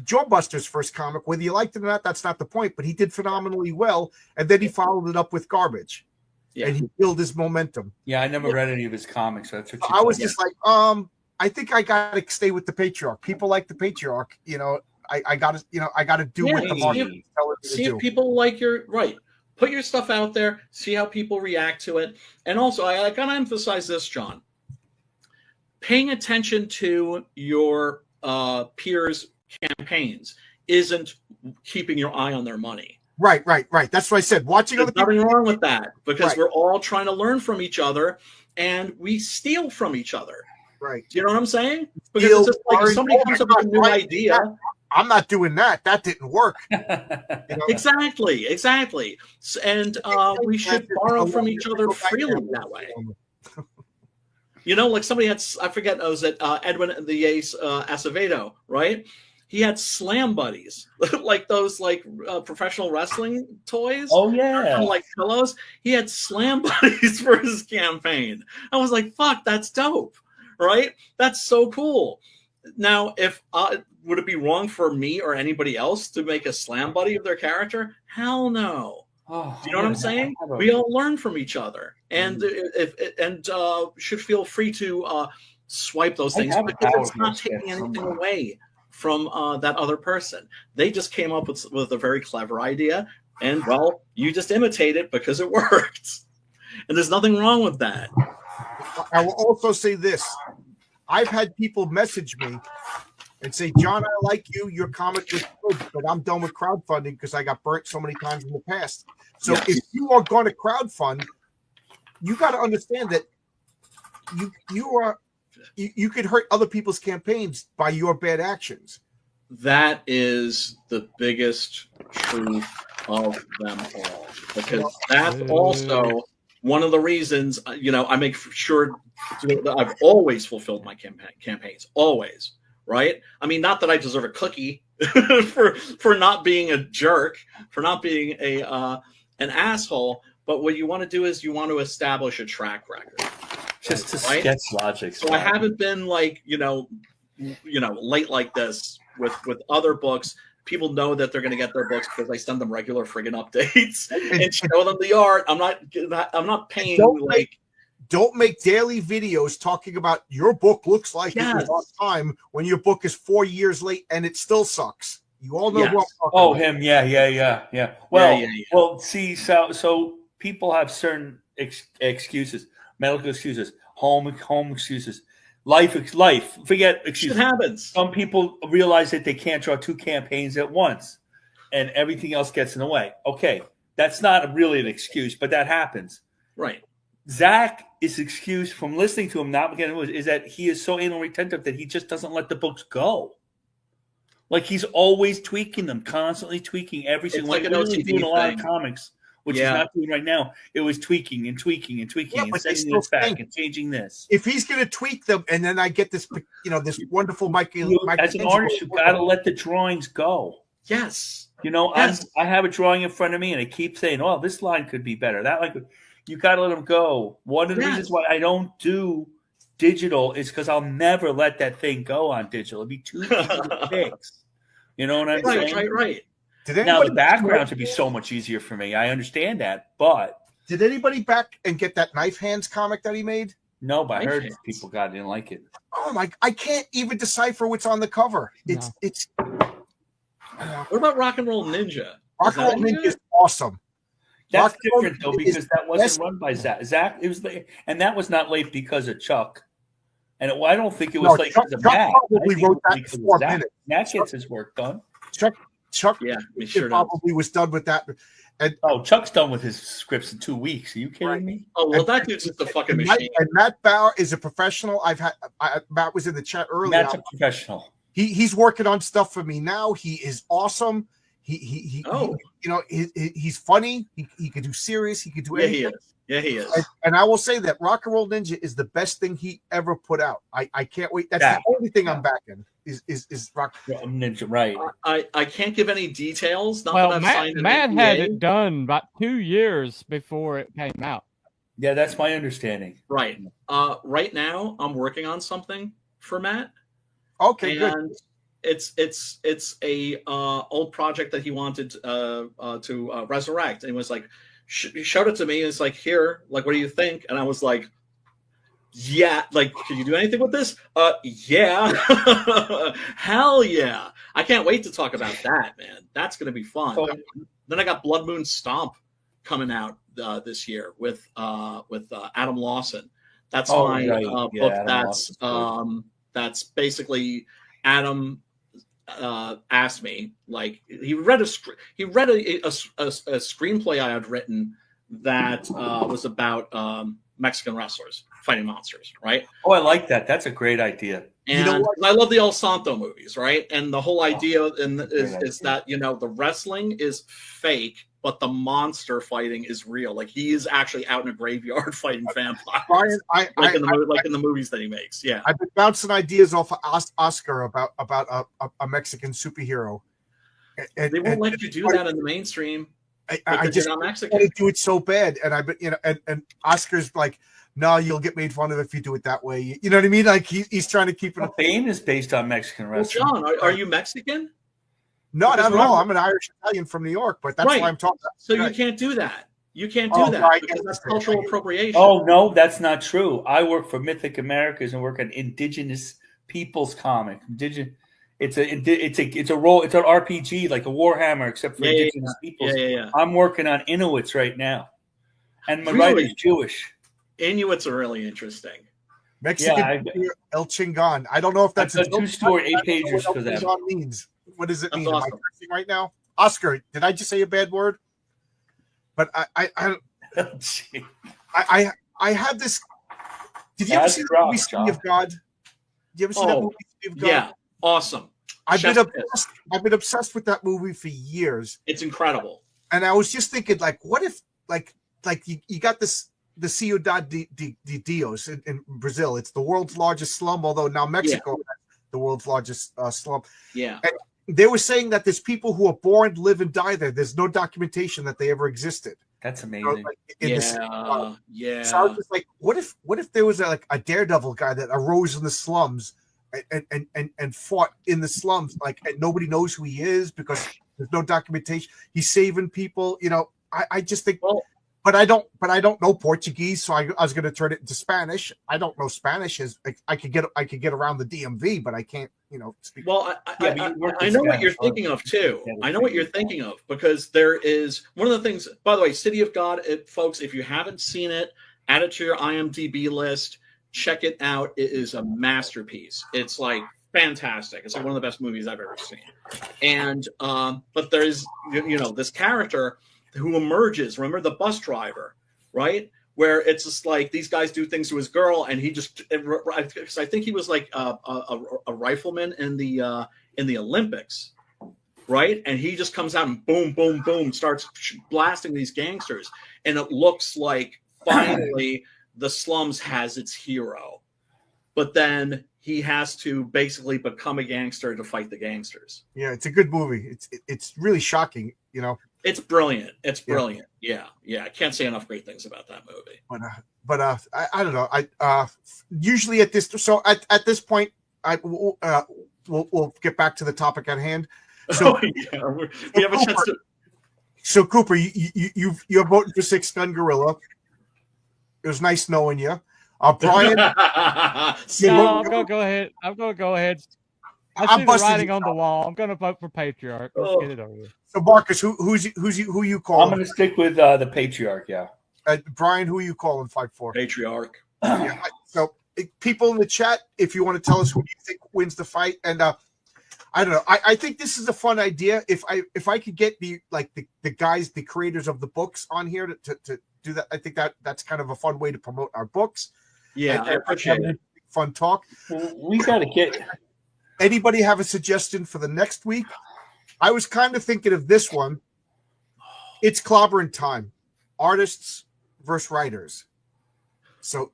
Jawbusters first comic. Whether you liked it or not, that's not the point. But he did phenomenally well, and then he followed it up with garbage, and he killed his momentum. Yeah, I never read any of his comics. So that's what I was just like, I think I got to stay with the Patriarch. People like the Patriarch. I got to do what the market is telling me to do. See if people like your Put your stuff out there. See how people react to it. And also, I got to emphasize this, John. Paying attention to your peers' campaigns isn't keeping your eye on their money. Right. That's what I said. Watching other people. There's nothing wrong with that, because we're all trying to learn from each other, and we steal from each other. Right. Do you know what I'm saying? Because it's just like if somebody comes up with a new idea. I'm not doing that. That didn't work. Exactly. And we should borrow from each other freely that way. Like somebody had, I forget, was it Edwin the Ace Acevedo, right? He had slam buddies, like those professional wrestling toys. Oh yeah, like pillows. He had slam buddies for his campaign. I was like, "Fuck, that's dope!" Right? That's so cool. Now, if would it be wrong for me or anybody else to make a slam buddy of their character? Hell no. Do you know what I'm saying? We all learn from each other, and should feel free to swipe those things, because it's not taking anything away from that other person. They just came up with a very clever idea, and you just imitate it because it worked. And there's nothing wrong with that. I will also say this. I've had people message me and say, John, I like you. Your comic was good, but I'm done with crowdfunding because I got burnt so many times in the past. So if you are going to crowdfund, you got to understand that you could hurt other people's campaigns by your bad actions. That is the biggest truth of them all, because that's also one of the reasons, I make sure that I've always fulfilled my campaigns, always, right? I mean, not that I deserve a cookie for not being a jerk, for not being an asshole, but what you want to do is you want to establish a track record. Just to sketch logic. So I haven't been like, late like this with other books. People know that they're going to get their books because I send them regular friggin' updates and show them the art. I'm not paying Don't make daily videos talking about your book looks like it was on time when your book is 4 years late and it still sucks. You all know what I'm talking about. Him. Yeah. Well, see, so people have certain excuses, medical excuses, home excuses. Life. Forget excuses. It happens. Some people realize that they can't draw 2 campaigns at once, and everything else gets in the way. Okay, that's not really an excuse, but that happens. Right. Zach is excused from listening to him, not getting it, is that he is so anal retentive that he just doesn't let the books go. Like he's always tweaking them, constantly tweaking every single. Like an OCD doing a lot of thing. comics, which he's not doing right now. It was tweaking and sending this back and changing this. If he's going to tweak them, and then I get this, this wonderful Michael. As an artist, you got to let the drawings go. Yes. I have a drawing in front of me, and I keep saying, "Oh, this line could be better. That line could." You got to let them go. One of the reasons why I don't do digital is because I'll never let that thing go on digital. It'd be too easy to fix. You know what I'm saying? Right. Now the background should be so much easier for me. I understand that, but did anybody back and get that Knife Hands comic that he made? No, but I heard people didn't like it. Oh my! I can't even decipher what's on the cover. It's. What about Rock and Roll Ninja? Rock and Roll Ninja is awesome. That's different though, because that wasn't run by Zach. Zach, it was and that was not late because of Chuck. And I don't think it was late because of Matt. Probably wrote that in 4 minutes. Matt gets his work done. Chuck probably was done with that. And Chuck's done with his scripts in 2 weeks. Are you kidding me? Oh well, that dude's just a fucking machine. And Matt Bauer is a professional. Matt was in the chat earlier. Matt's a professional. He's working on stuff for me now. He is awesome. He's funny. He could do serious. He could do anything. He is. And I will say that Rock and Roll Ninja is the best thing he ever put out. I can't wait. That's the only thing I'm backing is Rock Ninja. Right. I can't give any details. Matt had it done about 2 years before it came out. Yeah, that's my understanding. Right. Right now, I'm working on something for Matt. Okay, good. It's a old project that he wanted to resurrect, and he was like, he showed it to me. And it's like, here, like, what do you think? And I was like, yeah, like, can you do anything with this? Yeah, hell yeah! I can't wait to talk about that, man. That's gonna be fun. Then I got Blood Moon Stomp coming out this year with Adam Lawson. That's my book. That's basically Adam asked me, like, he read a screenplay I had written that was about Mexican wrestlers fighting monsters, right? Oh, I like that. That's a great idea. And I love the El Santo movies, right? And the whole idea is that the wrestling is fake, but the monster fighting is real. Like, he is actually out in a graveyard fighting vampires. Brian, in the movies that he makes. Yeah, I've been bouncing ideas off of Oscar about a Mexican superhero. And they won't let you do that in the mainstream. I just want to do it so bad, and Oscar's like, no, you'll get made fun of if you do it that way. You know what I mean? Like he's trying to keep it. Bane is based on Mexican wrestling. Well, John, are you Mexican? No, not at all. I'm an Irish Italian from New York, but that's why I'm talking about. So you can't do that. You can't do that because that's cultural appropriation. Oh no, that's not true. I work for Mythic Americas and work on indigenous people's comic. It's a role. It's an RPG like a Warhammer, except for indigenous peoples. Yeah. I'm working on Inuits right now, And my writer's Jewish. Inuits are really interesting. Mexican El Chingon. I don't know if that's a two-story 8-pagers for them. Means. What does it mean? Awesome. Am I cursing right now? Oscar, did I just say a bad word? But I had this. Did you ever see the movie City of God? Did you ever see that movie City of God? Yeah, awesome. I've been obsessed with that movie for years. It's incredible. And I was just thinking, like, what if, like you got this, the Ciudad de Dios in Brazil. It's the world's largest slum, although now Mexico has the world's largest slum. Yeah. And they were saying that there's people who are born, live, and die there. There's no documentation that they ever existed. That's amazing. Yeah. So I was just like, what if there was a daredevil guy that arose in the slums and fought in the slums, like, and nobody knows who he is because there's no documentation. He's saving people. I just think. Well, but I don't know Portuguese, so I was going to turn it into Spanish. I don't know Spanish. I could get around the DMV, but I can't, speak. Well, I know what you're thinking of too. I know what you're thinking of, because there is one of the things. By the way, City of God, folks, if you haven't seen it, add it to your IMDb list. Check it out. It is a masterpiece. It's like fantastic. It's like one of the best movies I've ever seen. And but there's this character who emerges. Remember the bus driver, right? Where it's just like these guys do things to his girl, and he just. Because I think he was like a rifleman in the Olympics, right? And he just comes out and boom, boom, boom, starts blasting these gangsters, and it looks like finally the slums has its hero, but then he has to basically become a gangster to fight the gangsters. Yeah, it's a good movie. It's really shocking, It's brilliant. It's brilliant. Yeah. I can't say enough great things about that movie. But I don't know. I usually at this this point, we'll get back to the topic at hand. So we have a chance to. So Cooper, you're voting for Six Gun Gorilla. It was nice knowing you. Brian. No, I'm gonna go ahead. I see the writing on the wall. I'm gonna vote for Patriarch. Let's get it over with. So Marcus, who you calling? I'm gonna stick with the Patriarch. Yeah. Brian, who are you calling 5-4? Patriarch. So people in the chat, if you want to tell us who you think wins the fight, and I don't know. I think this is a fun idea. If I could get the guys, the creators of the books on here to do that, I think that's kind of a fun way to promote our books. Yeah, I appreciate it. Fun talk. We got to get. Anybody have a suggestion for the next week? I was kind of thinking of this one. It's clobbering time. Artists versus writers. So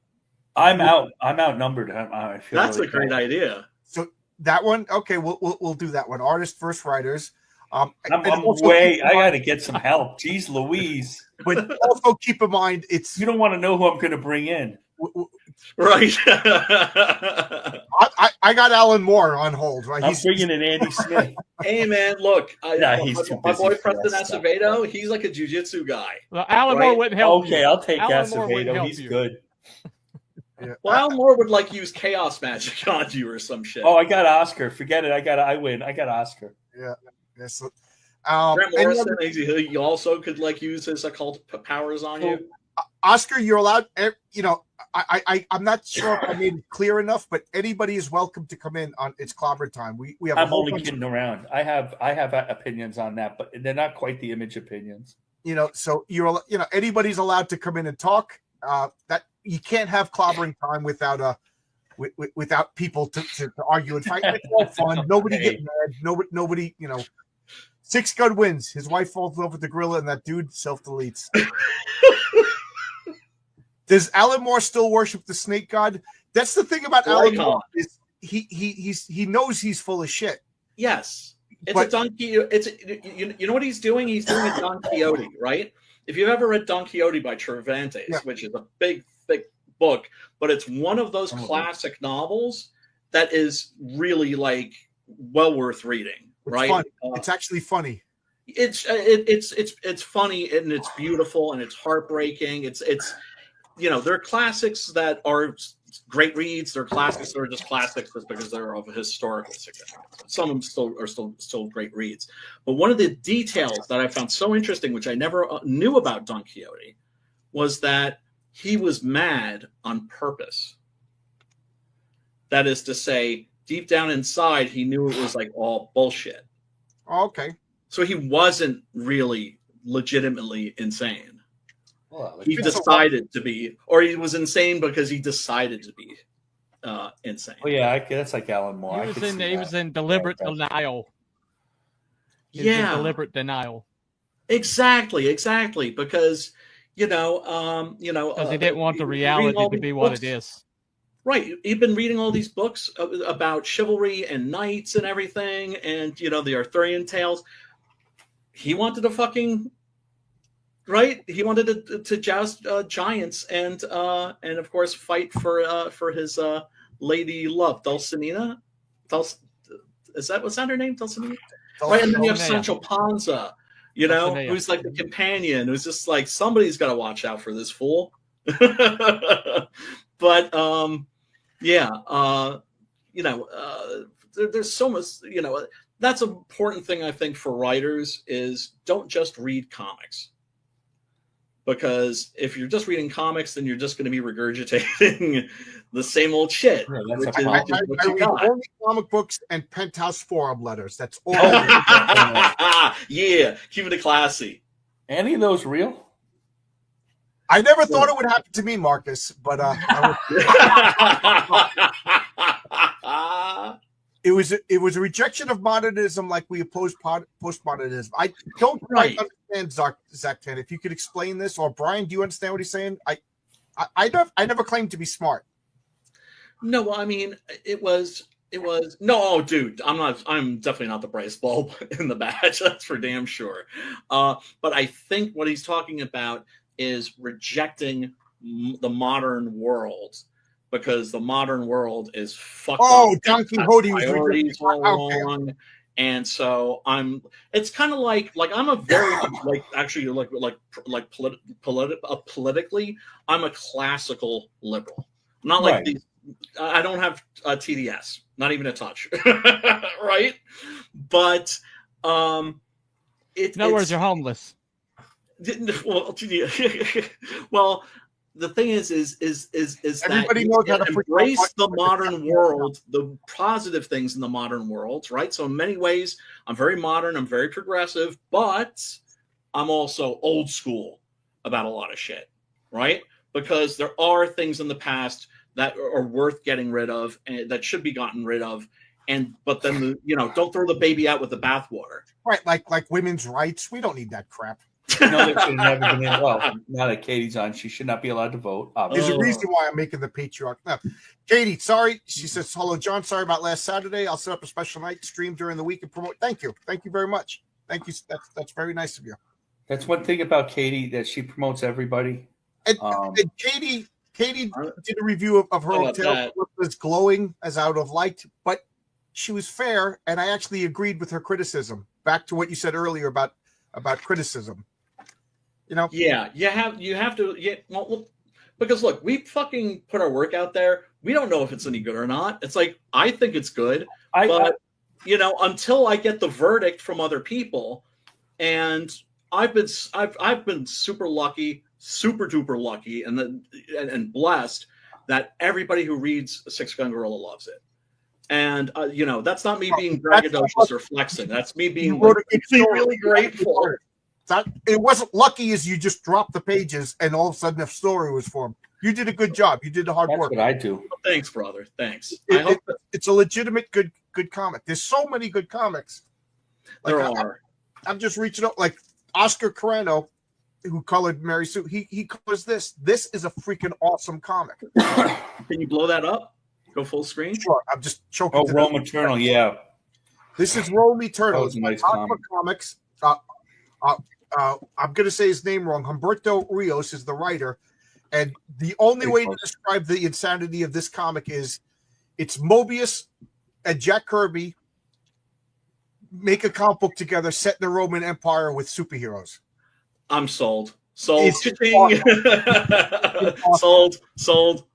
I'm outnumbered. I feel that's a great idea. So that one, okay, we'll do that one. Artists versus writers. I got to get some help. Jeez Louise. But also keep in mind, you don't want to know who I'm going to bring in. Right. I got Alan Moore on hold. Right? I'm bringing in Andy Smith. Hey, man, look. He's too busy. My boy Preston Acevedo, he's like a jiu-jitsu guy. Well, Alan Moore wouldn't help you. Okay, I'll take Acevedo. He's good. Yeah. Well, Alan Moore would use chaos magic on you or some shit. Oh, I got Oscar. Forget it. I win. I got Oscar. Yeah. So, Grant Morrison, he also could use his occult powers on you. Oscar, you're allowed. I'm not sure if I made it clear enough, but anybody is welcome to come in on It's Clobber Time. We have. I'm only kidding around. I have opinions on that, but they're not quite the image opinions. So anybody's allowed to come in and talk. That you can't have Clobbering Time without people to argue and fight. It's all fun. Nobody get mad. Nobody. Six Gun wins. His wife falls in love with the gorilla, and that dude self-deletes. Does Alan Moore still worship the snake god? That's the thing about Alan Moore is he knows he's full of shit. Yes, a Don Quixote. You know what he's doing? He's doing a Don Quixote, right? If you've ever read Don Quixote by Cervantes, which is a big, thick book, but it's one of those classic novels that is really well worth reading. Right? It's actually funny. It's funny and it's beautiful and it's heartbreaking. It's there are classics that are great reads. There are classics that are just classics just because they're of historical significance. Some of them are still great reads. But one of the details that I found so interesting, which I never knew about Don Quixote, was that he was mad on purpose. That is to say, deep down inside, he knew it was like all bullshit. Okay. So he wasn't really legitimately insane. Well, He decided to be, or he was insane because he decided to be insane. Oh yeah, that's like Alan Moore. He was in deliberate denial. Yeah, deliberate denial. Exactly, because because he didn't want the reality to be what it is. Right, you've been reading all these books about chivalry and knights and everything, and the Arthurian tales. He wanted to fucking He wanted to joust giants and of course fight for his lady love, Dulcinea. Is that what's her name? Dulcinea. Right, and then you have Sancho Panza, who's like the companion, who's just like, somebody's got to watch out for this fool. But there's so much, that's an important thing I think for writers is don't just read comics. Because if you're just reading comics, then you're just going to be regurgitating the same old shit. Yeah, I read only comic books and Penthouse forum letters. That's all. Yeah, keeping it classy. Any of those real? I never thought it would happen to me, Marcus, but it was a rejection of modernism, like we oppose postmodernism. I don't quite understand, Zach Tan. If you could explain this, or Brian, do you understand what he's saying? I never claimed to be smart. No, I mean it was no, dude. I'm definitely not the brightest bulb in the batch. That's for damn sure. But I think what he's talking about is rejecting the modern world. Because the modern world is fucked up. Don Quixote was wrong, and so it's kind of like I'm a very politically, I'm a classical liberal. Not like these. I don't have a TDS, not even a touch, right? But in other words, you're homeless. Well. The thing is everybody that knows how to embrace the modern world, the positive things in the modern world, right? So in many ways, I'm very modern, I'm very progressive, but I'm also old school about a lot of shit, right? Because there are things in the past that are worth getting rid of and that should be gotten rid of, but then don't throw the baby out with the bathwater. Right, like women's rights. We don't need that crap. No, they should have never been in. Well, now that Katie's on, she should not be allowed to vote. There's a reason why I'm making the Patriarch. Now, Katie, sorry. She says, hello, John. Sorry about last Saturday. I'll set up a special night stream during the week and promote. Thank you. Thank you very much. Thank you. That's very nice of you. That's one thing about Katie, that she promotes everybody. And Katie did a review of her hotel. It was as glowing as I would have liked, but she was fair, and I actually agreed with her criticism. Back to what you said earlier about criticism. Yeah, you have to. Yeah, well, because look, we fucking put our work out there. We don't know if it's any good or not. It's like, I think it's good, but until I get the verdict from other people, and I've been super lucky, super duper lucky, and blessed that everybody who reads Six Gun Gorilla loves it. And that's not me being braggadocious or flexing. That's me being really grateful. It wasn't lucky as you just dropped the pages and all of a sudden a story was formed. You did a good job. You did the hard work. That's what I do. Well, thanks, brother. Thanks. It's a legitimate good comic. There's so many good comics. There are. I'm just reaching out, like Oscar Carreno, who colored Mary Sue. He colors this. This is a freaking awesome comic. Can you blow that up? Go full screen? Sure. I'm just choking. Oh, Rome Eternal, yeah. This is Rome Eternal. It's nice comics. I'm going to say his name wrong. Humberto Rios is the writer. And the only way to describe the insanity of this comic is it's Mobius and Jack Kirby make a comic book together set in the Roman Empire with superheroes. I'm sold. Sold. Sold.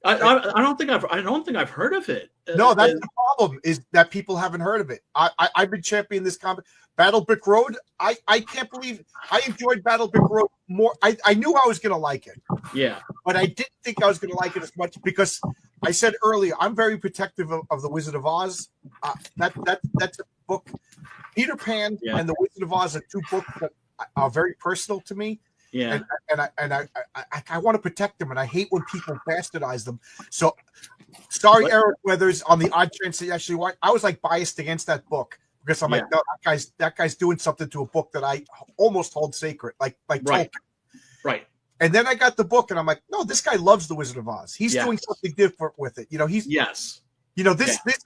I don't think I've heard of it. No, that's problem is that people haven't heard of it. I've been championing this comic. Battle Brick Road. I can't believe I enjoyed Battle Brick Road more. I knew I was going to like it. Yeah. But I didn't think I was going to like it as much because I said earlier I'm very protective of the Wizard of Oz. That's a book. Peter Pan and the Wizard of Oz are two books that are very personal to me. Yeah. And I want to protect them, and I hate when people bastardize them. So sorry, Eric Weathers, on the odd chance that you actually watch, I was like biased against that book because I'm like, no, that guy's doing something to a book that I almost hold sacred, like right. Tolkien. Right. And then I got the book, and I'm like, no, this guy loves the Wizard of Oz. He's doing something different with it. This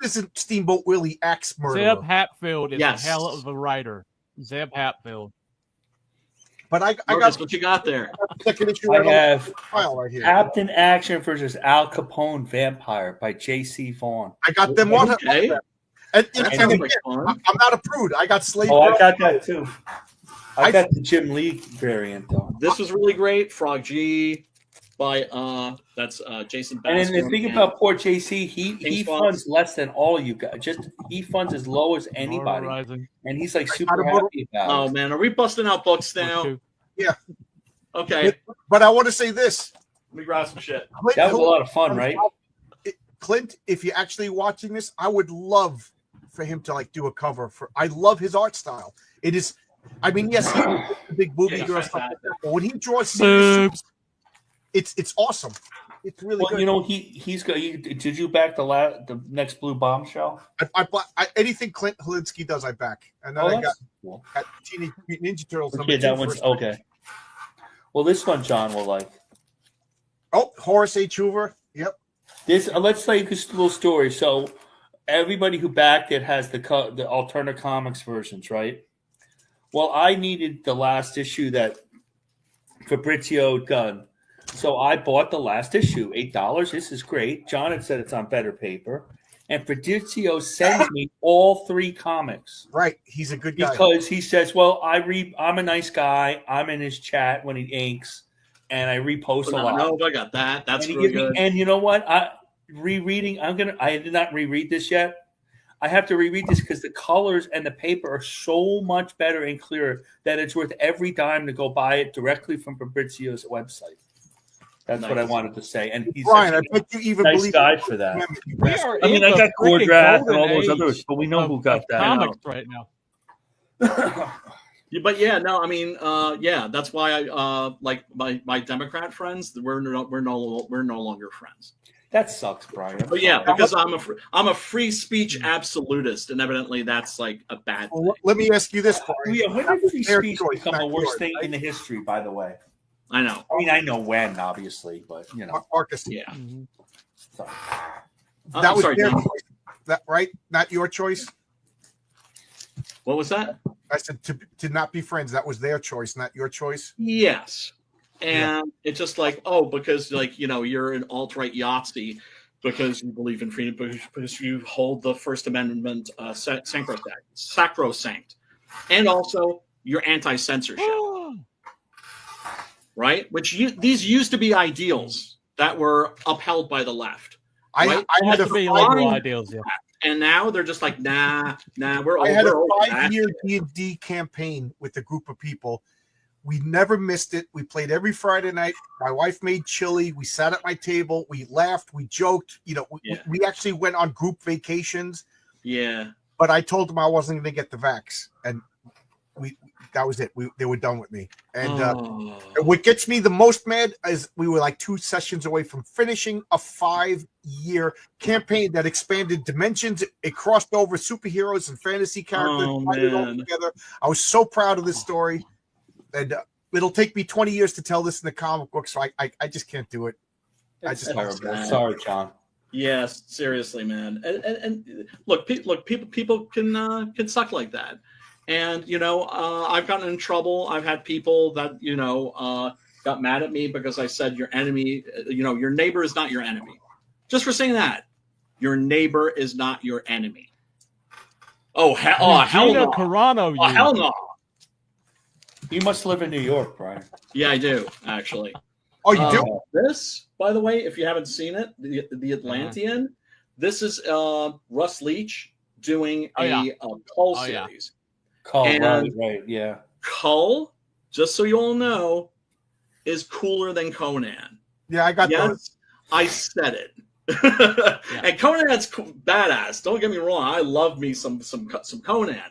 isn't Steamboat Willie axe murderer. Zeb Hatfield is a hell of a writer. Zeb Hatfield. But I got what you got there. Second issue. I have right here. Captain Action versus Al Capone Vampire by J.C. Vaughn. I got them on. Okay. And again, I'm not a prude. I got Slave. Oh, I got that too. I got the Jim Lee variant though. This was really great. Frog G by that's Jason Bass. And then the thing about poor JC, he funds less than all you guys. He funds as low as anybody, and he's like super happy about it. Oh man, are we busting out books now? Yeah. Okay. But I want to say this. Let me grab some shit. That was a lot of fun, right? Clint, if you're actually watching this, I would love for him to like do a cover for. I love his art style. It is. I mean, yes, he the big booby girl stuff like that, but when he draws serious, it's awesome. It's really good. He's got. Did you back the next Blue Bombshell? I anything Clint Holinsky does, I back. And then I got Teenage Mutant Ninja Turtles. Okay, that one's okay. Well, this one John will like. Oh, Horace H. Hoover. Yep. This let's tell you this little story. So everybody who backed it has the alternate comics versions, right? Well, I needed the last issue that Fabrizio done. So I bought the last issue, $8. This is great. John had said it's on better paper. And Fabrizio sends me all 3 comics. Right. He's a good guy. Because he says, well, I'm a nice guy. I'm in his chat when he inks. And I repost a lot. No, I got that. That's really good. And you know what? I did not reread this yet. I have to reread this because the colors and the paper are so much better and clearer that it's worth every dime to go buy it directly from Fabrizio's website. That's what I wanted to say. And he's Brian, I bet you even nice believe guy for that. I mean, I got Core Draft and all those others, but we know who got that. Comics right now. But yeah, no, I mean, that's why I like my Democrat friends. We're no longer friends. That sucks, Brian. But yeah, because I'm a free speech absolutist, and evidently that's like a bad thing. Well, let me ask you this, Brian. Yeah, when did free speech become the worst thing in the history? By the way, I know. I mean, I know when, obviously, but Marcus. Yeah. Sorry. That was their choice. That right? Not your choice. What was that? I said to not be friends. That was their choice, not your choice. Yes. And it's just like, because you're an alt-right Yahtzee because you believe in freedom, because you hold the First Amendment sacrosanct, and also you're anti-censorship, right? These used to be ideals that were upheld by the left. Right? I had to be liberal ideals, yeah. And now they're just like, nah, we're over. I had a 5-year D&D campaign with a group of people. We never missed it. We played every Friday night. My wife made chili. We sat at my table. We laughed. We joked. We actually went on group vacations. Yeah. But I told them I wasn't going to get the vax, and that was it. They were done with me. And what gets me the most mad is we were like 2 sessions away from finishing a 5-year campaign that expanded dimensions. It crossed over superheroes and fantasy characters. Put it all together. I was so proud of this story. And it'll take me 20 years to tell this in the comic book, so I just can't do it. Sorry, John. Yes, seriously, man. And look, people can suck like that. And I've gotten in trouble. I've had people that got mad at me because I said your enemy, your neighbor is not your enemy. Just for saying that, your neighbor is not your enemy. Oh hell no! Carano, oh hell no! You must live in New York, Brian. Yeah, I do, actually. Oh, you do? This, by the way, if you haven't seen it, the Atlantean, This is Russ Leach doing a Cull series. Cull, right, yeah. Cull, just so you all know, is cooler than Conan. Yeah, I got those. I said it. And Conan's badass. Don't get me wrong. I love me some Conan.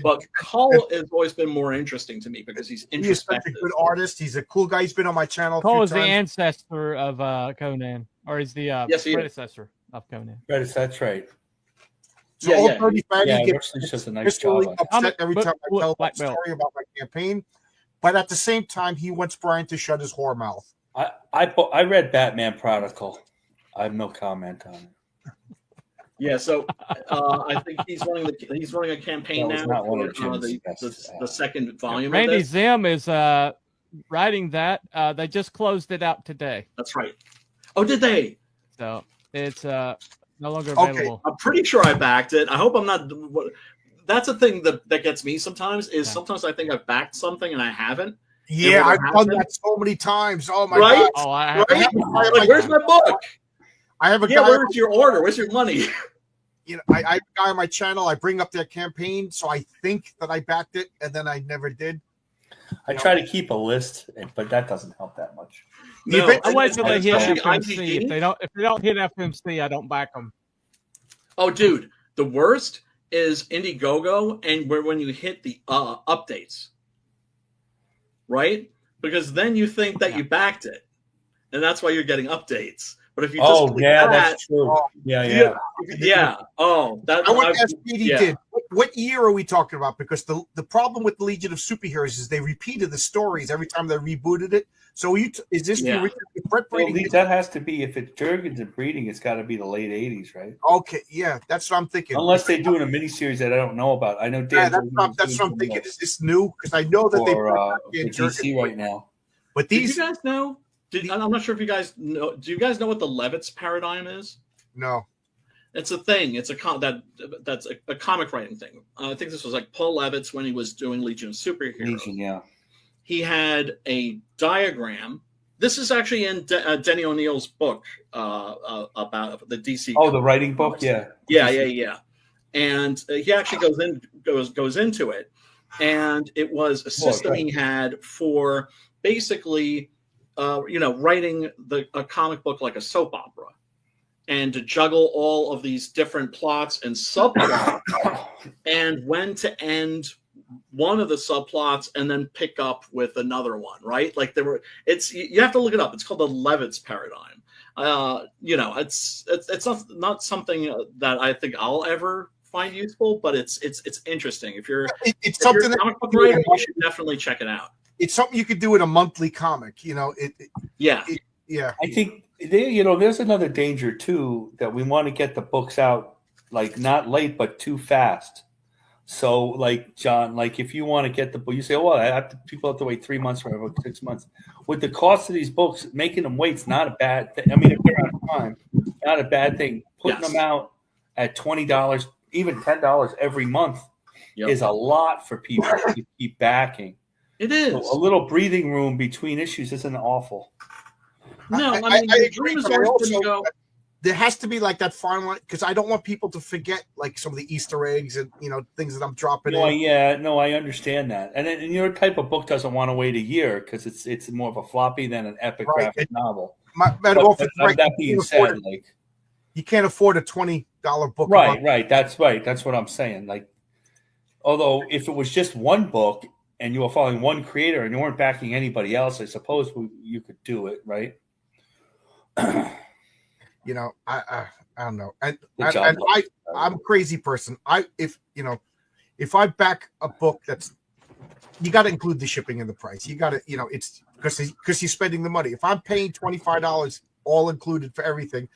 But Cull has always been more interesting to me because he's introspective. He's such a good artist. He's a cool guy. He's been on my channel. Cull is the ancestor of Conan, or is the predecessor of Conan. That's right. So Old Dirty Fatty gets just a nice job. upset every time I tell a story about my campaign. But at the same time, he wants Brian to shut his whore mouth. I read Batman Prodigal. I have no comment on it. Yeah, so I think he's running a campaign now for the second volume. Randy of this. Zim is writing that. They just closed it out today. That's right. Oh, did they? So it's no longer available. Okay. I'm pretty sure I backed it. I hope I'm not. That's a thing that gets me sometimes. Sometimes I think I've backed something and I haven't. Yeah, I've done that so many times. Oh my god! Oh, I have. Like, where's my book? I have a guy. Where's your order? Where's your money? You know, I have a guy on my channel. I bring up their campaign, so I think that I backed it, and then I never did. I try to keep a list, but that doesn't help that much. No, I wait till they hit FMC. If they don't hit FMC, I don't back them. Oh, dude, the worst is Indiegogo, and when you hit the updates, right? Because then you think that you backed it, and that's why you're getting updates. But if you just that's true. Yeah. Oh, that I want to ask Petey did. What year are we talking about? Because the problem with the Legion of Superheroes is they repeated the stories every time they rebooted it. So is this the original Brett Breeding? That has to be, if it's Jurgens and Breeding, it's got to be the late 80s, right? Okay, yeah, that's what I'm thinking. Unless they're doing a miniseries that I don't know about. I know Dan. That's what I'm thinking. Is this new? Because I know that they're DC right now. But these, you guys know? I'm not sure if you guys know. Do you guys know what the Levitz paradigm is? No. It's a thing. It's that's a comic writing thing. I think this was like Paul Levitz when he was doing Legion of Superheroes. Legion, yeah. He had a diagram. This is actually in Denny O'Neill's book about the DC. Oh, the writing book, yeah. And he actually goes into it, and it was a system he had for basically, writing a comic book like a soap opera, and to juggle all of these different plots and subplots, and when to end one of the subplots and then pick up with another one, right? Like you have to look it up. It's called the Levitz paradigm. It's not something that I think I'll ever find useful, but it's interesting. If you're something a comic book writer, you should definitely check it out. It's something you could do in a monthly comic, Yeah. I think there's another danger too, that we want to get the books out like not late but too fast. So, like John, like if you want to get the book, you say, "Oh, people have to wait 3 months or 6 months." With the cost of these books, making them wait's not a bad thing. I mean, if they're out of time, not a bad thing. Putting them out at $20, even $10 every month is a lot for people to keep backing. It is. So a little breathing room between issues isn't awful. No, I agree. There has to be like that final, because I don't want people to forget like some of the Easter eggs and things that I'm dropping in. Yeah, no, I understand that. And your type of book doesn't want to wait a year because it's more of a floppy than an epic graphic novel. That being said, like you can't afford a $20 book. Right. That's right. That's what I'm saying. Like, although if it was just one book and you were following one creator and you weren't backing anybody else, I suppose you could do it, right? I don't know. And I'm a crazy person. If I back a book you got to include the shipping in the price. You got to, it's because you're spending the money. If I'm paying $25 all included for everything,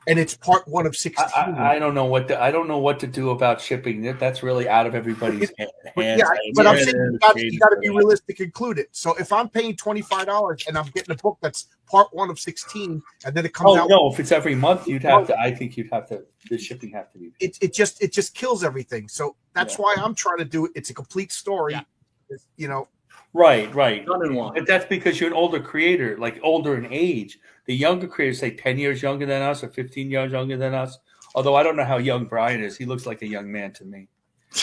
and it's part 1 of 16. I don't know what to do about shipping. That's really out of everybody's hands. Yeah, but I'm saying you got to be realistic, include it. So if I'm paying $25 and I'm getting a book that's part 1 of 16, and then it comes out. No, if it's every month, I think you'd have to. The shipping have to be. It just kills everything. So that's why I'm trying to do it. It's a complete story. Yeah. Right. Done in one. But that's because you're an older creator, like older in age. The younger creators, say 10 years younger than us or 15 years younger than us, Although I don't know how young Brian is. He looks like a young man to me.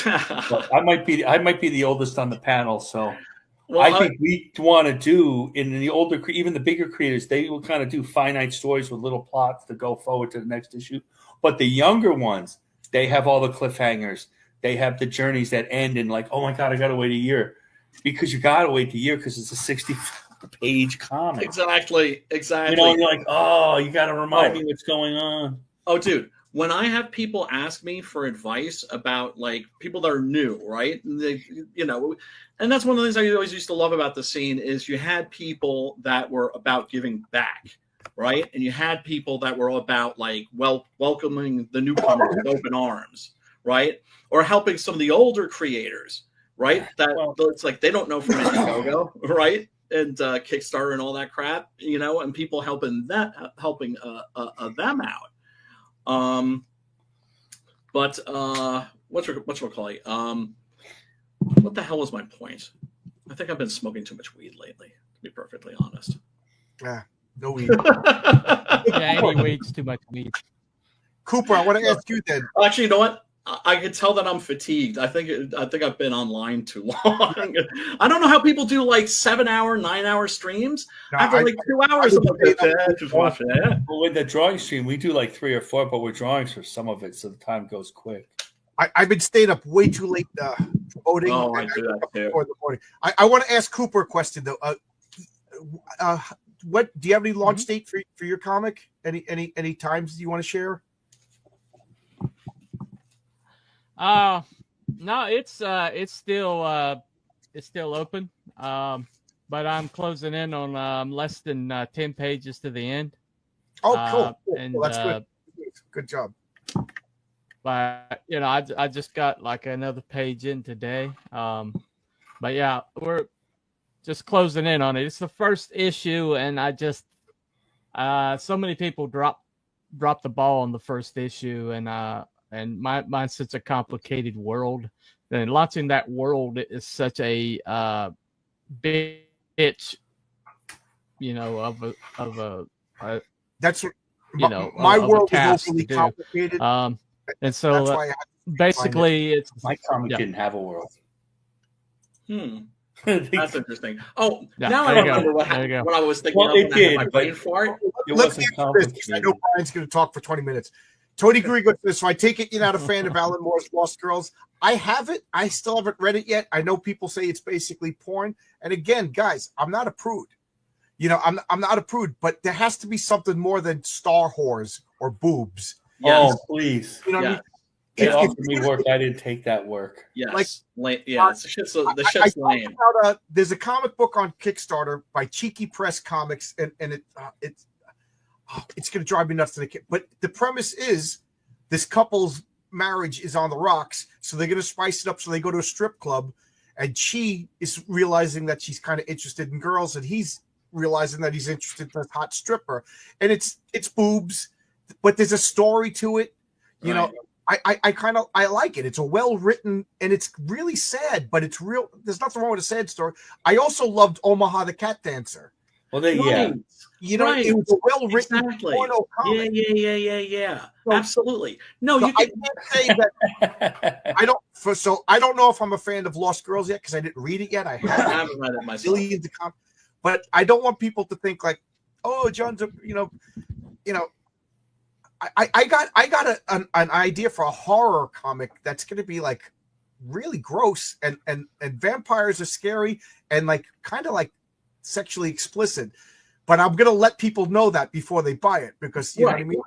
But I might be the oldest on the panel, so I think we want to do in the older, even the bigger creators, they will kind of do finite stories with little plots to go forward to the next issue. But the younger ones, they have all the cliffhangers. They have the journeys that end in like, oh my God, I got to wait a year. Because you got to wait a year because it's a 60-page comic. Exactly. You know, you're like, oh, you got to remind me what's going on. Oh, dude. When I have people ask me for advice about like people that are new, right? And they, you know, and that's one of the things I always used to love about the scene is you had people that were about giving back, right? And you had people that were about like welcoming the newcomers with open arms, right? Or helping some of the older creators, right? That it's like they don't know from Indiegogo, right? And Kickstarter and all that crap, you know, and people helping them out. But what the hell was my point? I think I've been smoking too much weed lately, to be perfectly honest. Yeah, no weed. Any weed's too much weed. Cooper, I want to ask you then. Actually, you know what? I can tell that I'm fatigued. I think I've been online too long. I don't know how people do like 7-hour, 9-hour streams. After like 2 hours of just watching it. Well, with the drawing stream, we do like 3 or 4, but we're drawing for some of it, so the time goes quick. I've been staying up way too late voting. Oh, I do that too. I want to ask Cooper a question though. What do you have any launch date for your comic? Any times you want to share? No, it's still open. But I'm closing in on less than 10 pages to the end. Oh, cool. And well, that's good. Good job. But you know, I just got like another page in today. But yeah, we're just closing in on it. It's the first issue, and I just so many people dropped the ball on the first issue, and mine's such a complicated world. And launching that world is such a bitch, you know, of a that's what, you know, my world is overly complicated. And so basically it's my comic didn't have a world. That's interesting. Oh, yeah, now I remember what I was thinking. Well, it did, my brain fart. Let's get to this because I know Brian's going to talk for 20 minutes. Tony Griego says, so I take it you're not a fan of Alan Moore's Lost Girls. I have it. I still haven't read it yet. I know people say it's basically porn. And again, guys, I'm not a prude. You know, I'm not a prude, but there has to be something more than star whores or boobs. Yes. Oh, please. You know what I mean? They offered me work. I didn't take that work. Yes. The shit's lame. There's a comic book on Kickstarter by Cheeky Press Comics, and it's going to drive me nuts to the kid. But the premise is this couple's marriage is on the rocks, so they're going to spice it up. So they go to a strip club, and she is realizing that she's kind of interested in girls, and he's realizing that he's interested in a hot stripper. And it's boobs, but there's a story to it. You know, I like it. It's a well-written, and it's really sad, but it's real. There's nothing wrong with a sad story. I also loved Omaha the Cat Dancer. Well, you know, it was a well-written porno comic. Yeah. So, absolutely. No, so you can't say that. I don't know if I'm a fan of Lost Girls yet because I didn't read it yet. I haven't read it myself. But I don't want people to think like, oh, John's, I got an idea for a horror comic that's going to be like really gross and vampires are scary and like kind of like sexually explicit, but I'm going to let people know that before they buy it because you know what I mean.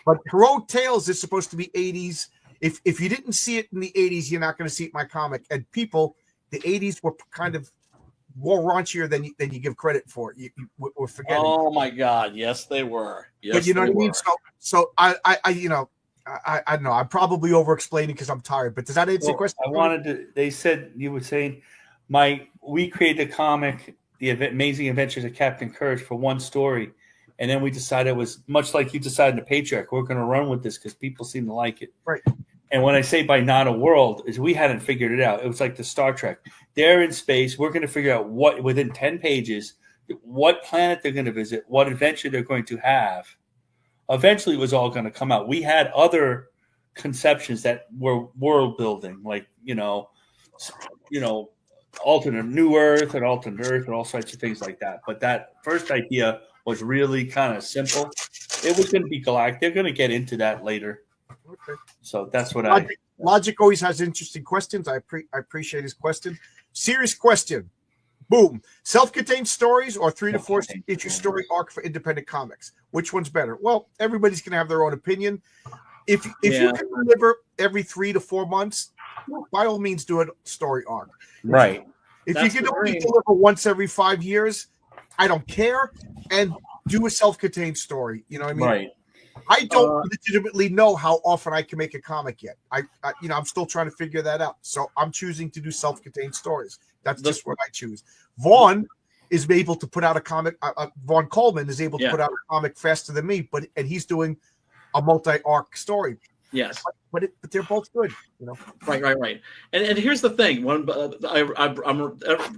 But Heroic Tales is supposed to be 80s. If you didn't see it in the 80s, you're not going to see it in my comic. And people, the 80s were kind of more raunchier than you give credit for. We're forgetting. Oh my God, yes they were. Yes, but you know what I mean. So I don't know. I'm probably over explaining because I'm tired. But does that answer the question? They said you were saying we created the comic, The Amazing Adventures of Captain Courage, for one story, and then we decided it was much like you decided the Patriarch. We're going to run with this because people seem to like it. Right. And when I say by not a world, is we hadn't figured it out. It was like the Star Trek. They're in space. We're going to figure out what within 10 pages, what planet they're going to visit, what adventure they're going to have. eventually it was all going to come out. We had other conceptions that were world building, like alternate New Earth and alternate Earth and all sorts of things like that. But that first idea was really kind of simple. It was going to be galactic. They're going to get into that later. Okay. So that's what Logic always has interesting questions. I appreciate his question. Serious question. Boom. Self-contained stories or 3 to 4 issue story arc for independent comics. Which one's better? Well, everybody's going to have their own opinion. If you can deliver every 3 to 4 months, by all means do a story arc. Right. If you can only deliver once every 5 years, I don't care. And do a self-contained story. You know what I mean? Right. I don't legitimately know how often I can make a comic yet. I'm still trying to figure that out. So I'm choosing to do self-contained stories. That's just what I choose. Vaughn is able to put out a comic. Vaughn Coleman is able to put out a comic faster than me, and he's doing a multi-arc story. Yes, but they're both good. Right. And here's the thing.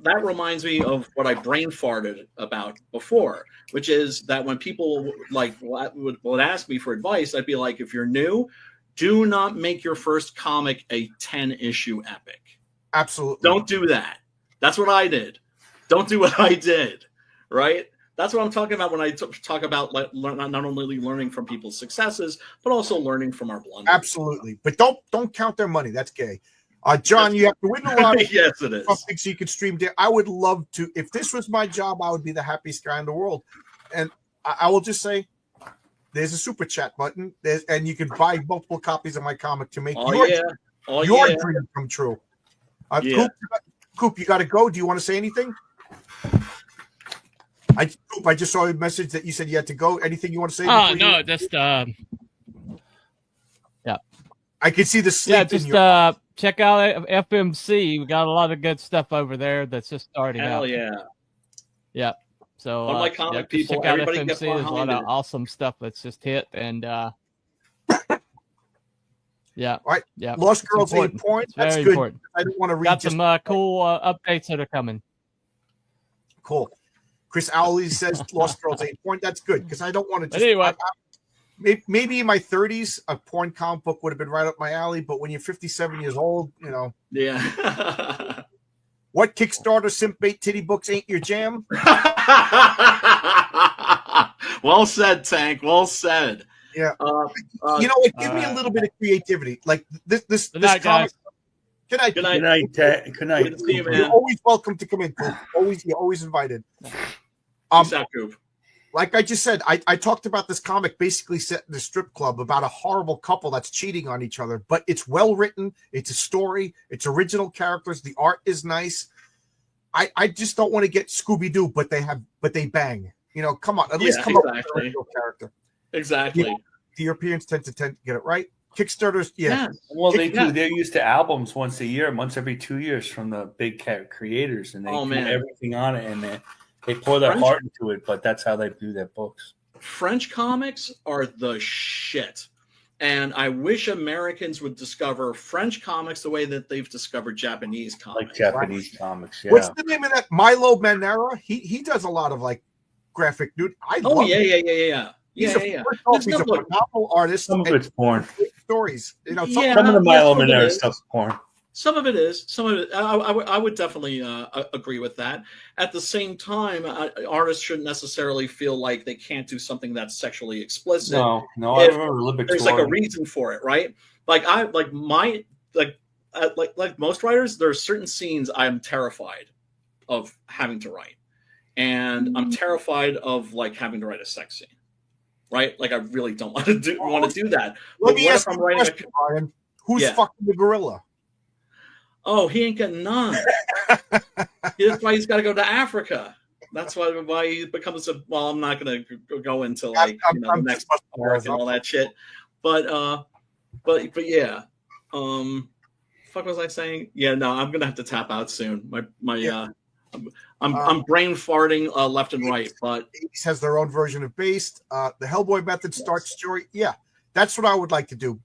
That reminds me of what I brain farted about before, which is that when people would ask me for advice, I'd be like, if you're new, do not make your first comic a 10-issue epic. Absolutely. Don't do that. That's what I did. Don't do what I did. Right. That's what I'm talking about when I talk about not only learning from people's successes, but also learning from our blunders. Absolutely. But don't count their money. That's gay. John, you have to win a lot of yes, it is. Something so you can stream there. I would love to. If this was my job, I would be the happiest guy in the world. And I will just say, there's a super chat button, and you can buy multiple copies of my comic to make your dream come true. Coop, you got to go. Do you want to say anything? I just saw a message that you said you had to go. Anything you want to say? No, just yeah. I can see the sleep. Check out FMC. We got a lot of good stuff over there that's just starting out. Hell yeah. Yeah. So unlike comic people, check out everybody FMC. gets There's a lot behind of awesome stuff that's just hit, and yeah. All right. Yeah. Lost Girls 8 points. That's good. Important. I don't want to read. Got some cool updates that are coming. Cool. Chris Owley says Lost Girls 8 point. That's good because I don't want to just. But anyway, maybe in my 30s, a porn comic book would have been right up my alley. But when you're 57 years old, Yeah. What Kickstarter simp bait titty books ain't your jam? Well said, Tank. Well said. Yeah. Give me a little bit of creativity. Like this night, comic. Good night. Good night. Good night. Good to see you, man. You're always welcome to come in, Coop. You're always invited. Peace out, Coop. Like I just said, I talked about this comic basically set in a strip club about a horrible couple that's cheating on each other, but it's well written. It's a story. It's original characters. The art is nice. I just don't want to get Scooby-Doo, but they bang. Come on, at least come up with an original character. Exactly. The Europeans tend to get it right. Kickstarters, yeah. Well, they do. They're used to albums once a year, once every 2 years from the big creators, and they do everything on it, and they pour their heart into it. But that's how they do their books. French comics are the shit, and I wish Americans would discover French comics the way that they've discovered Japanese comics. Like Japanese comics, yeah. What's the name of that? Milo Manara. He does a lot of graphhic nude. Love him. He's a phenomenal artist. Some of it's porn. Stories. Some of the Milo Manara stuff's porn. Some of it is. Some of it. I would definitely agree with that. At the same time, artists shouldn't necessarily feel like they can't do something that's sexually explicit. No. I remember Libertor. There's a reason for it, right? Like most writers, there are certain scenes I'm terrified of having to write, and I'm terrified of having to write a sex scene. Right, I really don't want to do that. Let me ask you a question, Brian. Who's fucking the gorilla? Oh, he ain't got none. That's why he's got to go to Africa. That's why he becomes a. Well, I'm not going to go into the next arc and all that shit. But yeah. Fuck was I saying? Yeah, no, I'm gonna have to tap out soon. I'm brain farting left and right, but Ace has their own version of Based. The Hellboy method starts story. Yeah, that's what I would like to do.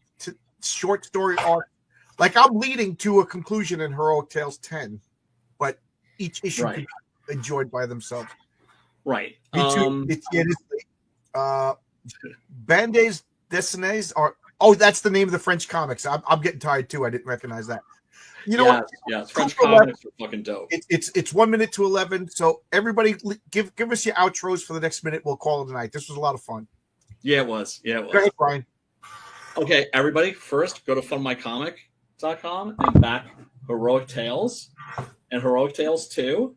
Short story arc. I'm leading to a conclusion in Heroic Tales 10, but each issue can be enjoyed by themselves. Right. Me too. It is Band-Aids Dessinays are. Oh, that's the name of the French comics. I'm getting tired too. I didn't recognize that. You know what? Yes. French comics are fucking dope. It's 1 minute to 11. So everybody, give us your outros for the next minute. We'll call it a night. This was a lot of fun. Yeah, it was. Yeah, it was. Go ahead, Brian. Okay, everybody. First, go to fundmycomic.com and back Heroic Tales and Heroic Tales 2.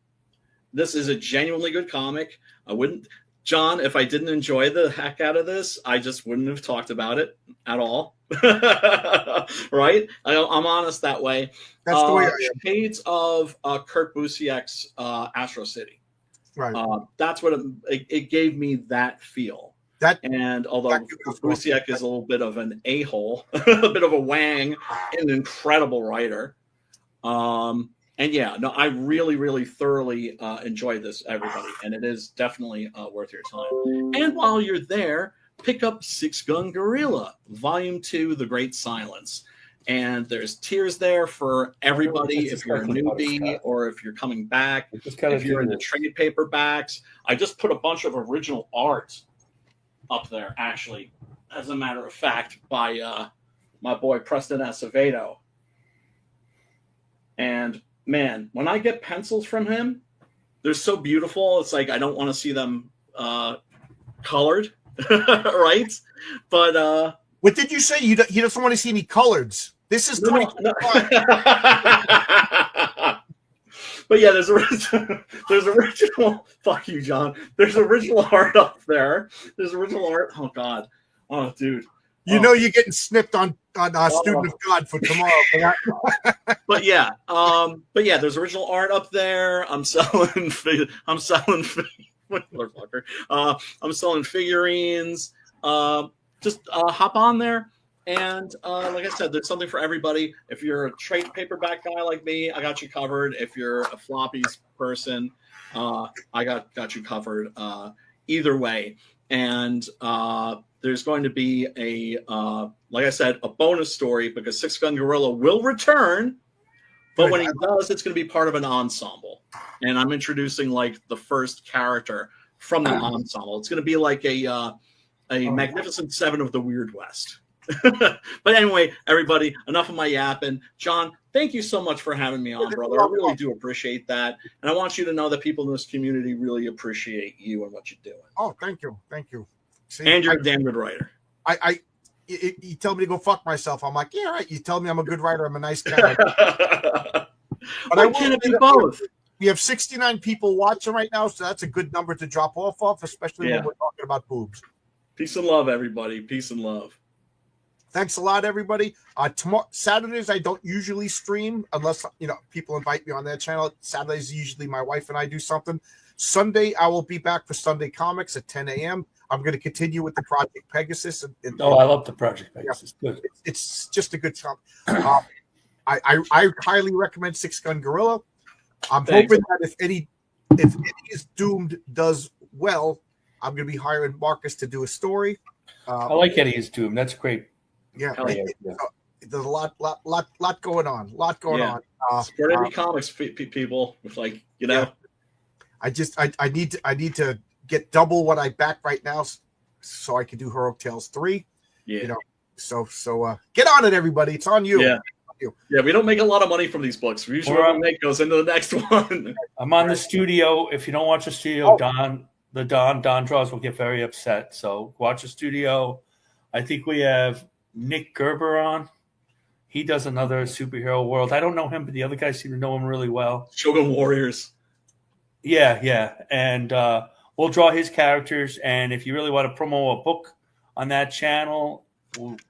This is a genuinely good comic. I wouldn't, John, if I didn't enjoy the heck out of this, I just wouldn't have talked about it at all. Right? I'm honest that way. That's the way I am. Shades of Kurt Busiek's Astro City. Right. That's what it gave me, that feel. And although Busiek is a little bit of an a-hole, a bit of a wang, an incredible writer. And yeah, no, I really, really thoroughly enjoyed this, everybody. And it is definitely worth your time. And while you're there, pick up Six Gun Gorilla, Volume 2, The Great Silence. And there's tiers there for everybody if you're a newbie or if you're coming back, if you're in the trade paperbacks. I just put a bunch of original art up there, actually, as a matter of fact, by my boy Preston Acevedo. And man, when I get pencils from him, they're so beautiful. It's like I don't want to see them colored, right? But what did you say? He doesn't want to see any coloreds. This is 2025. But yeah, there's original. Fuck you, John. There's original art up there. There's original art. Oh God. Oh, dude. You know you're getting snipped on Student of God for tomorrow. But yeah, there's original art up there. I'm selling figurines. Just hop on there, and like I said, there's something for everybody. If you're a trade paperback guy like me, I got you covered. If you're a floppies person, I got you covered. Either way, and there's going to be like I said, a bonus story because Six Gun Gorilla will return, but when he does, it's going to be part of an ensemble, and I'm introducing like the first character from the ensemble. It's going to be like a Magnificent Seven of the Weird West. But anyway, everybody, enough of my yapping. John, thank you so much for having me on, brother. I really do appreciate that, and I want you to know that people in this community really appreciate you and what you're doing. Oh, thank you. See, and you're a damn good writer. You tell me to go fuck myself. I'm like, yeah, right. You tell me I'm a good writer. I'm a nice guy. But why can't it be both? We have 69 people watching right now, so that's a good number to drop off of, especially when we're talking about boobs. Peace and love, everybody. Peace and love. Thanks a lot, everybody. Tomorrow, Saturdays, I don't usually stream unless people invite me on their channel. Saturdays, usually my wife and I do something. Sunday, I will be back for Sunday Comics at 10 a.m. I'm going to continue with the Project Pegasus. I love the Project Pegasus. Yeah, good. It's just a good time. I highly recommend Six Gun Gorilla. I'm hoping that if Eddie is Doomed does well, I'm going to be hiring Marcus to do a story. I like Eddie is Doomed. That's great. Yeah. There's a lot going on. Support Eddie Comics, people. With I need to get double what I back right now, so I can do Heroic Tales 3. Yeah. So get on it, everybody. It's on you. Yeah. Yeah, we don't make a lot of money from these books. Usually what we make goes into the next one. I'm on the studio. If you don't watch the studio, Don Draws will get very upset. So watch the studio. I think we have Nick Gerber on. He does another superhero world. I don't know him, but the other guys seem to know him really well. Shogun Warriors. Yeah. And we'll draw his characters. And if you really want to promote a book on that channel,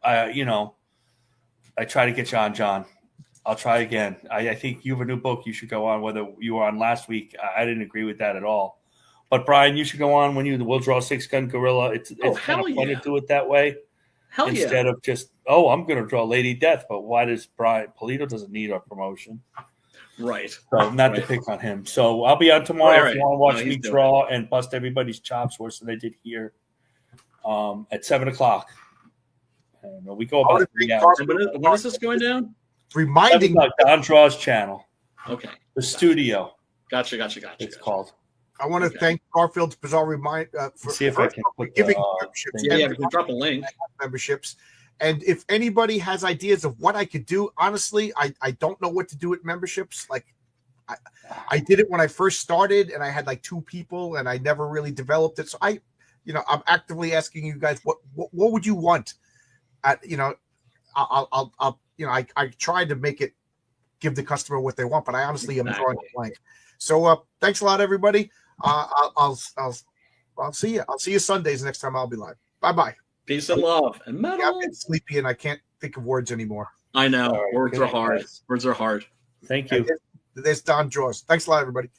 I try to get you on, John. I'll try again. I think you have a new book. You should go on. Whether you were on last week, I didn't agree with that at all. But Brian, you should go on when we'll draw Six Gun Gorilla. It's kind of fun to do it that way. Instead of just, I'm going to draw Lady Death. But why does Brian Polito doesn't need our promotion? Right. So not to pick on him. So I'll be on tomorrow if you want to watch me draw and bust everybody's chops worse than I did here at 7:00. And we go about 3 hours. When is this going down? Reminding Don Draw's channel. Okay. The studio. Gotcha. It's called. I want to thank Garfield's Bizarre Remind for see if I can put giving the, memberships. Yeah, we can drop a link. Memberships. And if anybody has ideas of what I could do, honestly, I don't know what to do with memberships. Like, I did it when I first started, and I had like 2 people, and I never really developed it. So I'm actively asking you guys, what would you want? I'll I tried to make it give the customer what they want, but I honestly am drawing a blank. So thanks a lot, everybody. I'll see you. I'll see you Sundays next time I'll be live. Bye. Peace and love and metal. Yeah, I'm getting sleepy and I can't think of words anymore. I know. Right, words are hard. Words are hard. Thank you. There's Don Jaws. Thanks a lot, everybody.